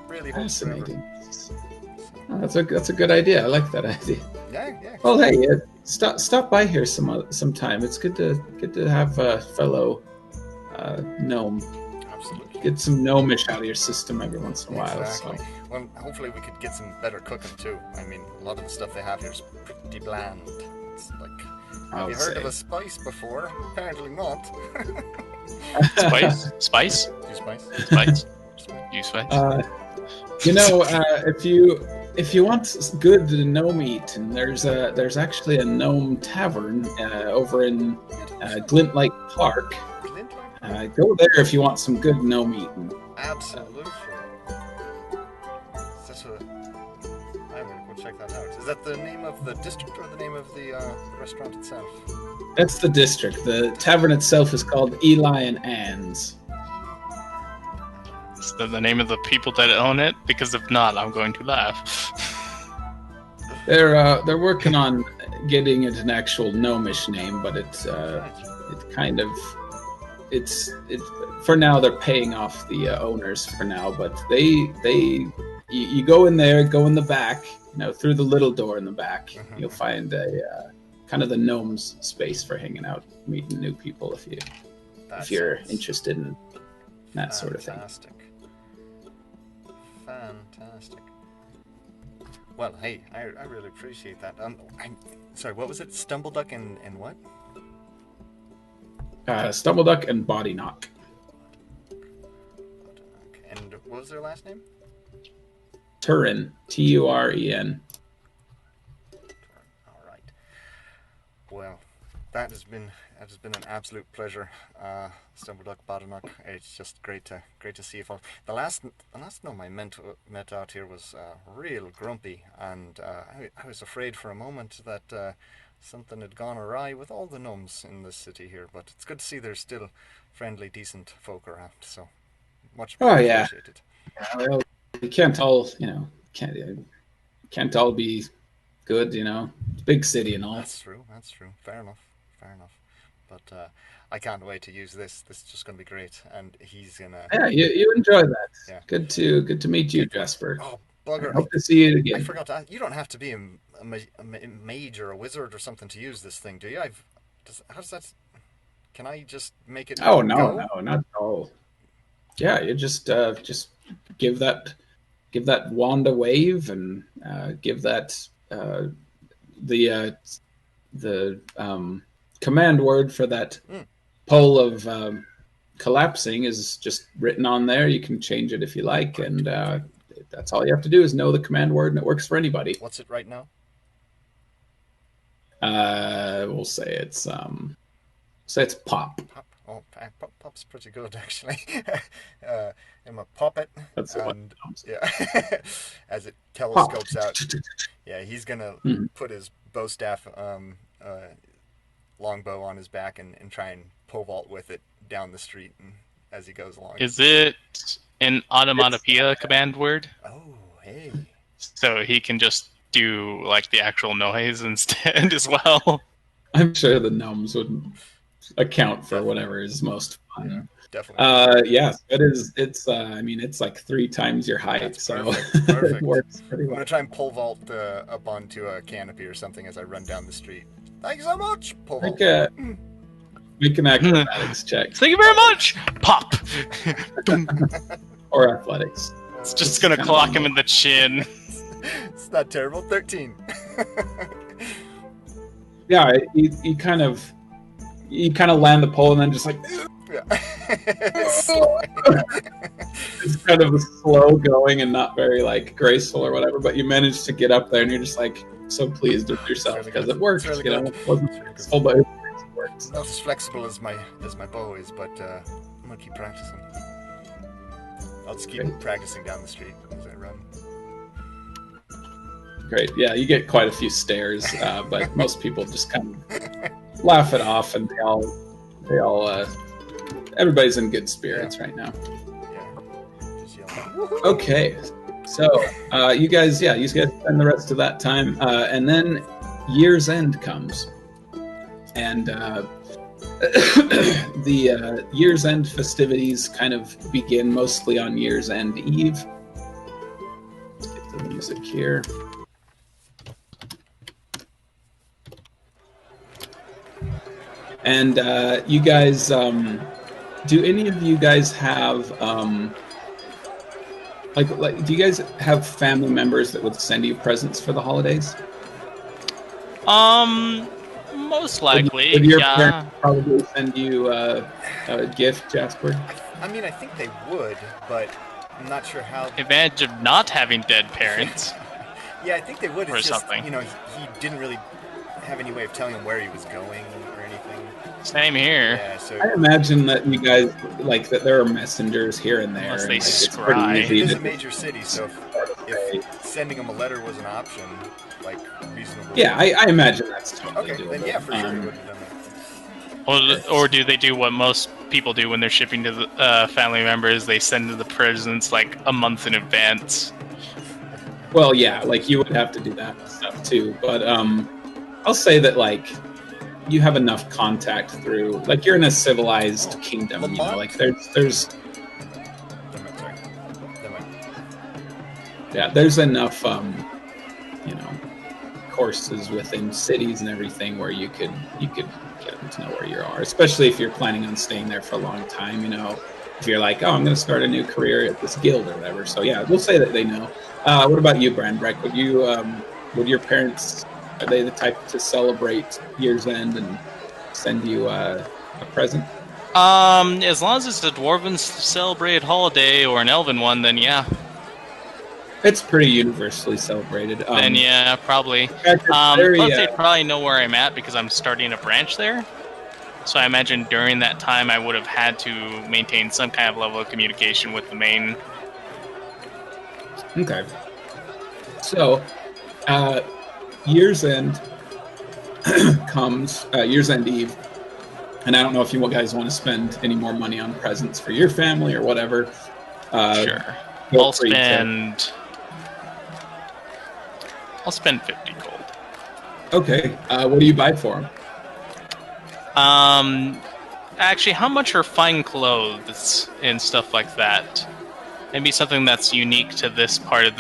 Really holds forever. Fascinating. Oh, that's a good idea. I like that idea. Yeah. Well, hey, stop by here sometime. It's good to have a fellow gnome. Absolutely. Get some gnomish out of your system every once in a while. Exactly. So. Well, hopefully we could get some better cooking too. I mean, a lot of the stuff they have here is pretty bland. It's like, have you heard of a spice before? Apparently not. Spice? Spice? Do spice? Spice? You spice? You know, if you want good gnome eat, and there's actually a gnome tavern over in Glint Lake Park. Go there if you want some good gnome eating. Absolutely. I want to go check that out. Is that the name of the district or the name of the restaurant itself? That's the district. The tavern itself is called Eli and Anne's. Is that the name of the people that own it? Because if not, I'm going to laugh. They're working on getting it an actual gnomish name, but it kind of for now they're paying off the owners for now, but you go in there, go in the back, you know, through the little door in the back, you'll find a kind of the gnomes space for hanging out, meeting new people if you're interested in that sort of thing. Fantastic. Well, hey, I really appreciate that. I'm sorry, what was it? Stumbleduck and what? Stumbleduck and Boddynock. And what was their last name? Turen. Turen. All right. Well, that has been an absolute pleasure, Stumbleduck, Boddynock. It's just great to see you all. The last gnome I met out here was real grumpy, and I was afraid for a moment that something had gone awry with all the gnomes in this city here. But it's good to see there's still friendly, decent folk around. So much appreciated. Yeah, well, you can't all, can't all be good, you know. It's a big city and all. That's true. Fair enough. But I can't wait to use this. This is just going to be great, and he's gonna. Yeah, you enjoy that. Yeah. Good to meet you, Jasper. Oh, bugger! I hope to see you again. I forgot to ask, you don't have to be a mage or a wizard or something to use this thing, do you? How does that? Can I just make it? Oh no, not at all. Yeah, you just give that wand a wave and give that the command word for that pole of collapsing is just written on there. You can change it if you like, and that's all you have to do is know the command word, and it works for anybody. What's it right now? We'll say it's pop. Pop. Oh, pop's pretty good actually. I'm a poppet. That's and yeah, as it telescopes out. Yeah, he's gonna put his bow staff, longbow on his back and try and pole vault with it down the street and as he goes along. Is it an onomatopoeia command word? Oh, hey. So he can just do like the actual noise instead as well. I'm sure the gnomes would account for whatever is most fun. Yeah, definitely. Yes, it is. It's it's like 3 times your height, That's so perfect. it works pretty I'm well. gonna try and pole vault up onto a canopy or something as I run down the street. Thanks so much. Pole vault. Make an acrobatics check Thank you very much! Pop! or athletics. It's just gonna clock him in the chin. It's not terrible. 13. Yeah, you kind of land the pole and then just like Yeah. it's kind of slow going and not very like graceful or whatever, but you manage to get up there and you're just like so pleased with yourself Really because good. it worked. It's really It good. wasn't It's really good. graceful, but it worked. Not as flexible as my bow is, but I'm gonna keep practicing. I'll just keep practicing down the street as I run. Great. Yeah, you get quite a few stares, but most people just kind of laugh it off, and they all, everybody's in good spirits right now. Yeah. Just yell, Okay, so you guys spend the rest of that time, and then Year's End comes, and the Year's End festivities kind of begin mostly on Year's End Eve. Let's get the music here. And you guys, do any of you guys have, do you guys have family members that would send you presents for the holidays? Most likely, would your parents probably send you a gift, Jasper? I mean, I think they would, but I'm not sure how. Advantage of not having dead parents. Yeah, I think they would. It's just, something. You know, he didn't really have any way of telling him where he was going or anything. Same here. Yeah, so I imagine that you guys that there are messengers here and there. Unless they and, like, it's scry. pretty easy it is to a major city, so if sending him a letter was an option, like reasonable. Yeah, I imagine that's totally Okay, doable. then yeah, for sure he would have done that. Or do they do what most people do when they're shipping to the family members? They send the presents like a month in advance. Well, yeah, like you would have to do that stuff too. But I'll say that like you have enough contact through, like you're in a civilized kingdom, Lamont? you know, like there's yeah, there's enough you know, courses within cities and everything where you could get them to know where you are, especially if you're planning on staying there for a long time, you know. If you're like, oh, I'm going to start a new career at this guild or whatever. So yeah, we'll say that they know. What about you, Branbrek? Would your parents, are they the type to celebrate Year's End and send you a present? As long as it's a dwarven celebrated holiday or an elven one, then yeah. It's pretty universally celebrated. Then yeah, probably. Plus, they probably know where I'm at because I'm starting a branch there. So I imagine during that time I would have had to maintain some kind of level of communication with the main. Okay. So, Year's End comes, Year's End Eve, and I don't know if you guys want to spend any more money on presents for your family or whatever. Sure. I'll spend 50 gold. Okay. What do you buy for them? Actually, how much are fine clothes and stuff like that? Maybe something that's unique to this part of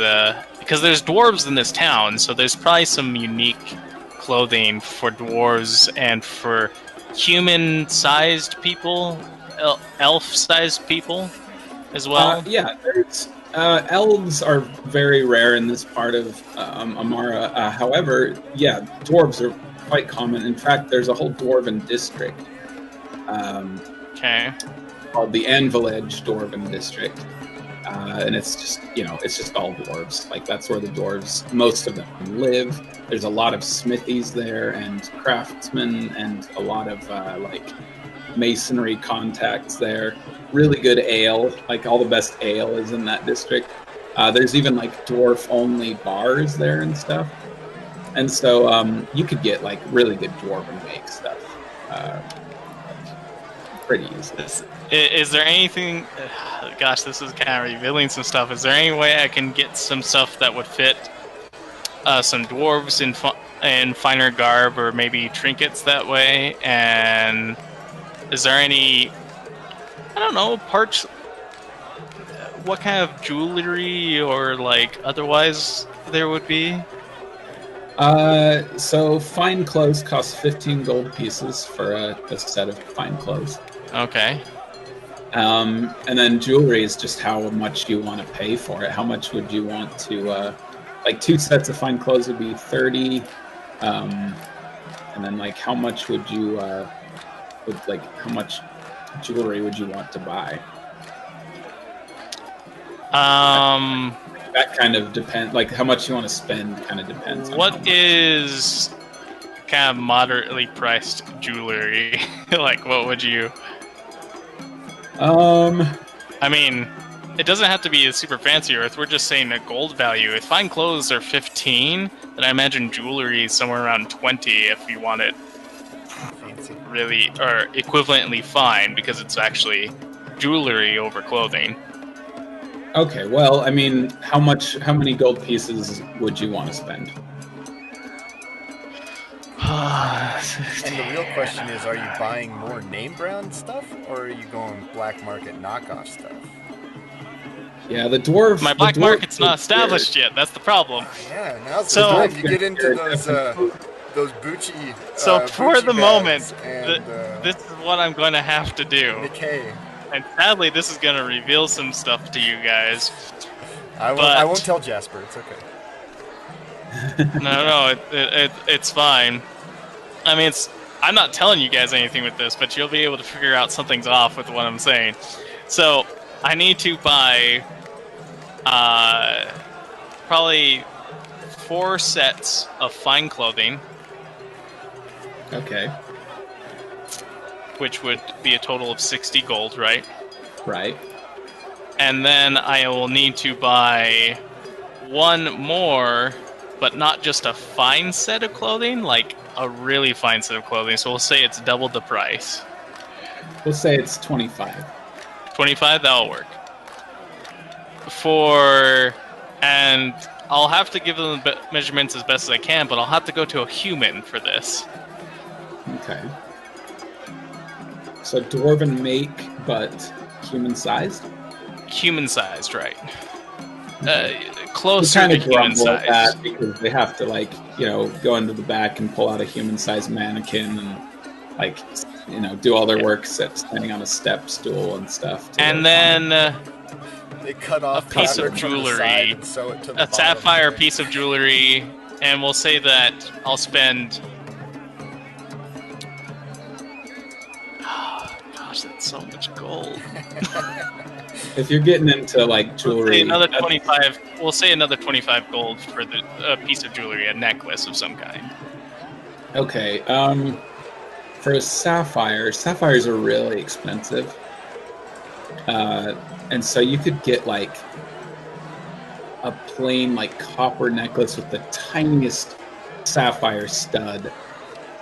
because there's dwarves in this town, so there's probably some unique clothing for dwarves and for human-sized people, elf-sized people as well. Yeah, there's elves are very rare in this part of Amara. However, yeah, dwarves are quite common. In fact, there's a whole dwarven district called the Anvilage Dwarven District. And it's just, you know, it's just all dwarves. Like, that's where the dwarves, most of them live. There's a lot of smithies there and craftsmen and a lot of, like, masonry contacts there. Really good ale. Like, all the best ale is in that district. There's even, like, dwarf-only bars there and stuff. And so you could get, like, really good dwarven make stuff. Pretty easily. Is there anything... Gosh, this is kind of revealing some stuff. Is there any way I can get some stuff that would fit some dwarves in finer garb or maybe trinkets that way? And is there any... I don't know, parts... What kind of jewelry or, like, otherwise there would be? So fine clothes cost 15 gold pieces for a set of fine clothes. Okay. And then jewelry is just how much you want to pay for it. How much would you want to, like 2 sets of fine clothes would be 30. And then like how much would you, how much jewelry would you want to buy? That kind of depends, like how much you want to spend kind of depends on what is kind of moderately priced jewelry? Like what would you... I mean, it doesn't have to be a super fancy earth. We're just saying a gold value. If fine clothes are 15, then I imagine jewelry is somewhere around 20 if you want it Fancy. really, or equivalently fine, because it's actually jewelry over clothing. Okay, well, I mean, how many gold pieces would you want to spend? And the real question is, are you buying more name brand stuff, or are you going black market knockoff stuff? Yeah, the dwarf. My black market's not established yet. That's the problem. Yeah, now's So- the time you get into those Bucci. So for Bucci the moment, bags and, this is what I'm going to have to do. Nikkei. And sadly, this is going to reveal some stuff to you guys. I won't tell Jasper. It's okay. No, it's fine. I mean, I'm not telling you guys anything with this, but you'll be able to figure out something's off with what I'm saying. So, I need to buy probably 4 sets of fine clothing, Okay. which would be a total of 60 gold, right? Right. And then I will need to buy 1 more, but not just a fine set of clothing, like a really fine set of clothing. So we'll say it's double the price. We'll say it's 25. 25, that'll work. And I'll have to give them the measurements as best as I can, but I'll have to go to a human for this. Okay. So dwarven make, but human-sized? Human-sized, right. Okay. Closer kind to of grumble human-sized. at that because they have to, like, go into the back and pull out a human-sized mannequin and, like, do all their work standing on a step stool and stuff. And then They cut off a piece of fabric from the jewelry, side and sew it to the a bottom. sapphire piece of jewelry, and we'll say that I'll spend... Oh, gosh, that's so much gold. If you're getting into, like, jewelry... We'll say another 25 gold for the piece of jewelry, a necklace of some kind. Okay, for a sapphire, sapphires are really expensive. And so you could get, like, a plain, like, copper necklace with the tiniest sapphire stud.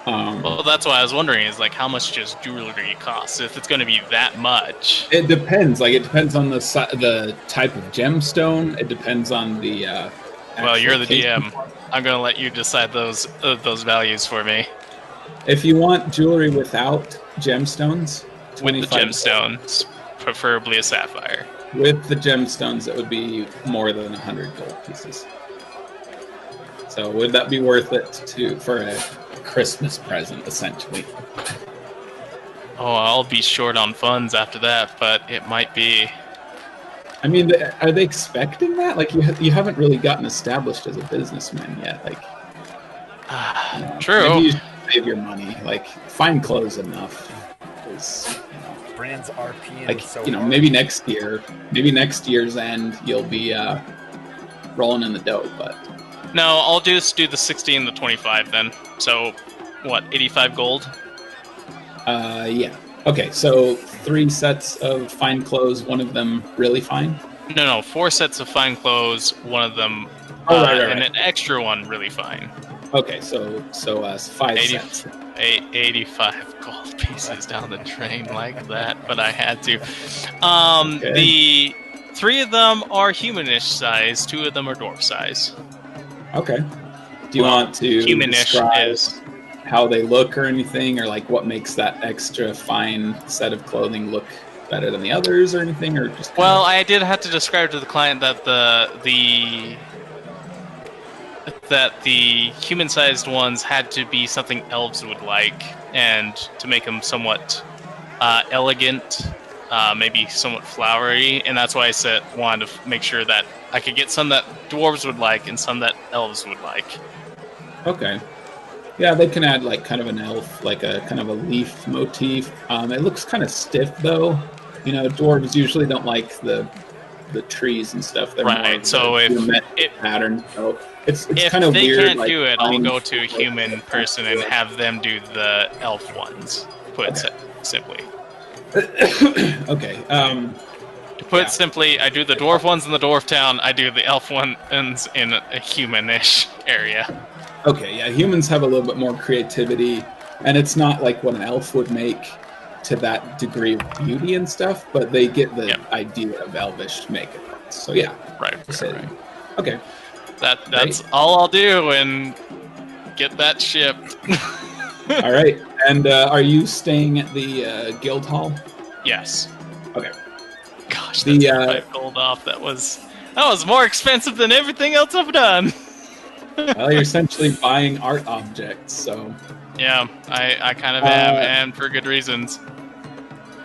Well, that's why I was wondering, is, like, how much does jewelry cost? If it's going to be that much. It depends. Like, it depends on the type of gemstone. It depends on the... Well, you're the actual DM. I'm going to let you decide those values for me. If you want jewelry without gemstones... With the 25 gemstones, preferably a sapphire. With the gemstones, it would be more than 100 gold pieces. So would that be worth it for a Christmas present, essentially? Oh, I'll be short on funds after that, but it might be... I mean, are they expecting that? Like, you haven't really gotten established as a businessman yet. Like, True. Maybe you should save your money. Like, fine clothes enough. Brands RP Like, so maybe next year's end, you'll be rolling in the dough, but... No, I'll just do the 60 and the 25 then. So, what, 85 gold? Yeah. Okay, so 3 sets of fine clothes, one of them really fine? No, 4 sets of fine clothes, one of them, right. and an extra one really fine. Okay, so 5 sets. 85 gold pieces down the drain like that, but I had to. Okay. The 3 of them are humanish size, 2 of them are dwarf size. Okay. Do you want to humanish describe is how they look or anything, or like what makes that extra fine set of clothing look better than the others or anything, or just well, I did have to describe to the client that the human-sized ones had to be something elves would like, and to make them somewhat elegant, maybe somewhat flowery, and that's why I wanted to make sure that I could get some that dwarves would like and some that elves would like. Okay. Yeah, they can add like kind of an elf, like a kind of a leaf motif. It looks kind of stiff though. Dwarves usually don't like the trees and stuff. They're right. More So if pattern, so it's if kind of they weird. Can't like, do it, I'll go to a human person and have them do the elf ones. Put simply. Okay. To put it simply, I do the dwarf ones in the dwarf town. I do the elf ones in a human-ish area. Okay, yeah, humans have a little bit more creativity, and it's not like what an elf would make to that degree of beauty and stuff, but they get the idea of elvish makeup. So yeah, right. Okay, that's all I'll do, and get that shipped. All right, and are you staying at the guild hall? Yes. Okay. Gosh, that's 5 gold off. That was more expensive than everything else I've done. Well, you're essentially buying art objects, so... Yeah, I kind of am, and for good reasons.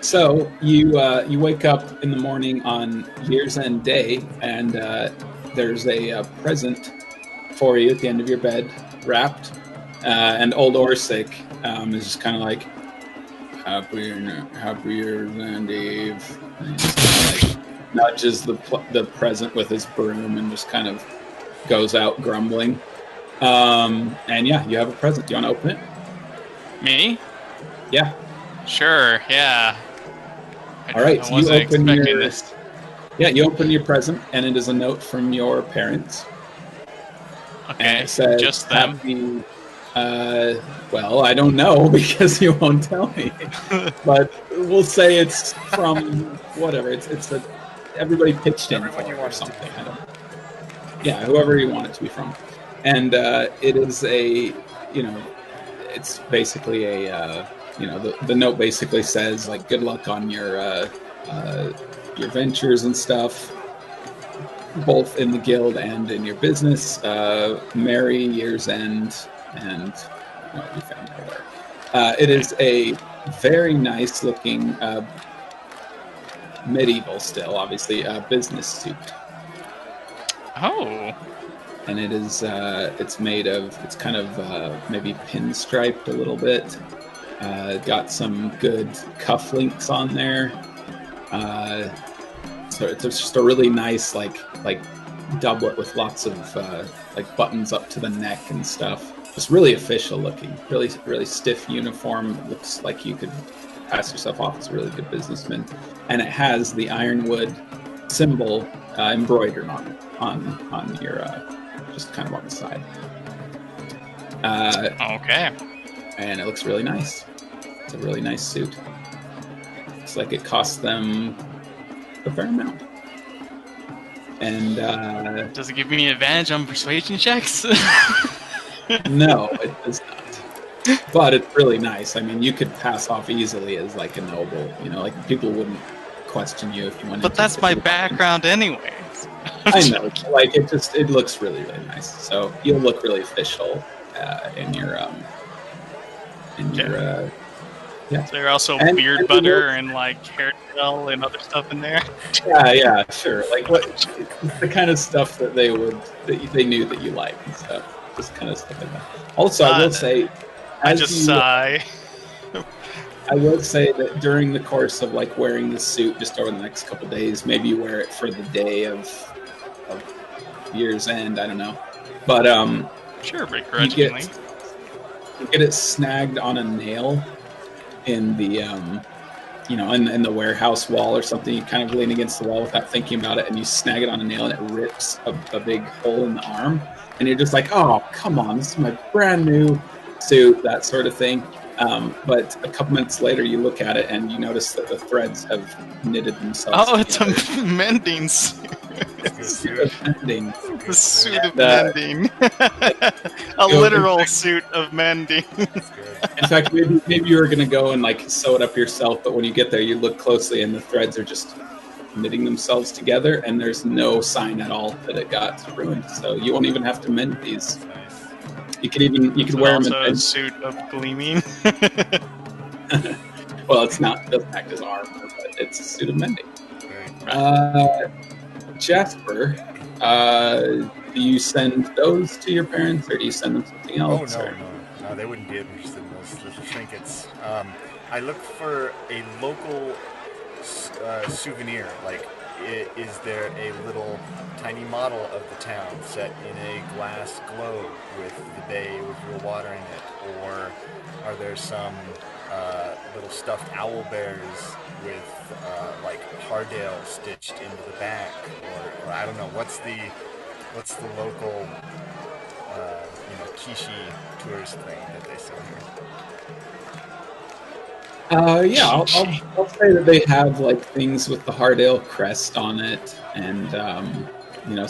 So, you wake up in the morning on Yearsend Day, and there's a present for you at the end of your bed, wrapped, and old Orsik is just kind of like, Happy Yearsend Eve. And he just kind of like nudges the present with his broom and just kind of goes out grumbling. And yeah, you have a present. Do you want to open it? Me? Yeah. Sure, yeah. All right, so you open this. Yeah, you open your present, and it is a note from your parents. Okay, and it says, just them? Happy, well, I don't know because you won't tell me. But we'll say it's from whatever. It's everybody pitched in for it or something. I don't know. Yeah, whoever you want it to be from. And it is it's basically the note basically says, like, good luck on your ventures and stuff, both in the guild and in your business. Merry Year's End, and you found it there. It is a very nice looking, medieval still, obviously, business suit. Oh. And it is, it's made of, it's kind of maybe pinstriped a little bit. Got some good cufflinks on there. So it's just a really nice, like doublet with lots of, like buttons up to the neck and stuff. Just really official looking, really, really stiff uniform. It looks like you could pass yourself off as a really good businessman. And it has the Ironwood symbol embroidered on your, just kind of on the side. Okay. And it looks really nice. It's a really nice suit. Looks like it cost them a fair amount. And does it give me an advantage on persuasion checks? No, it does not. But it's really nice. I mean, you could pass off easily as like a noble. Like people wouldn't question you if you wanted. But that's my background, anyways. I know. Like it looks really, really nice. So you'll look really official in your yeah. There are also beard butter and like hair gel and other stuff in there. Yeah, sure. Like the kind of stuff that they knew that you like and stuff. Just kind of stuff like that. Also, I will say, sigh. I will say that during the course of like wearing the suit, just over the next couple of days, maybe you wear it for the day of Year's End. I don't know, but sure, begrudgingly. You get it snagged on a nail in the in the warehouse wall or something. You kind of lean against the wall without thinking about it, and you snag it on a nail, and it rips a big hole in the arm. And you're just like, oh, come on, this is my brand new suit, that sort of thing. But a couple minutes later, you look at it and you notice that the threads have knitted themselves. Oh, it's a mending suit. The suit of mending. The suit of mending. A literal suit of mending. In fact, maybe you were going to go and like sew it up yourself, but when you get there, you look closely and the threads are just knitting themselves together, and there's no sign at all that it got ruined. So you won't even have to mend these. You could wear them. Also a suit of gleaming. Well, it doesn't act as armor, but it's a suit of mending. Jasper, do you send those to your parents, or do you send them something else? Oh no, they wouldn't be interested in those little trinkets. I look for a local souvenir, like is there a little tiny model of the town set in a glass globe with the bay with real water in it? Or are there some little stuffed owl bears with like Hardale stitched into the back? Or I don't know, what's the local Kishi tourist thing that they sell here? Yeah, I'll say that they have like things with the Hardale crest on it, and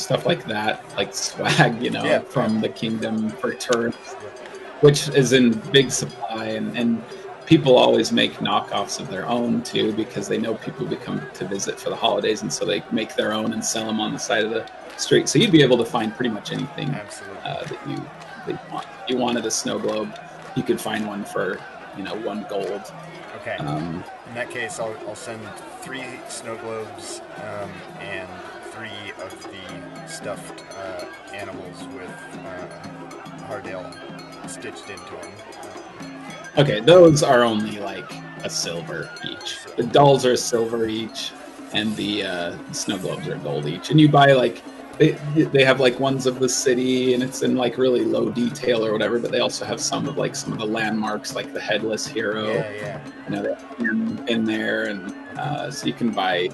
stuff like that, like swag, from the kingdom for tourists, which is in big supply, and people always make knockoffs of their own too, because they know people come to visit for the holidays, and so they make their own and sell them on the side of the street. So you'd be able to find pretty much anything that you want. If you wanted a snow globe, you could find one for 1 gold. Okay. In that case, I'll send 3 snow globes and 3 of the stuffed animals with Hardale stitched into them. Okay, those are only like a silver each. The dolls are a silver each, and the snow globes are gold each. And you buy like they have like ones of the city, and it's in like really low detail or whatever. But they also have some of the landmarks, like the headless hero. Yeah. They have him in there, and so you can buy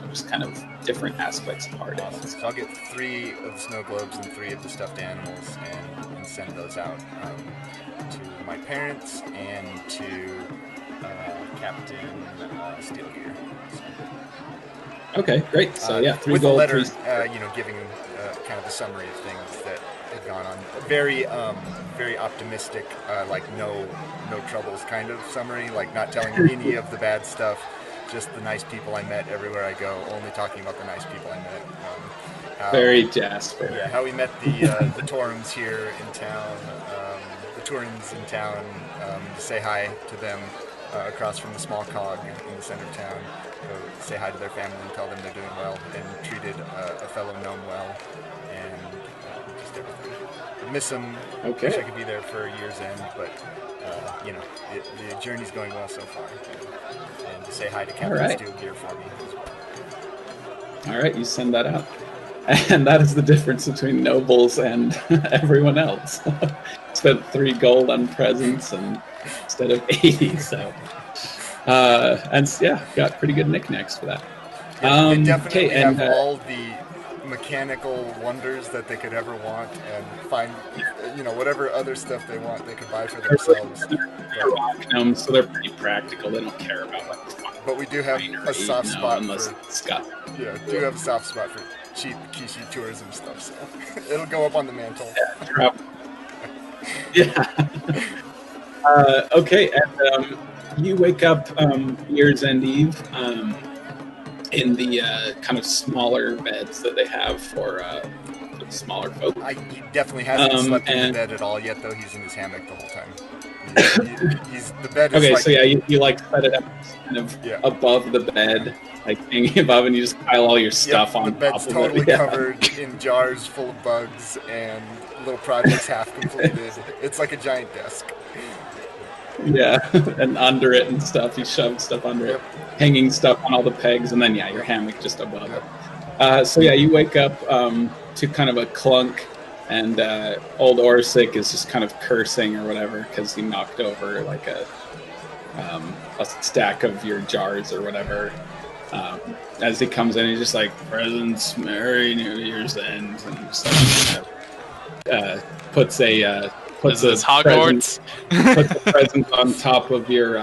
just kind of different aspects of Hardale. Awesome. So I'll get 3 of the snow globes and 3 of the stuffed animals, and send those out to my parents and to Captain Steelgear. Okay, great. So 3 with gold, a letter, 3 giving kind of a summary of things that had gone on. Very, very optimistic, like no troubles kind of summary. Like not telling any of the bad stuff, just the nice people I met everywhere I go. Only talking about the nice people I met. Very Jasper. Yeah, how we met the Torrens here in town, the Turens in town. To say hi to them across from the small cog in the center of town. Go say hi to their family and tell them they're doing well, and treated a fellow gnome well, and just everything. I miss them. Okay. Wish I could be there for year's end, but the journey's going well so far. And to say hi to Captain Steelgear for me as well. All right, you send that out. And that is the difference between nobles and everyone else. Spent 3 gold on presents instead of 80, so... got pretty good knickknacks for that. Yeah, they definitely have all the mechanical wonders that they could ever want, and find, whatever other stuff they want, they could buy for themselves. Gnomes, so they're pretty practical. They don't care about but we do have a soft spot unless for it's got. Yeah, do have a soft spot for cheap Kishi tourism stuff. So it'll go up on the mantle. Yeah. Okay, and you wake up Yearsend Eve in the kind of smaller beds that they have for smaller folk. He definitely hasn't slept in the bed at all yet, though. He's in his hammock the whole time. The bed is okay, like... so you like set it up kind of above the bed, like hanging above, and you just pile all your stuff on top of it. The bed's totally covered in jars full of bugs and little projects half completed. It's like a giant desk. Yeah, and under it and stuff. You shoved stuff under it, hanging stuff on all the pegs, and then your hammock just above it. You wake up to kind of a clunk, and old Orsik is just kind of cursing or whatever because he knocked over like a stack of your jars or whatever. As he comes in, he's just like, "Presents, Merry New Year's End," and just puts a Hogwarts. Puts a present on top of your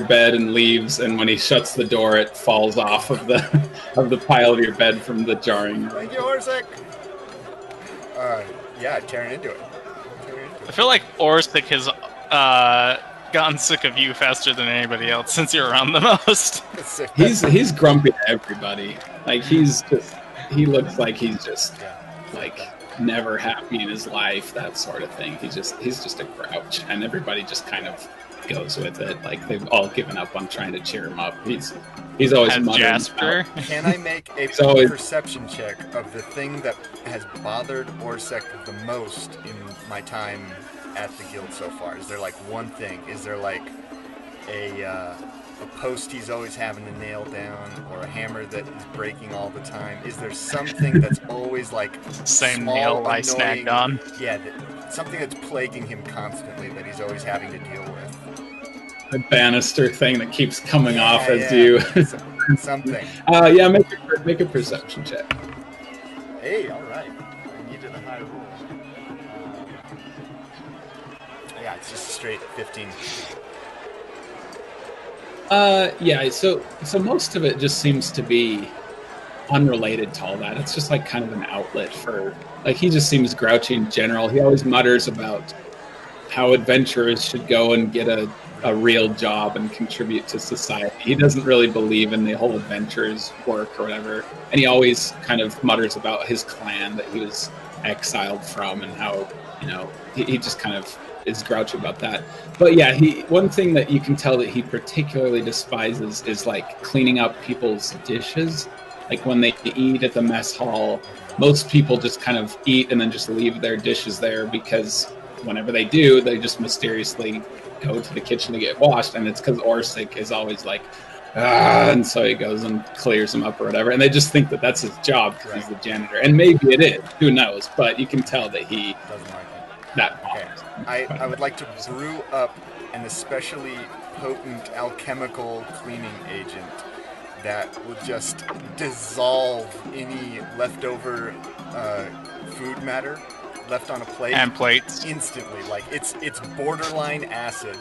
bed and leaves. And when he shuts the door, it falls off of the pile of your bed from the jarring. Thank you, Orsik. Tearing into it. I feel like Orsik has gotten sick of you faster than anybody else since you're around the most. He's grumpy to everybody. Like he looks like he's just never happy in his life, that sort of thing. He's just a grouch, and everybody just kind of goes with it. Like they've all given up on trying to cheer him up. He's always muttering. Jasper. Can I make a perception check of the thing that has bothered Orsik the most in my time at the guild so far? Is there like one thing? Is there like a a post he's always having to nail down, or a hammer that he's breaking all the time? Is there something that's always like Same small, nail I annoying, snagged on. Yeah, something that's plaguing him constantly that he's always having to deal with? The banister thing that keeps coming off as you. Something. Yeah, make a perception check. Hey, all right. I needed a high roll. Yeah, it's just a straight 15. Yeah, so most of it just seems to be unrelated to all that. It's just like kind of an outlet for, like, he just seems grouchy in general. He always mutters about how adventurers should go and get a real job and contribute to society. He doesn't really believe in the whole adventurers work or whatever. And he always kind of mutters about his clan that he was exiled from and how, he just kind of is grouchy about that. But yeah, one thing that you can tell that he particularly despises is like cleaning up people's dishes. Like when they eat at the mess hall, most people just kind of eat and then just leave their dishes there, because whenever they do, they just mysteriously go to the kitchen to get washed, and it's because Orsik is always like, and so he goes and clears them up or whatever, and they just think that that's his job because he's the janitor, and maybe it is, who knows, but you can tell that he doesn't like it. That okay. I would like to brew up an especially potent alchemical cleaning agent that will just dissolve any leftover food matter left on a plate and plates instantly. Like it's borderline acid.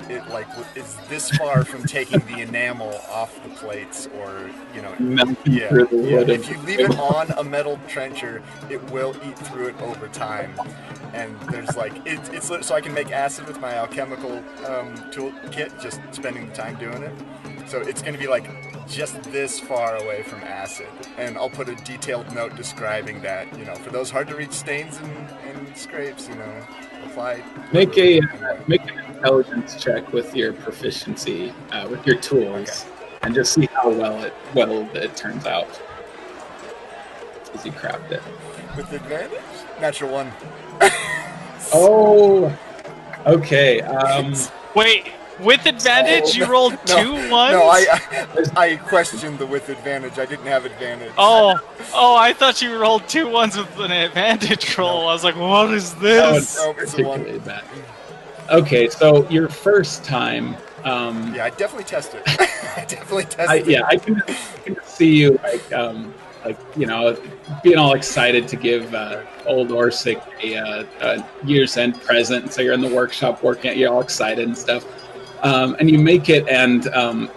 It like is this far from taking the enamel off the plates, or if you leave it on a metal trencher, it will eat through it over time. And there's like it's so I can make acid with my alchemical toolkit, just spending the time doing it. So it's going to be like just this far away from acid, and I'll put a detailed note describing that, for those hard to reach stains and scrapes, apply. Make an intelligence check with your proficiency with your tools, and just see how well it turns out as you craft it. With advantage, natural 1. Oh, okay. Wait. With advantage, you rolled 2 ones? No, I questioned the with advantage. I didn't have advantage. Oh, I thought you rolled 2 ones with an advantage roll. No. I was like, what is this? It's a 1. Bad. Okay, so your first time. Yeah, I definitely tested it. I can see you being all excited to give old Orsik a year's end present. So you're in the workshop working, you're all excited and stuff. And you make it, and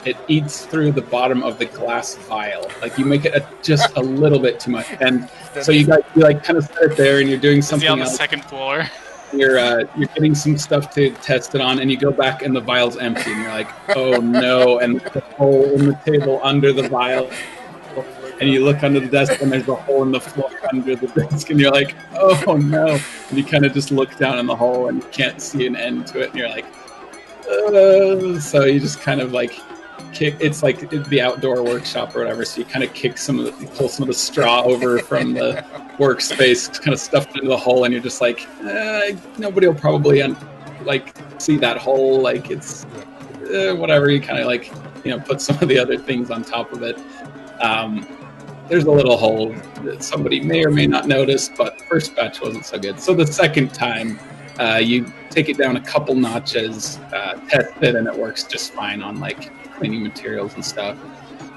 it eats through the bottom of the glass vial. Like you make it just a little bit too much, and so you kind of sit there, and you're doing something on the else. Second floor. You're getting some stuff to test it on, and you go back, and the vial's empty, and you're like, oh no! And there's a hole in the table under the vial, and you look under the desk, and there's a hole in the floor under the desk, and you're like, oh no! And you kind of just look down in the hole, and you can't see an end to it, and you're like. So you just kind of like kick. It's like the outdoor workshop or whatever. So you kind of pull some of the straw over from the workspace, kind of stuff it into the hole, and you're just like, nobody will probably see that hole. Like it's whatever. You kind of like put some of the other things on top of it. There's a little hole that somebody may or may not notice, but first batch wasn't so good. So the second time. You take it down a couple notches, test it, and it works just fine on like cleaning materials and stuff.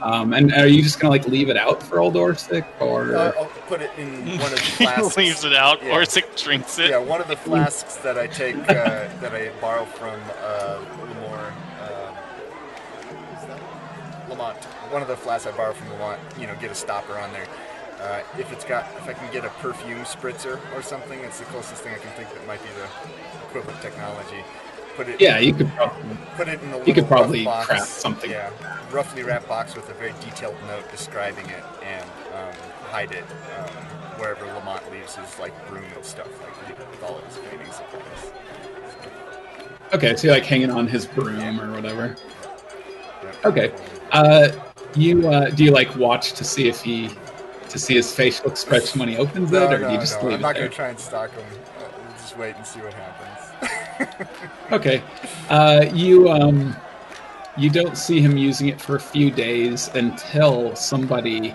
And are you just gonna leave it out for old Orsik, or? I'll put it in one of the flasks. He leaves it out. Yeah. Orsik drinks it. Yeah, one of the flasks that I take that I borrow from Lamont. One of the flasks I borrow from Lamont. Get a stopper on there. If I can get a perfume spritzer or something, it's the closest thing I can think that might be the equivalent technology. You could probably put it in a little probably box, craft something. Yeah, roughly wrapped box with a very detailed note describing it, and hide it wherever Lamont leaves his broom and stuff, with all of his cleaning supplies. Okay, so you're hanging on his broom or whatever. Yeah. Okay, do you watch to see if he? To see his facial expression when he opens it, or do you just leave it there? I'm not going to try and stalk him. We'll just wait and see what happens. Okay. you don't see him using it for a few days until somebody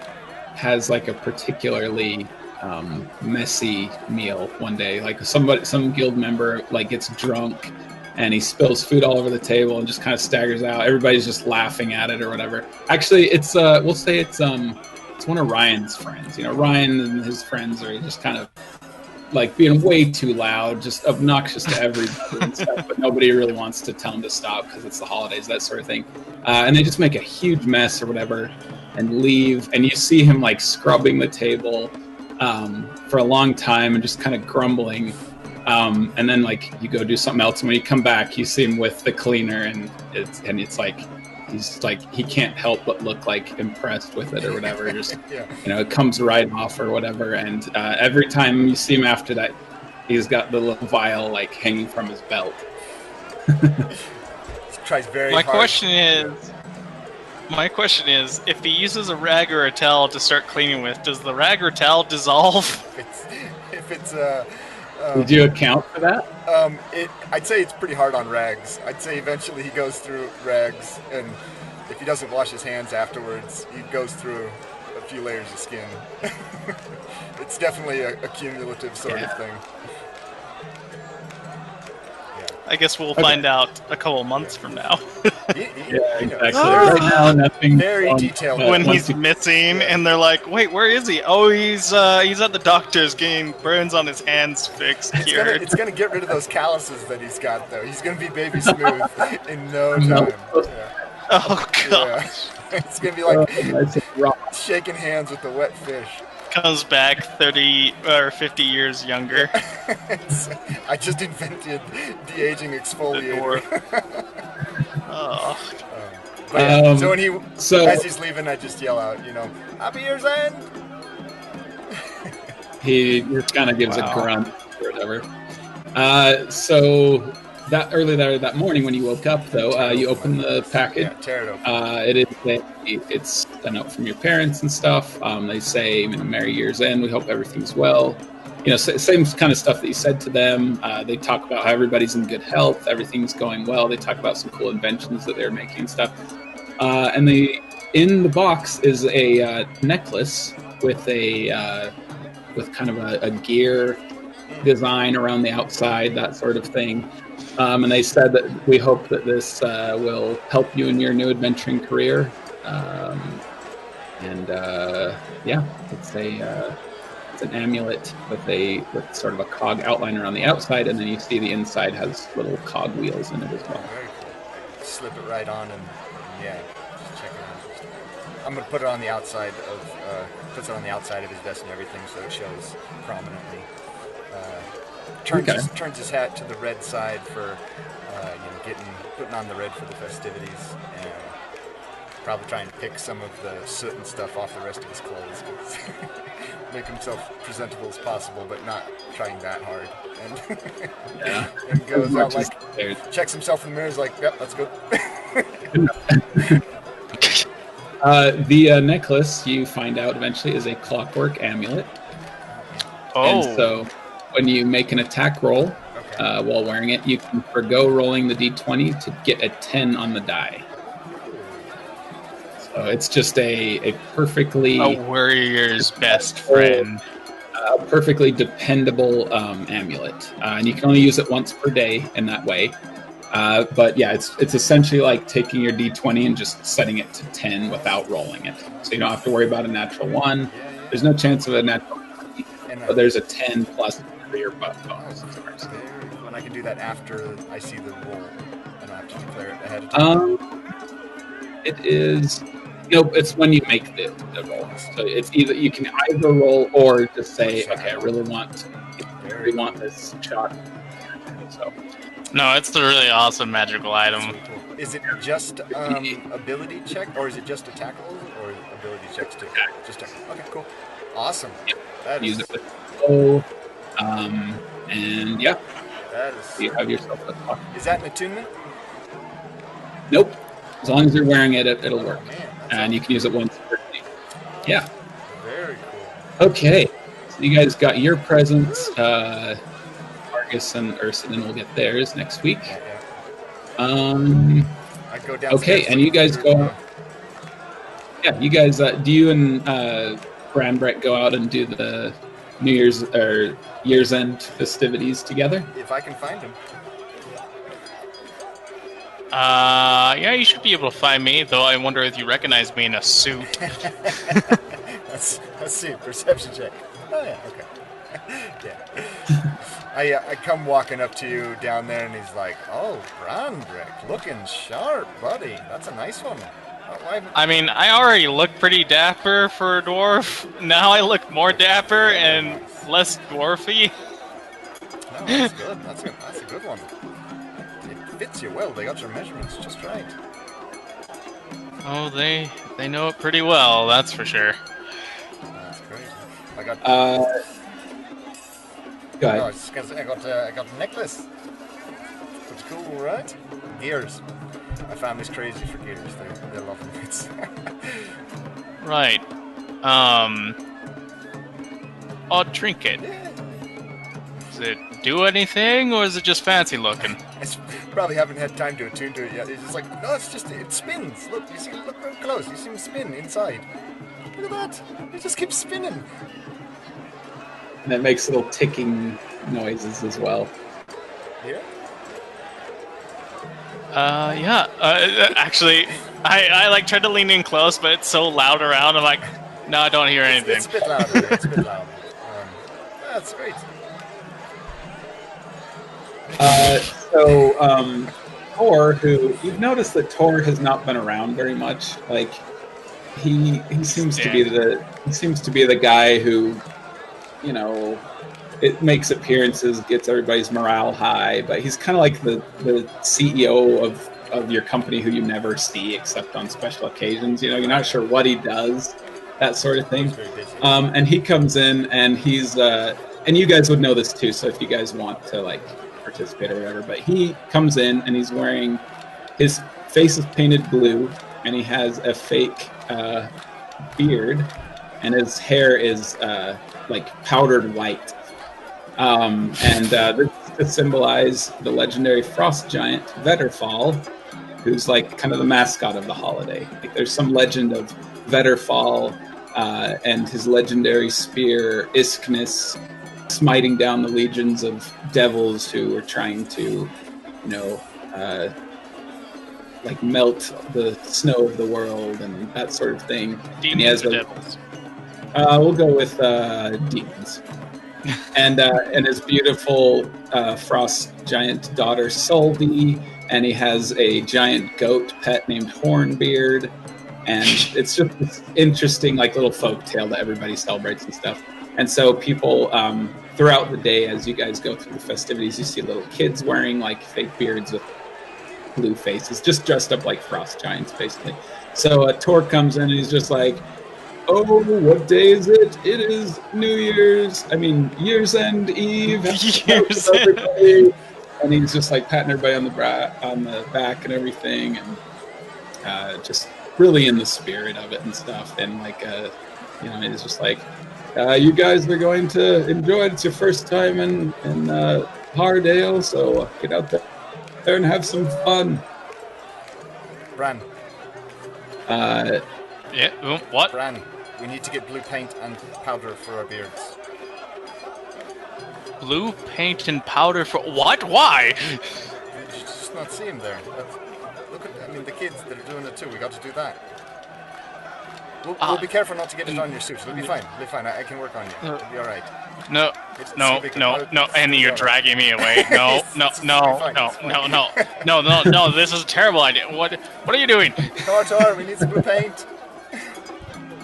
has like a particularly messy meal one day. Like some guild member like gets drunk and he spills food all over the table and just kind of staggers out. Everybody's just laughing at it or whatever. Actually, it's we'll say it's one of Ryan's friends. You know, Ryan and his friends are just kind of like being way too loud, just obnoxious to everybody and stuff, but nobody really wants to tell them to stop because it's the holidays, that sort of thing. And they just make a huge mess or whatever and leave. And you see him like scrubbing the table for a long time and just kind of grumbling. And then like you go do something else. And when you come back, you see him with the cleaner and it's like, he's like, he can't help but look like impressed with it or whatever. Just, you know, it comes right off or whatever. And every time you see him after that, he's got the little vial like hanging from his belt. Tries very My hard. My question is, if he uses a rag or a towel to start cleaning with, does the rag or towel dissolve? If it's Did you account for that? I'd say it's pretty hard on rags. I'd say eventually he goes through rags, and if he doesn't wash his hands afterwards, he goes through a few layers of skin. It's definitely a cumulative sort of thing. I guess we'll find out a couple months from now. Exactly. Right now, nothing. Very detailed. When he's missing, and they're like, "Wait, where is he? Oh, he's at the doctor's getting burns on his hands fixed, cured." It's gonna get rid of those calluses that he's got, though. He's gonna be baby smooth in no time. Oh gosh. It's gonna be like shaking hands with the wet fish. Comes back 30 or 50 years younger. I just invented de-aging exfoliator. But so when as he's leaving, I just yell out, you know, "Happy Year's End!" He just kind of gives a grunt or whatever. So that that morning when you woke up, though, you open the package. Yeah, tear it open. It's a note from your parents and stuff. They say, you know, "Merry Year's End. We hope everything's well." You know, same kind of stuff that you said to them. They talk about how everybody's in good health, everything's going well. They talk about some cool inventions that they're making and stuff. And in the box is a necklace with with kind of a gear design around the outside, that sort of thing. And they said that we hope that this will help you in your new adventuring career. It's an amulet with sort of a cog outline around the outside, and then you see the inside has little cog wheels in it as well. Very cool. Slip it right on, and just check it out. I'm gonna put it on the outside puts it on the outside of his vest and everything, so it shows prominently. Turns his hat to the red side for putting on the red for the festivities, and probably trying to pick some of the soot and stuff off the rest of his clothes. Make himself presentable as possible, but not trying that hard. And goes out checks himself in the mirror, is like, "Yep, that's good." The necklace, you find out eventually, is a clockwork amulet. And so when you make an attack roll while wearing it, you can forgo rolling the d20 to get a 10 on the die. So it's just a perfectly... A warrior's best friend. A perfectly dependable amulet. And you can only use it once per day in that way. But yeah, it's essentially like taking your d20 and just setting it to 10 without rolling it. So you don't have to worry about a natural 1. There's no chance of a natural 20, but there's a 10 plus for your bonus. When I can do that after I see the roll, I don't have to declare it ahead of time. It is... it's when you make the roll. So it's you can either roll or just say, "Okay, I really want this shot." So no, it's a really awesome magical item. Is it just ability check, or is it just attack rolls, or ability checks too? Just attack. Okay, cool, awesome. Yep. Use it with and yeah. That is. You have yourself a clock. Is that an attunement? Nope. As long as you're wearing it, it'll work. Man, and you can use it once per day. Yeah. Very cool. Okay. So you guys got your presents. Marcus and Ursulin will get theirs next week. I I go downstairs. Okay, and you guys go. Yeah, you guys. Do you and Branbrek go out and do the New Year's or Year's End festivities together? If I can find him. Yeah, you should be able to find me, though I wonder if you recognize me in a suit. Let's see, perception check. Oh yeah, okay. Yeah. I come walking up to you down there, and he's like, "Oh, Branbrek, looking sharp, buddy. That's a nice one." I mean, I already look pretty dapper for a dwarf. Now I look more dapper and less dwarfy. No, that's good. That's a good one. It fits you well. They got your measurements just right. Oh, they know it pretty well. That's for sure. That's great. I got. Go ahead. No, I was just gonna say I got a necklace. Pretty cool, right? Gears. My family's crazy for gears. They love them. It's Right. Odd trinket. yeah. Does it do anything, or is it just fancy looking? I probably haven't had time to attune to it yet. It's just like, no, it spins. Look, you see, look real close. You see him spin inside. Look at that. It just keeps spinning. And it makes little ticking noises as well. Yeah. Yeah. Actually, I like tried to lean in close, but it's so loud around. I'm like, no, I don't hear anything. It's a bit louder. It's a bit louder. That's great. Tor, who you've noticed that Tor has not been around very much. Like he seems to be the guy who, you know, it makes appearances, gets everybody's morale high, but he's kind of like the CEO of your company who you never see except on special occasions. You know, you're not sure what he does, that sort of thing. And he comes in and he's and you guys would know this too. So if you guys want to like participate or whatever, but he comes in and he's wearing, his face is painted blue and he has a fake beard and his hair is like powdered white. This to symbolize the legendary frost giant Vetterfall, who's like kind of the mascot of the holiday. Like there's some legend of Vetterfall and his legendary spear Isknus smiting down the legions of devils who were trying to, you know, like melt the snow of the world and that sort of thing. Demons or devils? We'll go with demons. And his beautiful frost giant daughter Solvi, and he has a giant goat pet named Hornbeard, and it's just this interesting like little folk tale that everybody celebrates and stuff. And so people throughout the day, as you guys go through the festivities, you see little kids wearing like fake beards with blue faces, just dressed up like frost giants basically. So Tor comes in and he's just like, "Oh, what day is it? It is Yearsend Eve. Yearsend. And he's just like patting everybody on the back and everything, and just really in the spirit of it and stuff. And like, you know, he's just like, "You guys are going to enjoy it. It's your first time in Hardale, so get out there and have some fun." Bran. Yeah. What? Bran. We need to get blue paint and powder for our beards. Blue paint and powder for what? Why? Did you just not see him there? Look at, the kids that are doing it too. We got to do that. We'll be careful not to get it on your suit. It'll be fine. It'll be fine. I can work on you. It'll be all right. No, Annie, you're dragging me away. No. This is a terrible idea. What are you doing? Tor, we need some blue paint.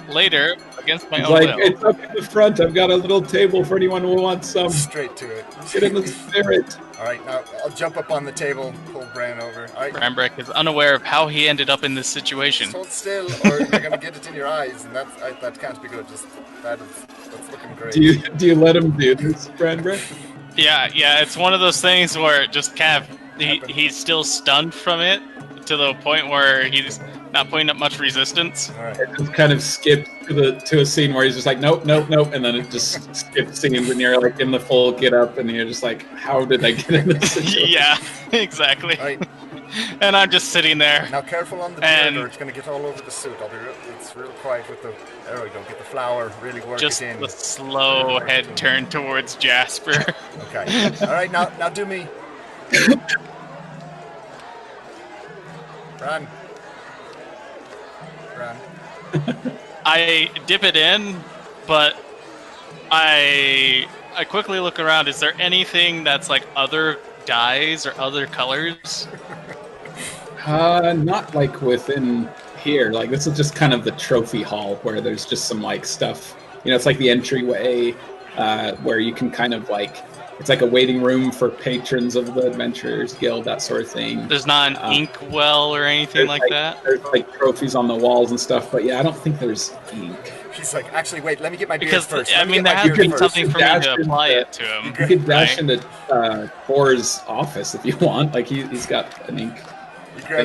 Later, against my own will. It's up in the front. I've got a little table for anyone who wants some. Straight to it. Get in the spirit. All right, now I'll jump up on the table, pull Bran over. All right. Branbrek is unaware of how he ended up in this situation. Just hold still, or you're gonna get it in your eyes, and that can't be good. That's looking great. Do you let him do this, Branbrek? Yeah. It's one of those things where it just kind of he's still stunned from it to the point where he's not putting up much resistance. All right. It just kind of skips to a scene where he's just like, nope, and then it just skips scenes, and you're like in the full get up, and you're just like, how did I get in this situation? Yeah, exactly. All right. And I'm just sitting there. Now careful on the beard or it's going to get all over the suit. It's real quiet with the... There we go. Get the flour. Really work Just it in. the slow head turn towards Jasper. Okay. All right, now do me. Run. I dip it in, but I quickly look around. Is there anything that's like other dyes or other colors? Not like within here. Like this is just kind of the trophy hall where there's just some like stuff. It's like the entryway where you can kind of like. It's like a waiting room for patrons of the Adventurers Guild, that sort of thing. There's not an ink well or anything like that? There's like trophies on the walls and stuff, but yeah, I don't think there's ink. He's like, actually, wait, let me get my beard because, first. I mean, there has to be something for me to apply it to him. You could dash into Thor's office if you want. Like, he's got an ink.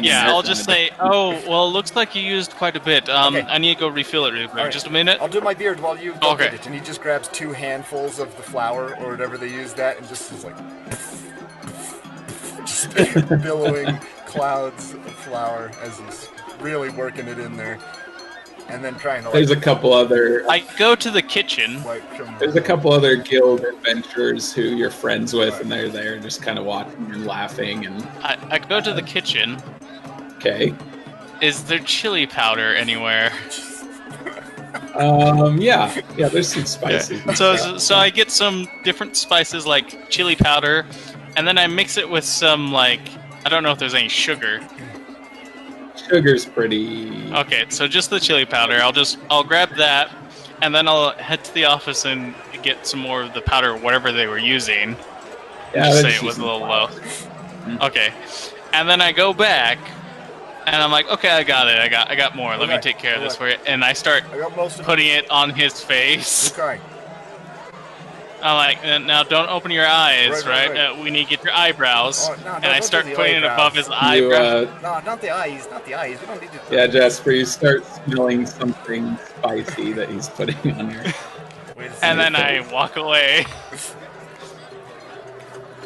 Yeah, I'll just say, oh, well, it looks like you used quite a bit. Okay. I need to go refill it real quick. Right. Just a minute. I'll do my beard while you go get it. And he just grabs 2 handfuls of the flour or whatever they use that and just is like... just billowing clouds of flour as he's really working it in there. And then trying to... There's a couple other... I go to the kitchen. There's a couple other guild adventurers who you're friends with, and they're there just kind of watching and laughing. And I go to the kitchen. Okay. Is there chili powder anywhere? Yeah, there's some spices. Yeah. So I get some different spices like chili powder, and then I mix it with some like, I don't know if there's any sugar. Sugar's pretty... Okay, so just the chili powder. I'll grab that, and then I'll head to the office and get some more of the powder, whatever they were using. Yeah, just say it was a little low. Okay, and then I go back, and I'm like, okay, I got it. I got more. Let me take care of this for you. And I start putting it on his face. Okay. I'm like, now don't open your eyes, right? We need to get your eyebrows. And I start putting it above his eyebrows. No, not the eyes. Not the eyes. We don't need to... Yeah, Jasper, you start smelling something spicy that he's putting on your... And then I walk away.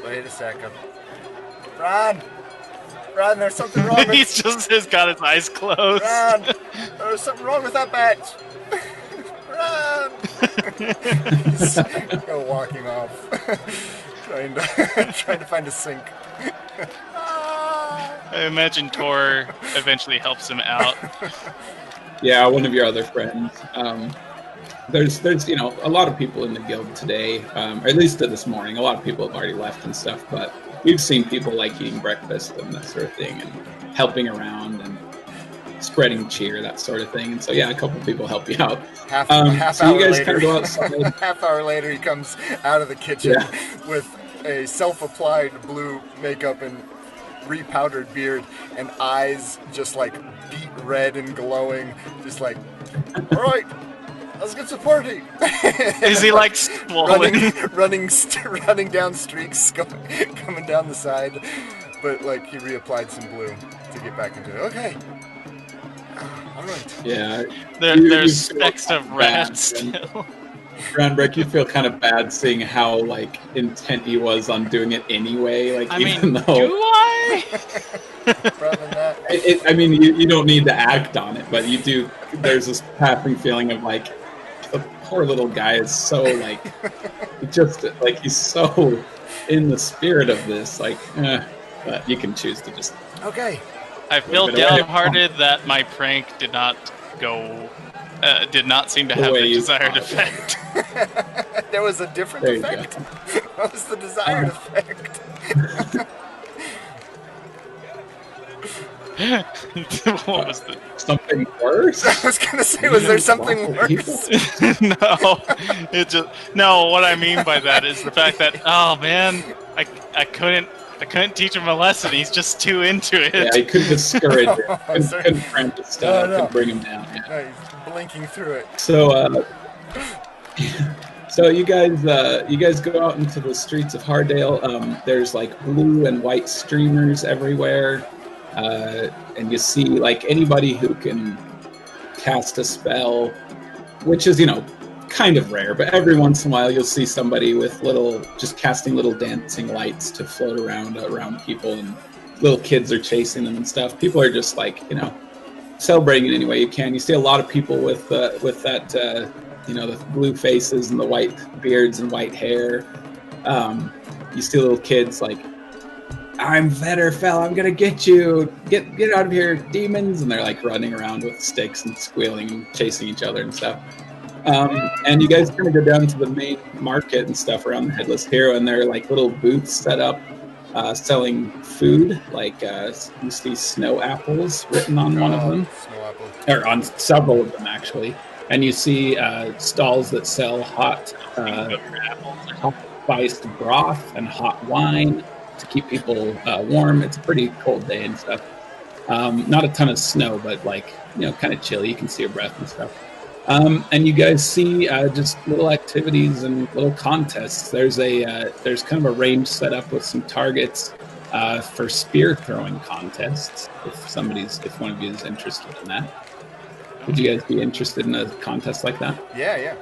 Wait a second. Ron, there's something wrong with... He's just got his eyes closed. Ron, there's something wrong with that badge. Run! He's walking off, trying to find a sink. I imagine Tor eventually helps him out. Yeah, one of your other friends. There's a lot of people in the guild today, or at least this morning. A lot of people have already left and stuff, but we've seen people like eating breakfast and that sort of thing, and helping around and spreading cheer, that sort of thing. And so, yeah, a couple of people help you out. Half so hour you guys later, kind of go outside. Half hour later, he comes out of the kitchen with a self-applied blue makeup and repowdered beard and eyes just like beet red and glowing. Just like, all right, let's get some party. Is he like swollen? running down streaks, coming down the side. But like he reapplied some blue to get back into it. Okay. All right. Yeah. There's specks of red still. Branbrek, you feel kind of bad seeing how like intent he was on doing it anyway. Like, even though. Do I? I mean, you don't need to act on it, but you do. There's this passing feeling of like, the poor little guy is so like, he's so in the spirit of this. Like, but you can choose to just. Okay. I feel downhearted that my prank did not seem to have the desired effect. There was a different effect? What was the desired effect? What was the... Something worse? I was going to say, was there something worse? No, what I mean by that is the fact that, oh man, I couldn't teach him a lesson. He's just too into it. Yeah, he couldn't discourage it. Couldn't cramp his stuff and bring him down. Yeah. No, he's blinking through it. So, so you guys go out into the streets of Hardale. There's like blue and white streamers everywhere, and you see like anybody who can cast a spell, which is kind of rare, but every once in a while you'll see somebody with just casting little dancing lights to float around people, and little kids are chasing them and stuff. People are just like, you know, celebrating in any way you can. You see a lot of people with that, you know, the blue faces and the white beards and white hair. You see little kids like, I'm Vetterfall, I'm gonna get you, get out of here, demons, and they're like running around with sticks and squealing and chasing each other and stuff. And you guys kind of go down to the main market and stuff around the Headless Hero, and there are like little booths set up selling food, like you see snow apples written on one of them, or on several of them actually, and you see stalls that sell hot spiced broth and hot wine to keep people warm. It's a pretty cold day and stuff. Not a ton of snow, but like, you know, kind of chilly. You can see your breath and stuff. And you guys see just little activities and little contests. There's kind of a range set up with some targets for spear throwing contests. If one of you is interested in that, would you guys be interested in a contest like that? Yeah.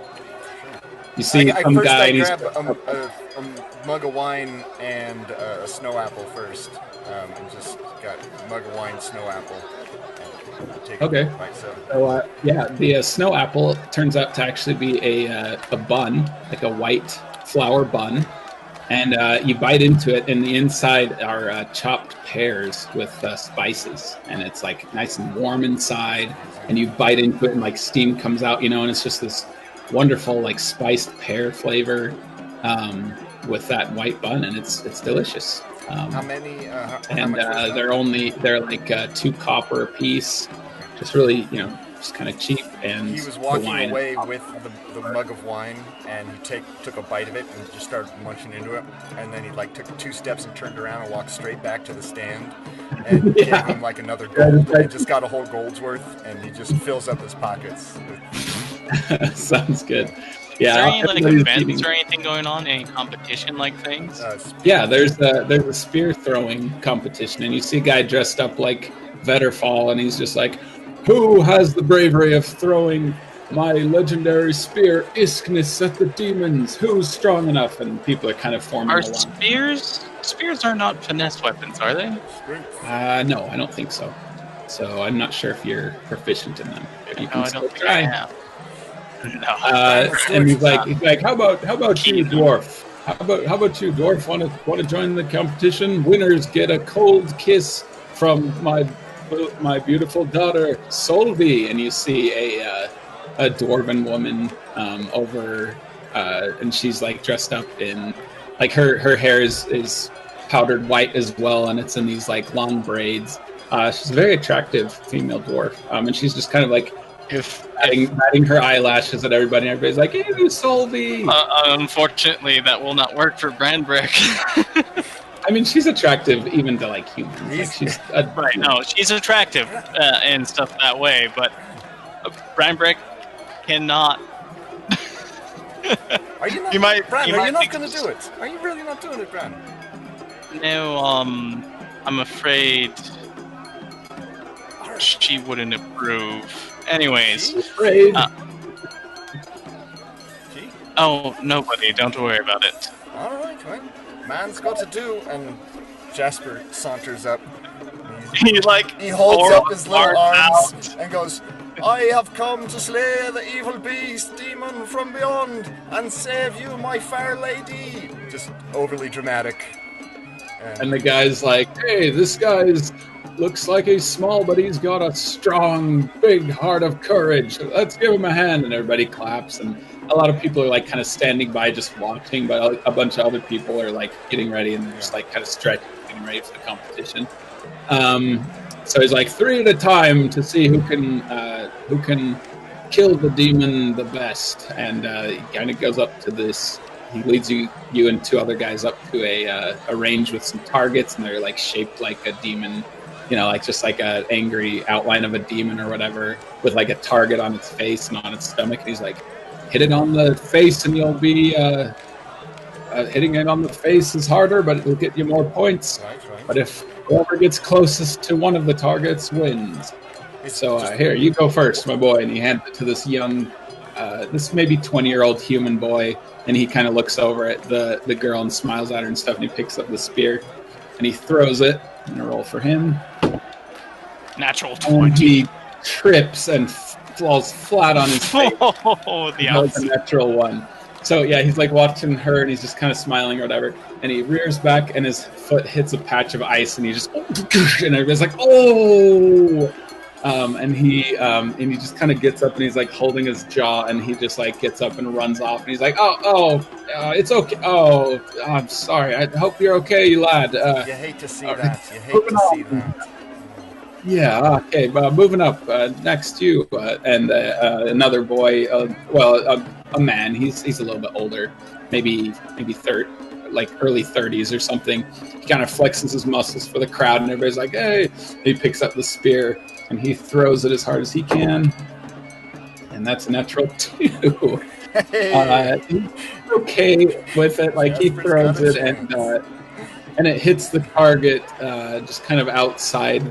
You see some guy. I grab a mug of wine and a snow apple first, and just got a mug of wine, snow apple. Okay. So the snow apple turns out to actually be a bun, like a white flour bun, and you bite into it, and the inside are chopped pears with spices, and it's like nice and warm inside, and you bite into it, and like steam comes out, you know, and it's just this wonderful like spiced pear flavor with that white bun, and it's delicious. How many? And they're like 2 copper a piece. Just really, you know, just kind of cheap. And he was walking away with the mug of wine, and he took a bite of it and just started munching into it. And then he like took 2 steps and turned around and walked straight back to the stand and gave him like another gold. He just got a whole gold's worth, and he just fills up his pockets. Sounds good. Yeah. Is there any like events or anything going on? Any competition like things? Yeah, there's a spear throwing competition, and you see a guy dressed up like Vetterfall, and he's just like, "Who has the bravery of throwing my legendary spear Isknus at the demons? Who's strong enough?" And people are kind of forming along. Spears are not finesse weapons, are they? No, I don't think so. So I'm not sure if you're proficient in them. You can I don't think I am. No. And he's like, how about you, dwarf? How about you, dwarf? Want to join the competition? Winners get a cold kiss from my beautiful daughter Solvi. And you see a dwarven woman over, and she's like dressed up in like her hair is powdered white as well, and it's in these like long braids. She's a very attractive female dwarf, and she's just kind of like batting her eyelashes at everybody, and everybody's like, "Hey, Solvi!" Unfortunately, that will not work for Branbrek. I mean, she's attractive even to like humans. Like, she's right. No, she's attractive and stuff that way, but Branbrek cannot. Are you not? Bran, are you not going to do it? Are you really not doing it, Bran? No, I'm afraid she wouldn't approve. Anyways, afraid. Oh, nobody. Don't worry about it. All right, well, man's got to do. And Jasper saunters up. He holds up his little arms and goes, "I have come to slay the evil beast, demon from beyond, and save you, my fair lady." Just overly dramatic. And the guy's like, "Hey, this guy's looks like he's small, but he's got a strong, big heart of courage. Let's give him a hand." And everybody claps, and a lot of people are like kind of standing by just watching, but a bunch of other people are like getting ready, and they're just like kind of stretching, getting ready for the competition. So he's like 3 at a time to see who can kill the demon the best, and he kind of goes up to this. He leads you and 2 other guys up to a range with some targets, and they're like shaped like a demon. You know, like just like an angry outline of a demon or whatever, with like a target on its face and on its stomach. And he's like, hit it on the face and you'll be hitting it on the face is harder, but it'll get you more points. Right. But if whoever gets closest to one of the targets wins. So here, you go first, my boy. And he hands it to this young, this maybe 20-year-old human boy, and he kind of looks over at the girl and smiles at her and stuff, and he picks up the spear and he throws it. I'm gonna roll for him. Natural And 20. he trips and falls flat on his face. Oh, the That was a opposite. natural one. So yeah, he's like watching her, and he's just kind of smiling or whatever. And he rears back, and his foot hits a patch of ice, and he just and everybody's like, "Oh!" And he just kind of gets up, and he's like holding his jaw, and he just like gets up and runs off, and he's like, it's okay. Oh, I'm sorry. I hope you're okay, lad. You hate to see that. You hate to see that. Yeah, okay, moving up, next you, and another boy, a man, he's a little bit older, maybe early 30s or something. He kind of flexes his muscles for the crowd, and everybody's like, hey! He picks up the spear, and he throws it as hard as he can, and that's a natural 2. Hey. He's okay with it, like he throws it, and it hits the target just kind of outside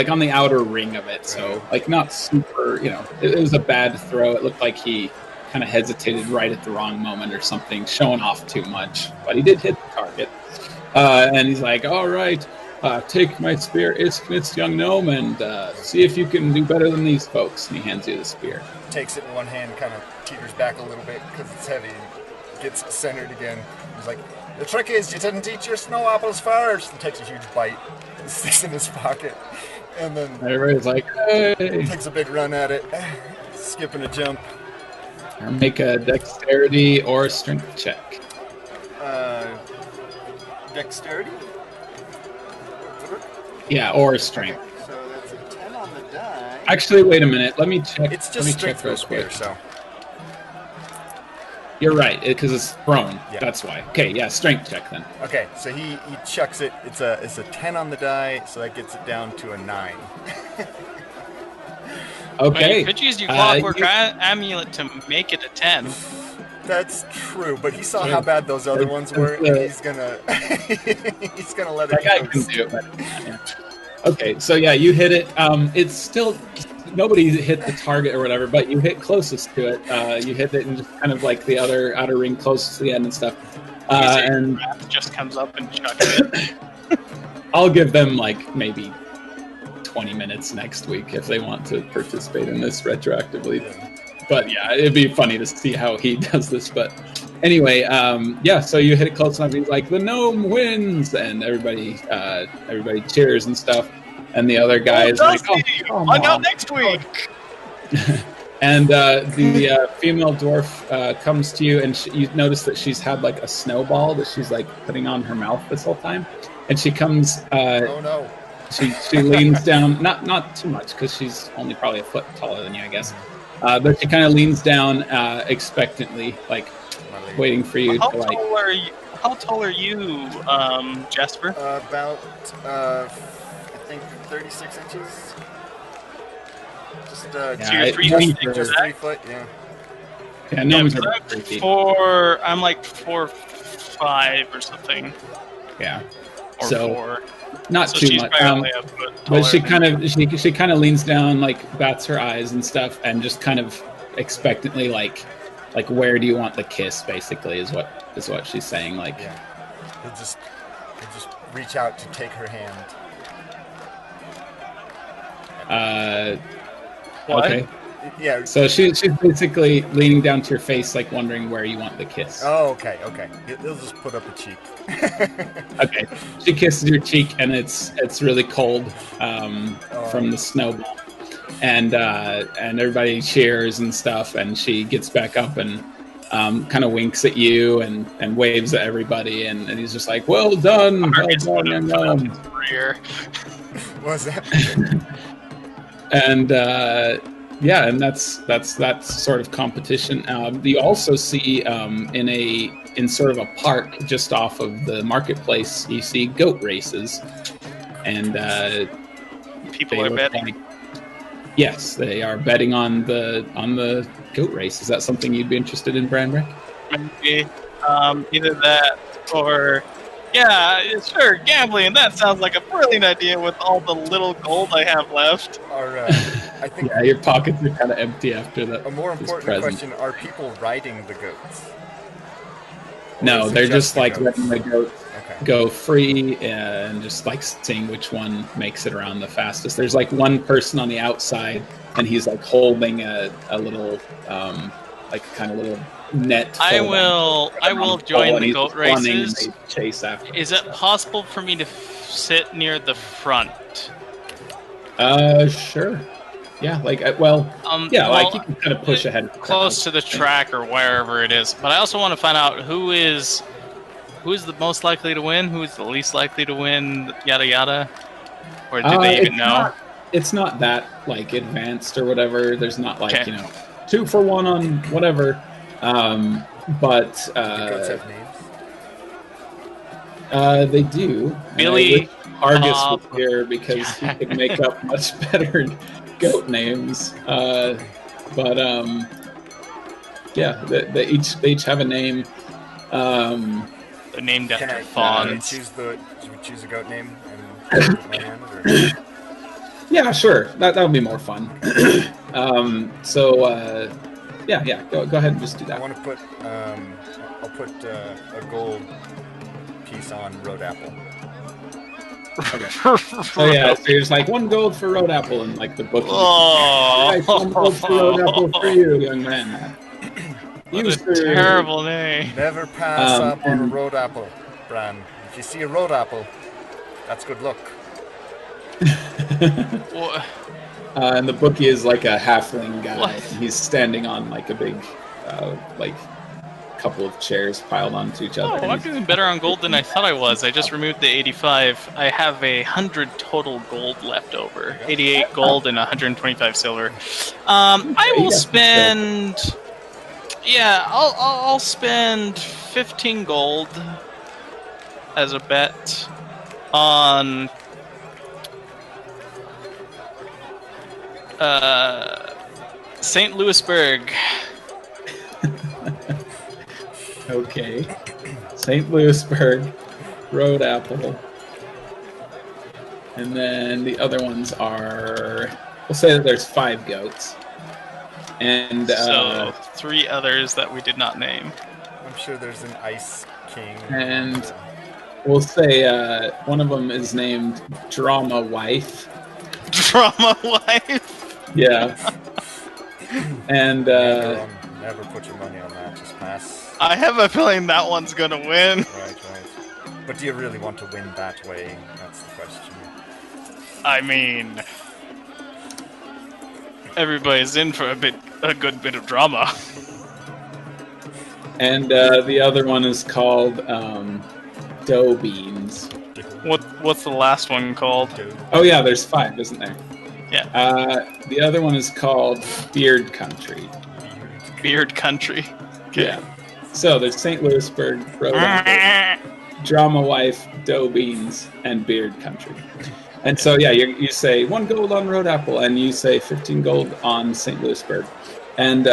on the outer ring of it. So, like, not super, it was a bad throw. It looked like he kind of hesitated right at the wrong moment or something, showing off too much. But he did hit the target. And he's like, all right, take my spear, Isknus, young gnome, and see if you can do better than these folks. And he hands you the spear. Takes it in one hand, kind of teeters back a little bit because it's heavy, and gets centered again. He's like, the trick is you didn't eat your snow apples first. And takes a huge bite and sticks in his pocket. And then everybody's like, hey! Takes a big run at it, skipping a jump. Or make a dexterity or a strength check. Dexterity? Yeah, or strength. Okay, so that's a 10 on the die. Actually, wait a minute. Let me check. It's just strength real spear, quick. so. You're right, because it's thrown. Yeah. That's why. Okay, yeah, strength check then. Okay, so he chucks it. It's a 10 on the die, so that gets it down to a 9. Okay. Well, you could use your clockwork amulet to make it a 10. That's true, but he saw how bad those other ones were, and he's gonna let it I can do it better. Yeah. Okay, so yeah, you hit it. It's still nobody hit the target or whatever, but you hit closest to it. You hit it in just kind of like the outer ring closest to the end and stuff. And Wrath just comes up and chucks it. I'll give them like maybe 20 minutes next week if they want to participate in this retroactively. But yeah, it'd be funny to see how he does this. But anyway, so you hit it close enough. He's like, the gnome wins, and everybody cheers and stuff. And the other guy is like, find out next week. And the female dwarf comes to you, and you notice that she's had like a snowball that she's like putting on her mouth this whole time. And she comes. Oh no. She leans down, not too much because she's only probably a foot taller than you, I guess. But she kind of leans down expectantly, like waiting for you to like. How tall are you, Jasper? About I think 36 inches. Just so you're 3 feet. Just 3 foot, yeah. Yeah, gnomes are 3 feet. I'm like 4'5" or something. Yeah. Or so, 4. Not so too much. But she kind of leans down, like bats her eyes and stuff, and just kind of expectantly like where do you want the kiss? Basically, is what she's saying. Like, yeah, he'll just reach out to take her hand. What? Okay. Yeah. So she's basically leaning down to your face, like wondering where you want the kiss. Oh, okay. He'll just put up a cheek. Okay. She kisses your cheek, and it's really cold from the snowball, and everybody cheers and stuff. And she gets back up and kind of winks at you and waves at everybody, and he's just like, "Well done, well done, young." What was that? And and that's that sort of competition. You also see in sort of a park just off of the marketplace, you see goat races, and people are betting. Yes, they are betting on the goat race. Is that something you'd be interested in, Branbrek? Maybe either that or. Yeah, sure, gambling. That sounds like a brilliant idea with all the little gold I have left. I think your pockets are kind of empty after that. A more important question, are people riding the goats? No, they're just like letting the goats go free and just like seeing which one makes it around the fastest. There's like one person on the outside, and he's like holding a little like kind of little net. I will join the goat races. And they chase after. Is it possible for me to sit near the front? Sure. Yeah, like like you can kind of push ahead, close to the track or wherever it is. But I also want to find out who is the most likely to win, who is the least likely to win, yada yada. Or do they even know? It's not that like advanced or whatever. There's not like 2 for 1 on whatever. But they do. Billy Argus was here because he could make up much better goat names. They each have a name. They're named after fawns. Should we choose a goat name and my hand, or? Yeah, sure. That would be more fun. Go ahead and just do that. I want to put I'll put a gold piece on Road Apple. Okay. So you're just like 1 gold for Road Apple, and like the book. Oh, 1 gold for Road Apple for you, young man. What a terrible name. Never pass up on a Road Apple, Bran. If you see a Road Apple, that's good luck. And the bookie is like a halfling guy. He's standing on like a big, couple of chairs piled onto each other. Oh, I'm doing better on gold than I thought I was. I just removed the 85. I have 100 total gold left over. 88 gold and 125 silver. I will spend. Yeah, I'll spend 15 gold as a bet on St. Louisburg. Okay. St. Louisburg, Road Apple. And then the other ones are... We'll say that there's 5 goats. And so 3 others that we did not name. I'm sure there's an Ice King. And we'll say one of them is named Drama Wife. Drama Wife? Yeah. And... Never put your money on that, just pass. I have a feeling that one's gonna win. Right. But do you really want to win that way? That's the question. I mean... Everybody's in for a good bit of drama. And the other one is called Dough Beans. What's the last one called? Oh yeah, there's 5, isn't there? Yeah. The other one is called Beard Country. Beard Country. Okay. Yeah. So there's St. Louisburg, Road Apple, Drama Wife, Dough Beans, and Beard Country. And so, you say 1 gold on Road Apple, and you say 15 gold on St. Louisburg. And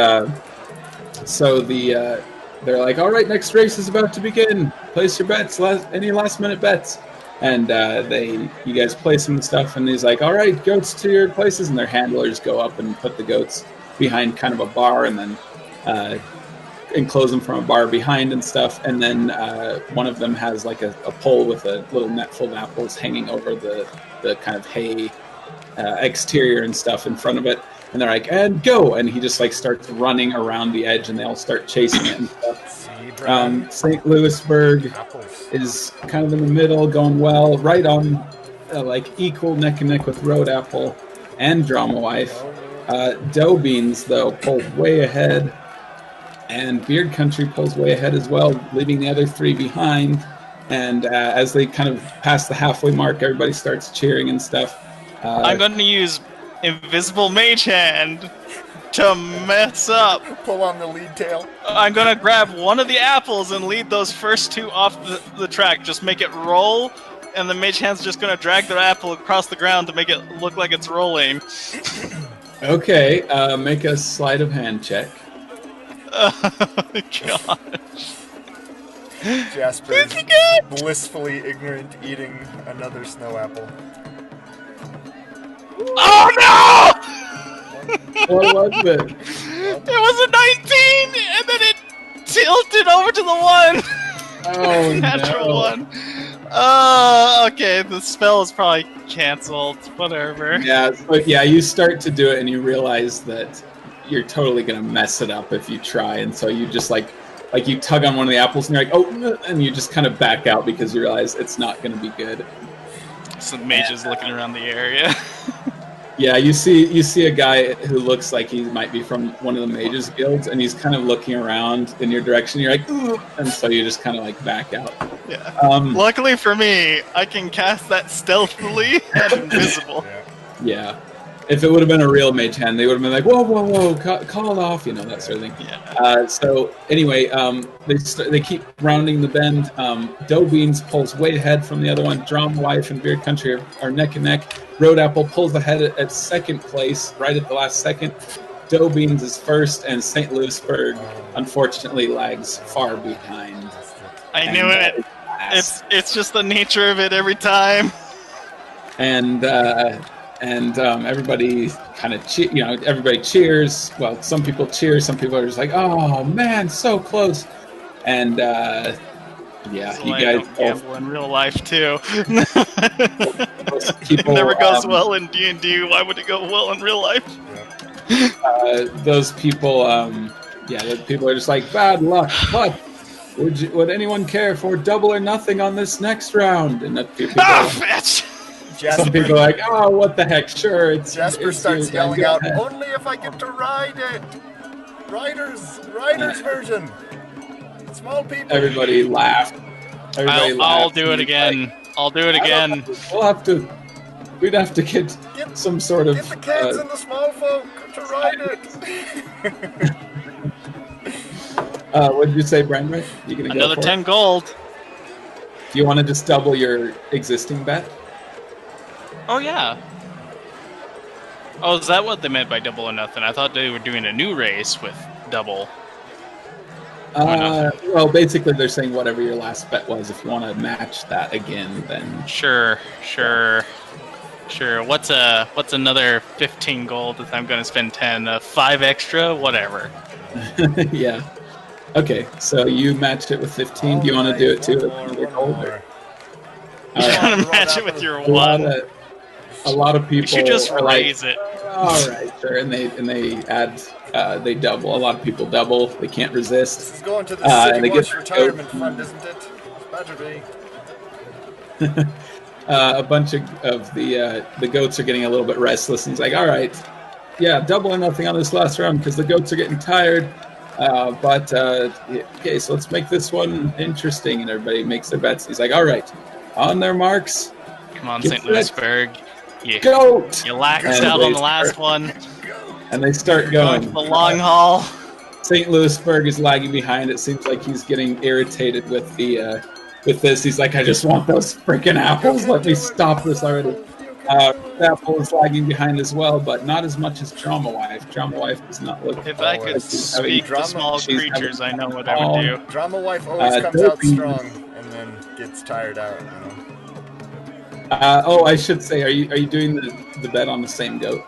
so they're like, all right, next race is about to begin. Place your bets, any last-minute bets. And you guys place them and stuff, and he's like, all right, goats to your places. And their handlers go up and put the goats behind kind of a bar, and then enclose them from a bar behind and stuff. And then one of them has like a pole with a little net full of apples hanging over the kind of hay exterior and stuff in front of it. And they're like, and go! And he just like starts running around the edge, and they all start chasing it and stuff. St. Louisburg is kind of in the middle, going well, right on like equal neck and neck with Road Apple and Drama Wife. Dough Beans, though, pulls way ahead, and Beard Country pulls way ahead as well, leaving the other 3 behind. And as they kind of pass the halfway mark, everybody starts cheering and stuff. I'm going to use Invisible Mage Hand to mess up. Pull on the lead tail. I'm going to grab one of the apples and lead those first 2 off the track. Just make it roll, and the Mage Hand's just going to drag the apple across the ground to make it look like it's rolling. Okay, make a sleight of hand check. Oh, gosh. Jasper is blissfully ignorant, eating another snow apple. Oh no! What was it? It was a 19, and then it tilted over to the 1. Oh, Natural no. 1. Okay, the spell is probably canceled. Whatever. Yeah, but yeah, you start to do it and you realize that you're totally gonna mess it up if you try, and so you just like you tug on one of the apples and you're like, oh, and you just kind of back out because you realize it's not gonna be good. Some mages looking around the area. Yeah, you see a guy who looks like he might be from one of the mages guilds, and he's kind of looking around in your direction. You're like, ooh, and so you just kind of like back out. Yeah. Luckily for me, I can cast that stealthily and invisible. Yeah. If it would have been a real mage hand, they would have been like, whoa, whoa, whoa, call it off, you know, that sort of thing. Yeah. So anyway, they keep rounding the bend. Dough Beans pulls way ahead from the other one. Drama Wife and Beard Country are neck and neck. Road Apple pulls ahead at second place, right at the last second. Dough Beans is first, and St. Louisburg, unfortunately, lags far behind. I knew it. It's just the nature of it every time. And everybody kind of everybody cheers. Well, some people cheer, some people are just like, oh man, so close. And yeah, so you I guys gamble in real life too. People, it never goes well in D&D. Why would it go well in real life? Those people, the people are just like, bad luck. But would anyone care for double or nothing on this next round? And that people. Bitch! Jasper, some people are like, oh, what the heck? Sure, Jasper starts yelling out, only if I get to ride it. Riders version. Small people. Everybody laughed. I'll do it again. I'll do it again. We'd have to get some sort of... Get the kids and the small folk to ride it. What did you say, Branbrek? You gonna Another go for 10 gold. Do you want to just double your existing bet? Oh, yeah. Oh, is that what they meant by double or nothing? I thought they were doing a new race with double. Well, basically they're saying whatever your last bet was. If you want to match that again, then... Sure. What's another 15 gold if I'm going to spend 10? 5 extra? Whatever. Yeah. Okay, so you matched it with 15. Do you want to do it too? You want to match it with your 1? A lot of people... You should just raise it. All right, sure. And they add... they double. A lot of people double. They can't resist. This is going to the City Watch retirement fund, isn't it? Better be. A bunch of the goats are getting a little bit restless, and it's like, all right, yeah, double or nothing on this last round because the goats are getting tired. Okay, so let's make this one interesting, and everybody makes their bets. He's like, all right, on their marks. Come on, St. Louisburg. Goat! You laxed out on the last one. And they start going. The long haul. St. Louisburg is lagging behind. It seems like he's getting irritated with this. He's like, I just want those freaking apples. Let me stop this already. Apple is lagging behind as well, but not as much as Drama Wife. Drama Wife does not look... If I could speak to small creatures, I know what I would do. Drama Wife always comes out strong and then gets tired out, you know? I should say, are you doing the bet on the same goat?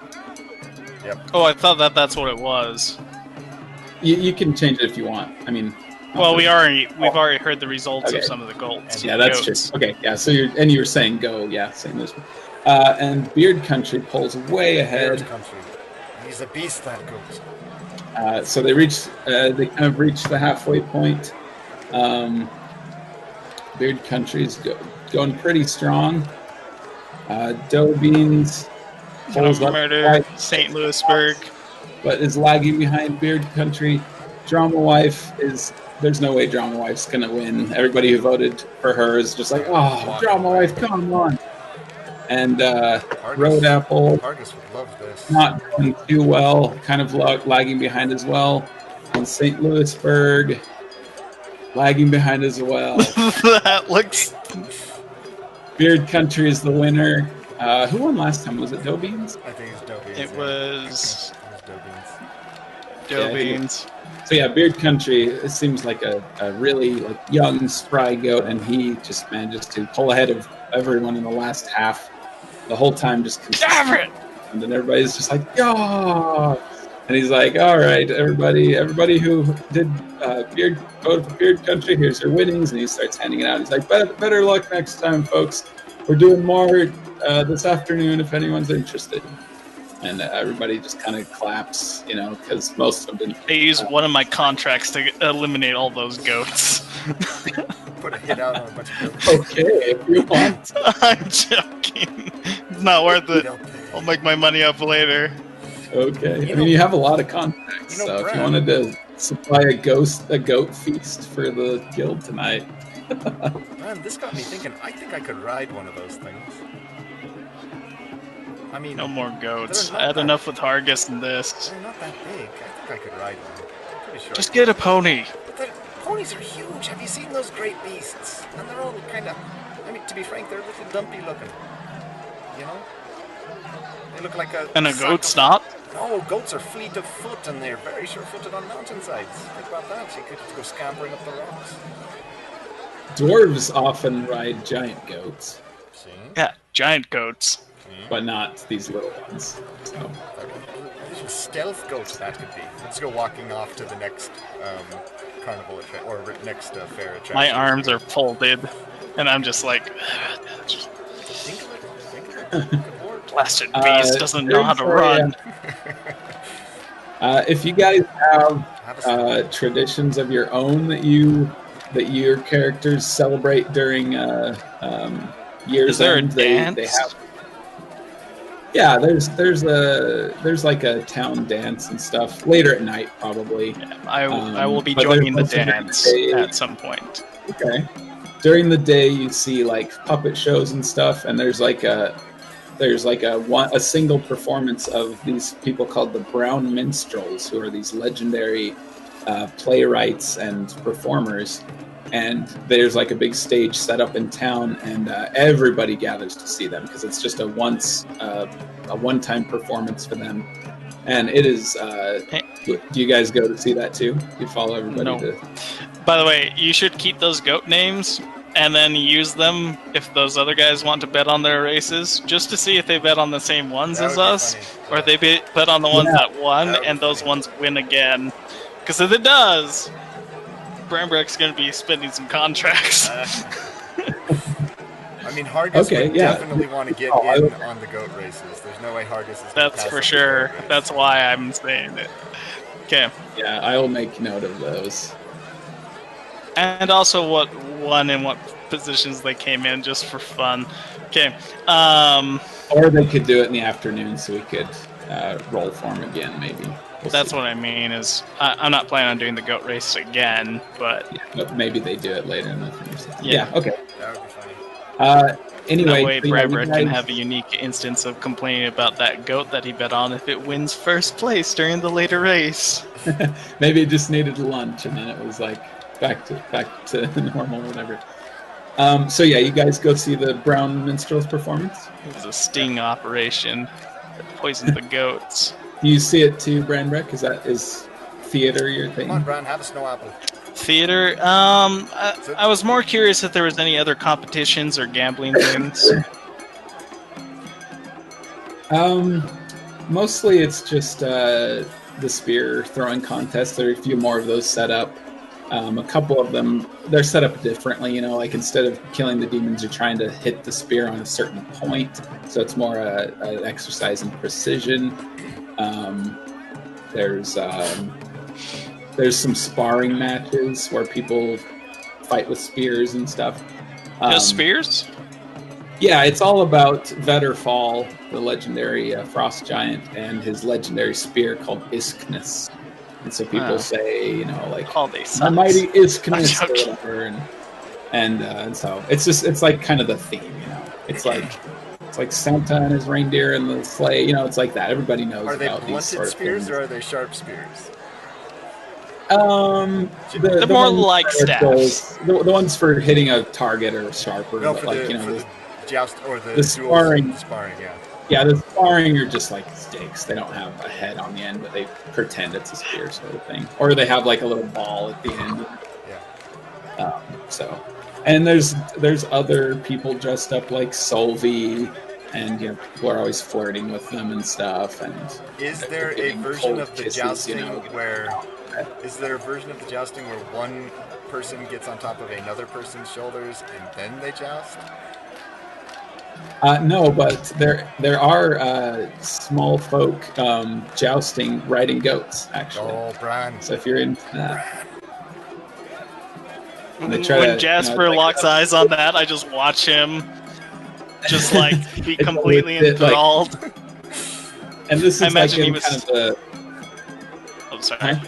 Yep. Oh, I thought that's what it was. You can change it if you want. I mean, well, we've already heard the results of some of the goats. Yeah, that's true. Okay, yeah. So you're saying go, yeah, same this one. And Beard Country pulls way ahead. Beard Country, he's a beast, that goat. So they kind of reach the halfway point. Beard Country's going pretty strong. Dough Beans pulls up murder St. Louisburg, but is lagging behind Beard Country. Drama Wife there's no way Drama Wife's gonna win. Everybody who voted for her is just like, oh, Drama Wife, come on. And Road Apple not doing too well, kind of lagging behind as well. And St. Louisburg lagging behind as well. That looks... Beard Country is the winner. Who won last time? Was it Dough Beans? I think it's Dough Beans. It was Dough Beans. Dough Beans. So yeah, Beard Country, it seems like a really young, spry goat, and he just manages to pull ahead of everyone in the last half. The whole time just... Damn it! And then everybody's just like, yeah! And he's like, all right, everybody who did voted for Beard Country, here's your winnings. And he starts handing it out. He's like, better luck next time, folks. We're doing more this afternoon if anyone's interested. And everybody just kind of claps, because most of them didn't. I used one of my contracts to eliminate all those goats. Put a hit out on a bunch of goats. Okay, if you want. I'm joking. It's not worth it. I'll make my money up later. Okay. I mean, you have a lot of contacts, so if you wanted to supply a goat feast for the guild tonight. Man, this got me thinking, I think I could ride one of those things. I mean... No more goats. I had enough with Hargus and this. They're not that big. I think I could ride one. I'm pretty sure. Just get a pony. But the ponies are huge. Have you seen those great beasts? And they're all kind of... I mean, to be frank, they're a little dumpy looking. You know? They look like a... And a goat's not? No, goats are fleet of foot, and they're very sure-footed on mountainsides. Think about that. So you could just go scampering up the rocks. Dwarves often ride giant goats. See? Yeah, giant goats. But not these little ones. So. Little stealth goats that could be. Let's go walking off to the next carnival or next fair attraction. My arms are folded, and I'm just like... Think of it. Blasted beast doesn't know how to run. If you guys have traditions of your own that your characters celebrate during Yearsend, there a dance? They have. Yeah, there's like a town dance and stuff later at night probably. Yeah, I will be joining the dance at some point. Okay. During the day, you see like puppet shows and stuff, and there's like a single performance of these people called the Brown Minstrels, who are these legendary playwrights and performers. And there's like a big stage set up in town, and everybody gathers to see them because it's just a one-time performance for them. And it is. Do you guys go to see that too? You follow everybody? No. By the way, you should keep those goat names and then use them if those other guys want to bet on their races, just to see if they bet on the same ones as us, or if they bet on the ones that won and those ones win again. Because if it does, Branbrek's going to be spending some contracts. I mean, Hargus would definitely want to get in on the goat races. There's no way Hargus is. That's for sure. That's why I'm saying it. Okay. Yeah, I'll make note of those. And also what won and what positions they came in, just for fun. Okay. Or they could do it in the afternoon so we could roll for them again, maybe. That's what I mean, is I'm not planning on doing the goat race again, but... Yeah, but maybe they do it later in the thing. Yeah, okay. That would be funny. Anyway... That way Branbrek can have a unique instance of complaining about that goat that he bet on if it wins first place during the later race. Maybe it just needed lunch, and then it was like back to normal or whatever. So yeah, you guys go see the Brown Minstrels performance? It was a sting operation that poisoned the goats. Do you see it too, Branbrek? Is theater your thing? Come on, Bran, have a snow apple. Theater? I was more curious if there was any other competitions or gambling things. Mostly it's just the spear throwing contest. There are a few more of those set up. A couple of them, they're set up differently, like instead of killing the demons, you're trying to hit the spear on a certain point. So it's more an exercise in precision. There's some sparring matches where people fight with spears and stuff. Just spears? Yeah, it's all about Vetterfall, the legendary frost giant, and his legendary spear called Isknus. And so people say, like, all they my mighty Isknus or whatever, and so it's like kind of the theme, It's like Santa and his reindeer and the sleigh, it's like that. Everybody knows about these sort of spears, things. or are they sharp spears? The more like staffs. The ones for hitting a target or sharper. No, but for the joust or the sparring. The sparring, yeah. Yeah, the sparring are just like stakes. They don't have a head on the end, but they pretend it's a spear sort of thing. Or they have like a little ball at the end. Yeah. And there's other people dressed up like Solvi and people are always flirting with them and stuff. And is there a version of the jousting where? Is there a version of the jousting where one person gets on top of another person's shoulders and then they joust? No, but there are small folk jousting riding goats, actually. Oh, Bran. So if you're into that. When Jasper locks eyes on that, I just watch him just be completely enthralled. And this is kind of the... Oh, sorry.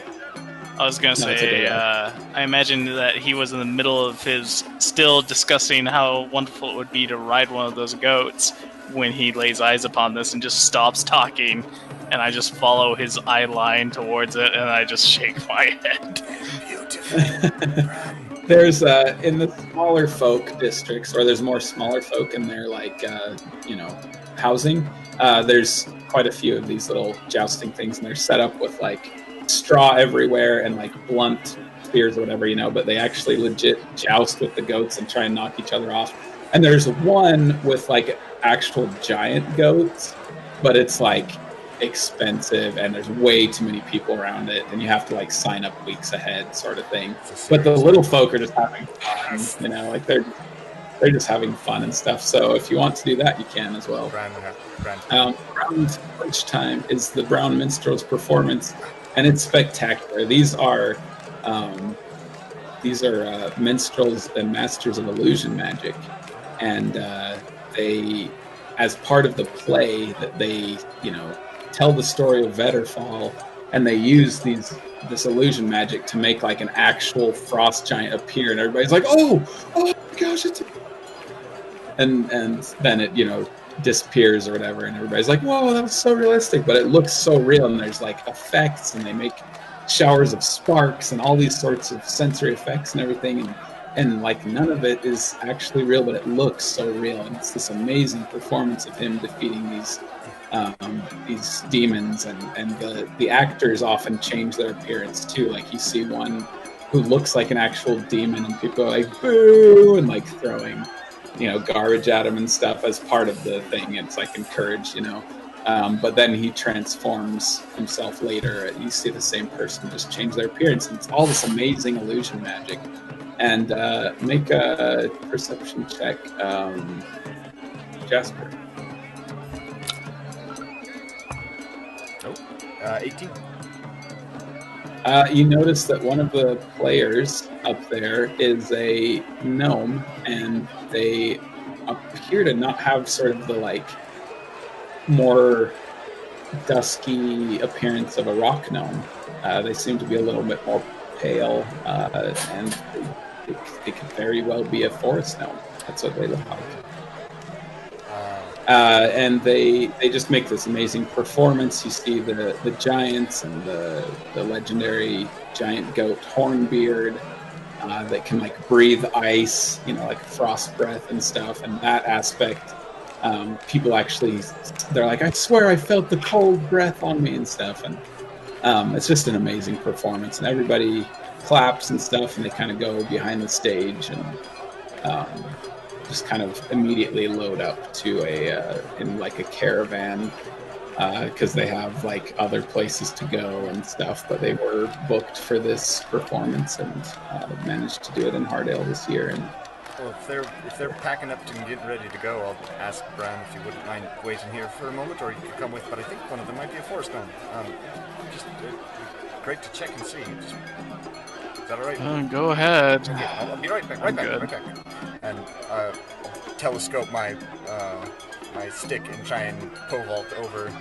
I was gonna say, I imagine that he was in the middle of his still discussing how wonderful it would be to ride one of those goats when he lays eyes upon this and just stops talking, and I just follow his eye line towards it, and I just shake my head. Beautiful. There's in the smaller folk districts, or there's more smaller folk in their housing. There's quite a few of these little jousting things, and they're set up with straw everywhere and blunt spears or whatever, but they actually legit joust with the goats and try and knock each other off. And there's one with actual giant goats, but it's expensive and there's way too many people around it, and you have to sign up weeks ahead, sort of thing. But the little folk are just having fun, they're just having fun and stuff. So if you want to do that, you can as well. Around lunchtime is the Brown Minstrel's performance, and it's spectacular. These are minstrels and masters of illusion magic, and they, as part of the play, that they tell the story of Vetterfall, and they use this illusion magic to make an actual frost giant appear, and everybody's like, oh my gosh, and then it disappears or whatever, and everybody's like, whoa, that was so realistic, but it looks so real, and there's effects, and they make showers of sparks and all these sorts of sensory effects and everything, and none of it is actually real, but it looks so real, and it's this amazing performance of him defeating these demons, and the actors often change their appearance too. You see one who looks like an actual demon, and people are boo, and throwing garbage at him and stuff as part of the thing. It's encouraged, but then he transforms himself later. You see the same person just change their appearance, and it's all this amazing illusion magic. And make a perception check, Jasper. 18. You notice that one of the players up there is a gnome, and they appear to not have sort of the more dusky appearance of a rock gnome. They seem to be a little bit more pale, and they could very well be a forest gnome. That's what they look like. And they just make this amazing performance. You see the giants and the legendary giant goat Hornbeard that can breathe ice, frost breath and stuff. And that aspect, people actually, they're I swear I felt the cold breath on me and stuff. And it's just an amazing performance. And everybody claps and stuff, and they kind of go behind the stage and just kind of immediately load up to in a caravan, because they have other places to go and stuff, but they were booked for this performance and managed to do it in Hardale this year. And well, if they're packing up and getting ready to go, I'll ask Bran if you wouldn't mind waiting here for a moment, or you could come with. But I think one of them might be a forest gnome. Just great to check and see. Is that all right? Go ahead. Okay, I'll be right back. Right back. And telescope my stick and try and pole vault over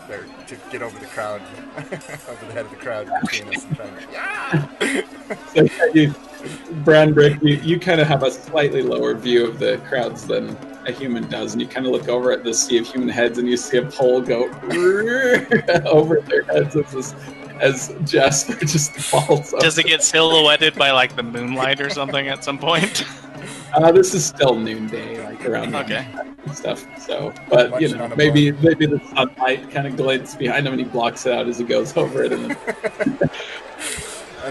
there to get over the crowd, over the head of the crowd between us. And trying to, So Branbrek, you kind of have a slightly lower view of the crowds than a human does, and you kind of look over at the sea of human heads, and you see a pole go over their heads as Jasper just falls up. Does it get silhouetted by the moonlight or something at some point? This is still noonday, around and stuff. So, but maybe the sunlight kind of glints behind him, and he blocks it out as he goes over it, and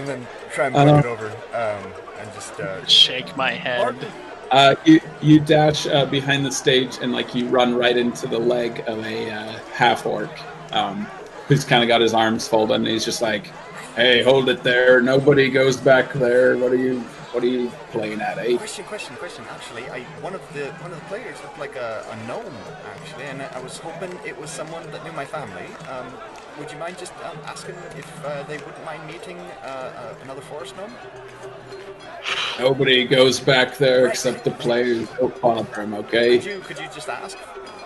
then try and put it over, and just shake my head. You dash behind the stage and like you run right into the leg of a half orc who's kind of got his arms folded and he's just like, "Hey, hold it there! Nobody goes back there. What are you playing at, eh?" Question. Actually, one of the players looked like a gnome, actually, and I was hoping it was someone that knew my family. Would you mind just asking if they wouldn't mind meeting another forest gnome? Nobody goes back there except the players. Don't bother them, okay? Could you just ask?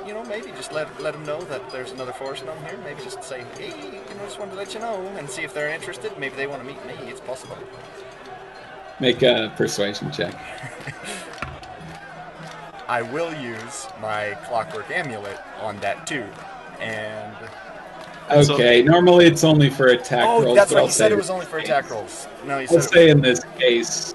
You know, maybe just let them know that there's another forest gnome here. Maybe just say, hey, just wanted to let you know, and see if they're interested. Maybe they want to meet me. It's possible. Make a persuasion check. I will use my clockwork amulet on that too, and. Okay, normally it's only for attack rolls. Oh, that's right. You said it was only for attack rolls. No, you said. Let's say in this case.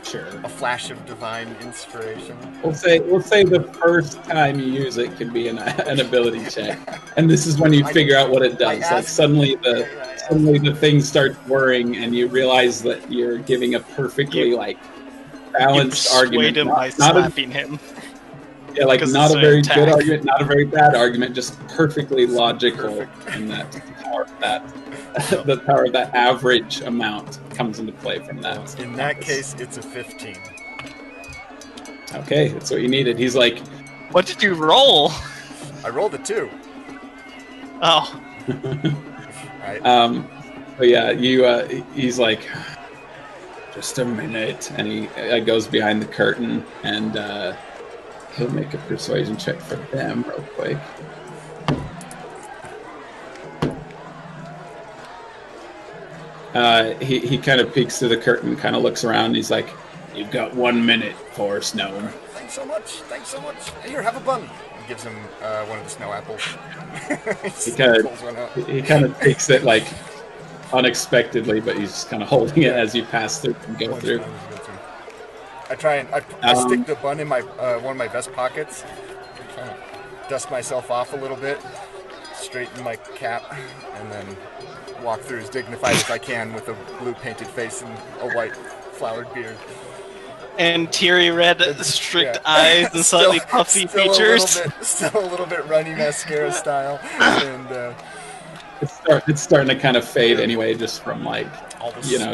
Sure. A flash of divine inspiration. We'll say the first time you use it can be an ability check, and this is when you figure out what it does. Like suddenly the thing starts whirring, and you realize that you're giving a perfectly balanced argument. Him by slapping him. Yeah, like not a very good argument, not a very bad argument, just perfectly logical, and that the power of that average amount comes into play from that. In that case, it's a 15. Okay, that's what you needed. He's like, "What did you roll?" I rolled a 2. Oh. Right. But yeah, he's like, "Just a minute," and he goes behind the curtain and he'll make a persuasion check for them real quick. He kind of peeks through the curtain, kind of looks around, and he's like, "You've got 1 minute, forest gnome." Thanks so much. Here, have a bun. He gives him one of the snow apples. he kind of takes it unexpectedly, but he's just kind of holding it as you pass through and go through. I try and I stick the bun in my one of my vest pockets, trying to dust myself off a little bit, straighten my cap, and then walk through as dignified as I can with a blue painted face and a white flowered beard. And teary red, strict eyes and slightly puffy features. Still a little bit runny mascara style. And it's starting to kind of fade anyway, just from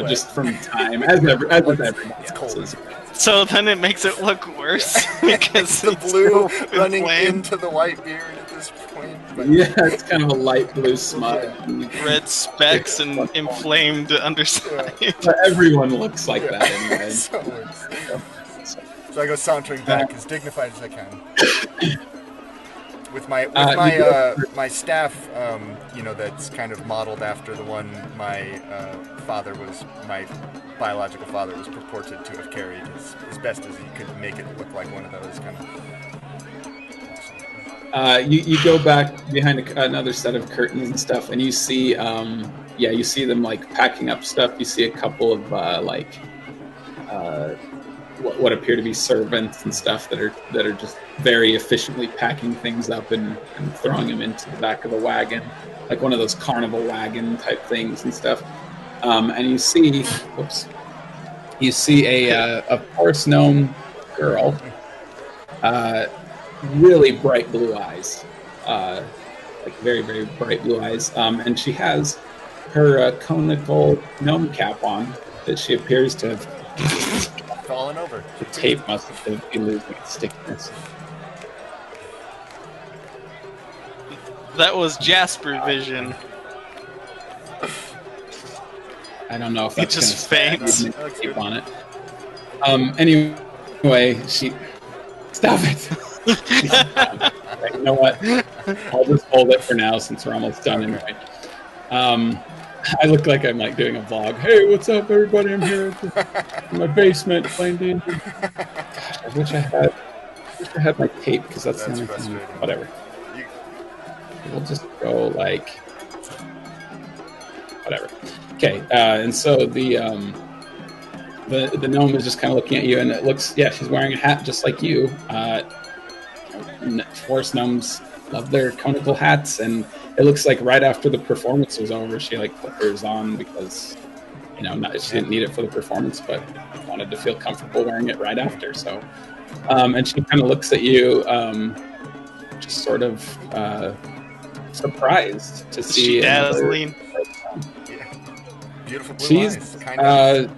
just from time, as everybody else's. So then it makes it look worse because the blue running into the white beard at this point. But yeah, it's kind of a light blue smudge. Red specks and inflamed underside. Yeah. But everyone looks like that anyway. So I go sauntering back as dignified as I can. With my staff, that's kind of modeled after the one my biological father was purported to have carried as best as he could make it look like one of those kind of. You go back behind another set of curtains and stuff, and you see you see them packing up stuff. You see a couple of what appear to be servants and stuff that are just very efficiently packing things up and throwing them into the back of the wagon, like one of those carnival wagon type things and stuff. And you see a forest gnome girl, really bright blue eyes, very, very bright blue eyes, and she has her conical gnome cap on that she appears to have fallen over. The tape must have been losing its stickiness. That was Jasper vision. I don't know if that's just faints. Tape on it. Anyway, she. Stop it! You know what? I'll just hold it for now since we're almost done anyway. I look like I'm doing a vlog. Hey, what's up, everybody? I'm here in my basement playing D&D. Gosh, I wish I had my tape because that's the only thing. Whatever. We'll just go whatever. Okay, and so the gnome is just kind of looking at you, and it looks, she's wearing a hat just like you. Forest gnomes love their conical hats, and it looks like right after the performance was over, she put hers on because she didn't need it for the performance, but wanted to feel comfortable wearing it right after. So, and she kind of looks at you, just sort of surprised to see. Dazzling. Beautiful blue She's, eyes. Kind of.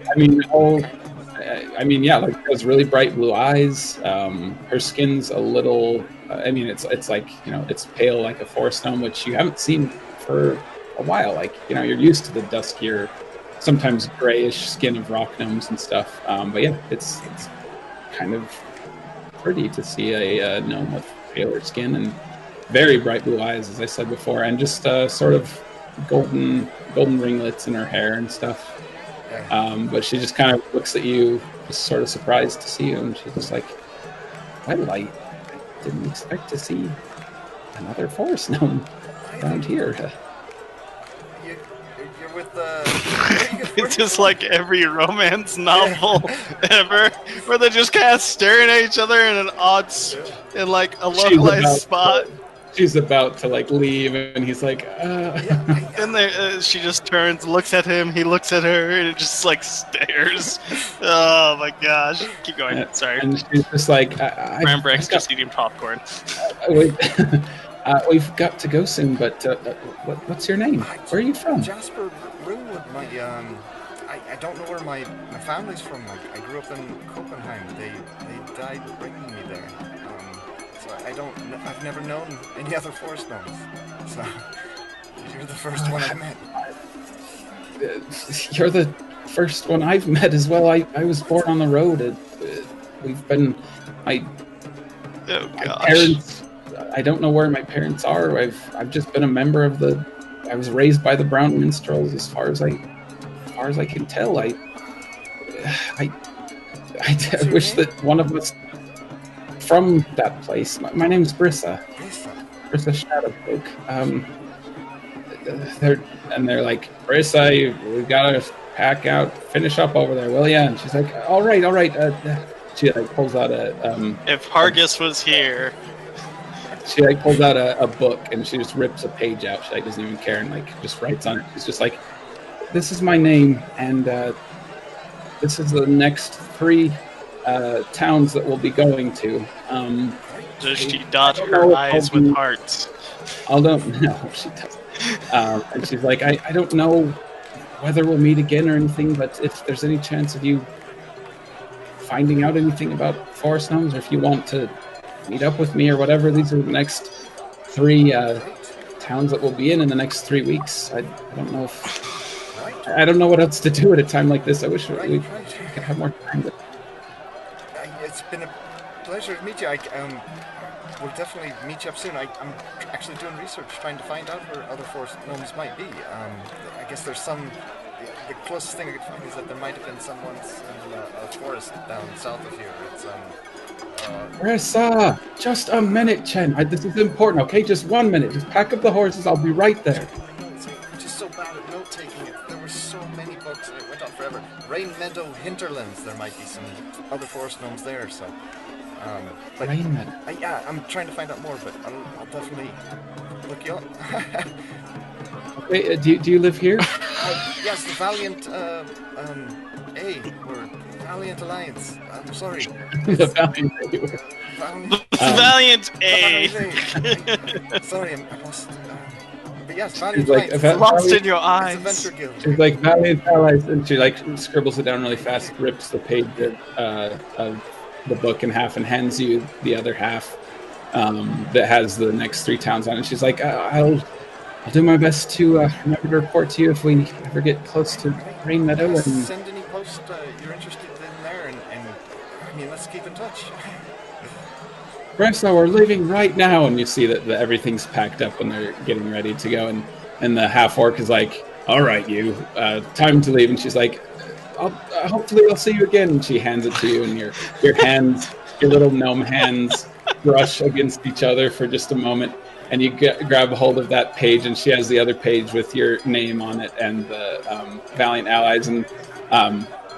yeah, like those really bright blue eyes. Her skin's a little. It's like it's pale like a forest gnome, which you haven't seen for a while. Like you're used to the duskier, sometimes grayish skin of rock gnomes and stuff. But yeah, it's kind of pretty to see a gnome with paler skin and very bright blue eyes, as I said before, and just sort of golden ringlets in her hair and stuff. But she just kind of looks at you, just sort of surprised to see you, and she's just like, "Well, I didn't expect to see another forest gnome around here." You're with It's just like every romance novel ever, where they're just kind of staring at each other in an odd, in like a localized spot. She's about to like leave, and he's like, And she just turns, looks at him, he looks at her, and it just like stares. Oh my gosh! Keep going. Sorry. And she's just like, Branbrek's just eating popcorn. We've got to go soon, but what's your name? Where are you from? Jasper Ringwood. I don't know where my family's from. I grew up in Copenhagen. They died bringing me there. So I've never known any other forest gnomes. So you're the first one I've met. You're the first one I've met as well. I was born on the road. We've been my parents. I don't know where my parents are. I've just been a member of I was raised by the Brown Minstrels, as far as I can tell. I wish that one of us from that place. My name's Brissa. Brissa Shadowcloak. They're like, Brissa, we've got to pack out, finish up over there, will ya? And she's like, all right. She like pulls out if Hargis was here. She like pulls out a book and she just rips a page out. She like doesn't even care and like just writes on it. She's just like, this is my name, and this is the next 3 towns that we'll be going to. Does she dot her eyes with hearts? No, she doesn't. And she's like, I don't know whether we'll meet again or anything, but if there's any chance of you finding out anything about forest gnomes, or if you want to meet up with me or whatever, these are the next 3 towns that we'll be in the next 3 weeks. I don't know what else to do at a time like this. I wish we could have more time. It's been a pleasure to meet you. We'll definitely meet you up soon. I'm actually doing research, trying to find out where other forest gnomes might be. I guess there's some. The closest thing I could find is that there might have been some once in a forest down south of here. It's Brissa, just a minute, Chen. This is important, okay? Just 1 minute. Just pack up the horses. I'll be right there. I'm just so bad at note-taking. There were so many books, and it went on forever. Rain Meadow Hinterlands. There might be some other forest gnomes there, so... Rain Meadow. I'm trying to find out more, but I'll definitely look you up. Okay, do you live here? Yes, the Valiant, or Valiant Alliance. I'm sorry. The Valiant Valiant A. Sorry, I lost. But yes, Valiant like, Alliance. Lost in your eyes. It's a venture guild. She's like, Valiant Allies, and she like scribbles it down really fast, rips the page of the book in half, and hands you the other half that has the next 3 towns on it. She's like, I'll do my best to remember to report to you if we ever get close to Rain Meadow. And send any post you're interested in there, and I mean, let's keep in touch. Brissa, we're leaving right now, and you see that everything's packed up and they're getting ready to go, and the half orc is like, all right, you, time to leave. And she's like, hopefully I'll see you again. And she hands it to you, and your hands, your little gnome hands, brush against each other for just a moment. And you grab a hold of that page, and she has the other page with your name on it and the Valiant Allies. And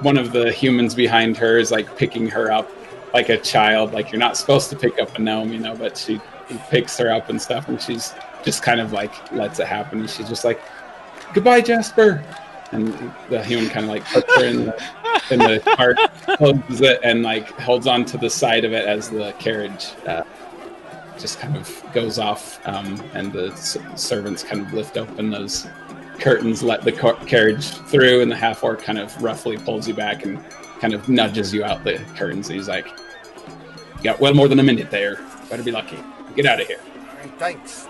one of the humans behind her is like picking her up like a child. Like, you're not supposed to pick up a gnome, but he picks her up and stuff. And she's just kind of like lets it happen. And she's just like, goodbye, Jasper. And the human kind of like puts her in the cart, closes it, and like holds on to the side of it as the carriage just kind of goes off, and the servants kind of lift open those curtains, let the carriage through, and the half-orc kind of roughly pulls you back and kind of nudges you out the curtains. And he's like, "You got well more than a minute there. Better be lucky. Get out of here." All right, thanks.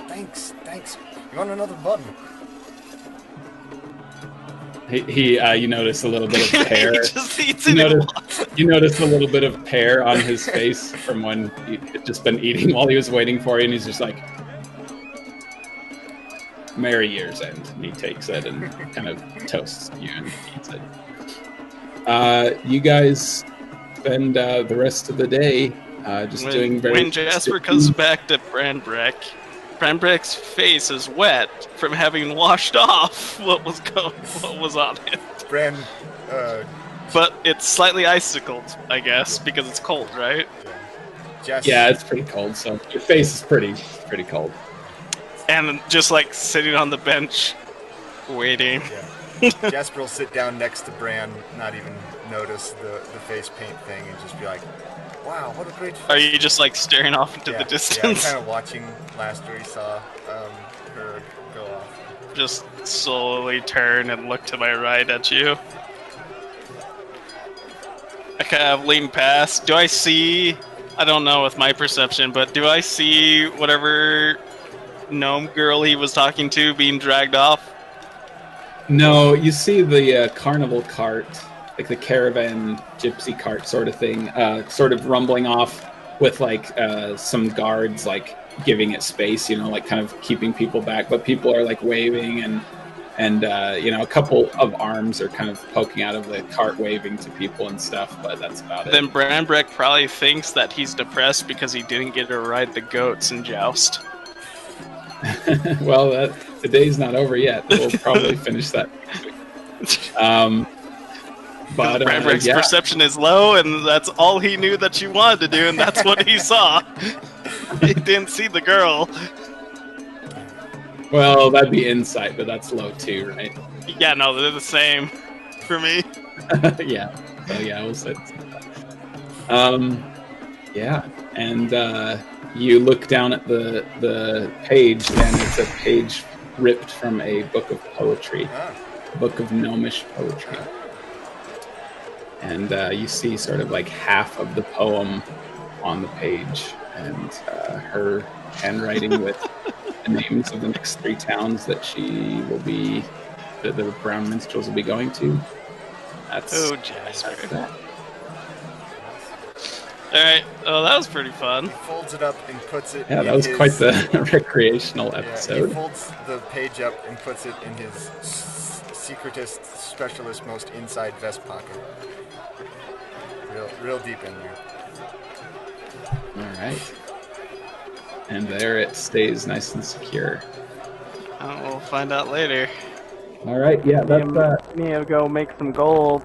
You want another button? You notice a little bit of pear. He just eats you it. notice a little bit of pear on his face from when he had just been eating while he was waiting for you, and he's just like, "Merry Year's End." And he takes it and kind of toasts you and eats it. You guys spend the rest of the day doing very... When Jasper comes back to Branbrek, Branbrek's face is wet from having washed off what was on it. But it's slightly icicled, I guess, because it's cold, right? Yeah, it's pretty cold, so your face is pretty cold. And just like sitting on the bench, waiting. Yeah. Jasper will sit down next to Bran, not even notice the face paint thing, and just be like, "Wow, what a great..." Are you just like staring off into the distance? Yeah, kind of watching last year he saw her go off. Just slowly turn and look to my right at you. I kind of lean past. Do I see... I don't know with my perception, but do I see whatever gnome girl he was talking to being dragged off? No, you see the carnival cart, like the caravan gypsy cart sort of thing, sort of rumbling off with like some guards like giving it space, like kind of keeping people back, but people are like waving and a couple of arms are kind of poking out of the cart waving to people and stuff, but that's about it. Then Branbrek probably thinks that he's depressed because he didn't get to ride the goats in Joust. Well, the day's not over yet. We'll probably finish that. But Branbrek's perception is low, and that's all he knew that you wanted to do, and that's what he saw. He didn't see the girl. Well, that'd be insight, but that's low too, right? Yeah, no, they're the same for me. Yeah. So yeah, we'll say. Yeah, and you look down at the page, and it's a page ripped from a book of poetry, a book of gnomish poetry. And you see sort of like half of the poem on the page, and her handwriting with the names of the next 3 towns that she will be, that the Brown Minstrels will be going to. That's Jasper. That's that. Alright, well that was pretty fun. He folds it up and puts it Yeah, that was quite the recreational episode. He folds the page up and puts it in his secretist, specialist, most inside vest pocket. Real deep in there. Alright. And there it stays nice and secure. We'll find out later. Alright, yeah, that's Me go make some gold.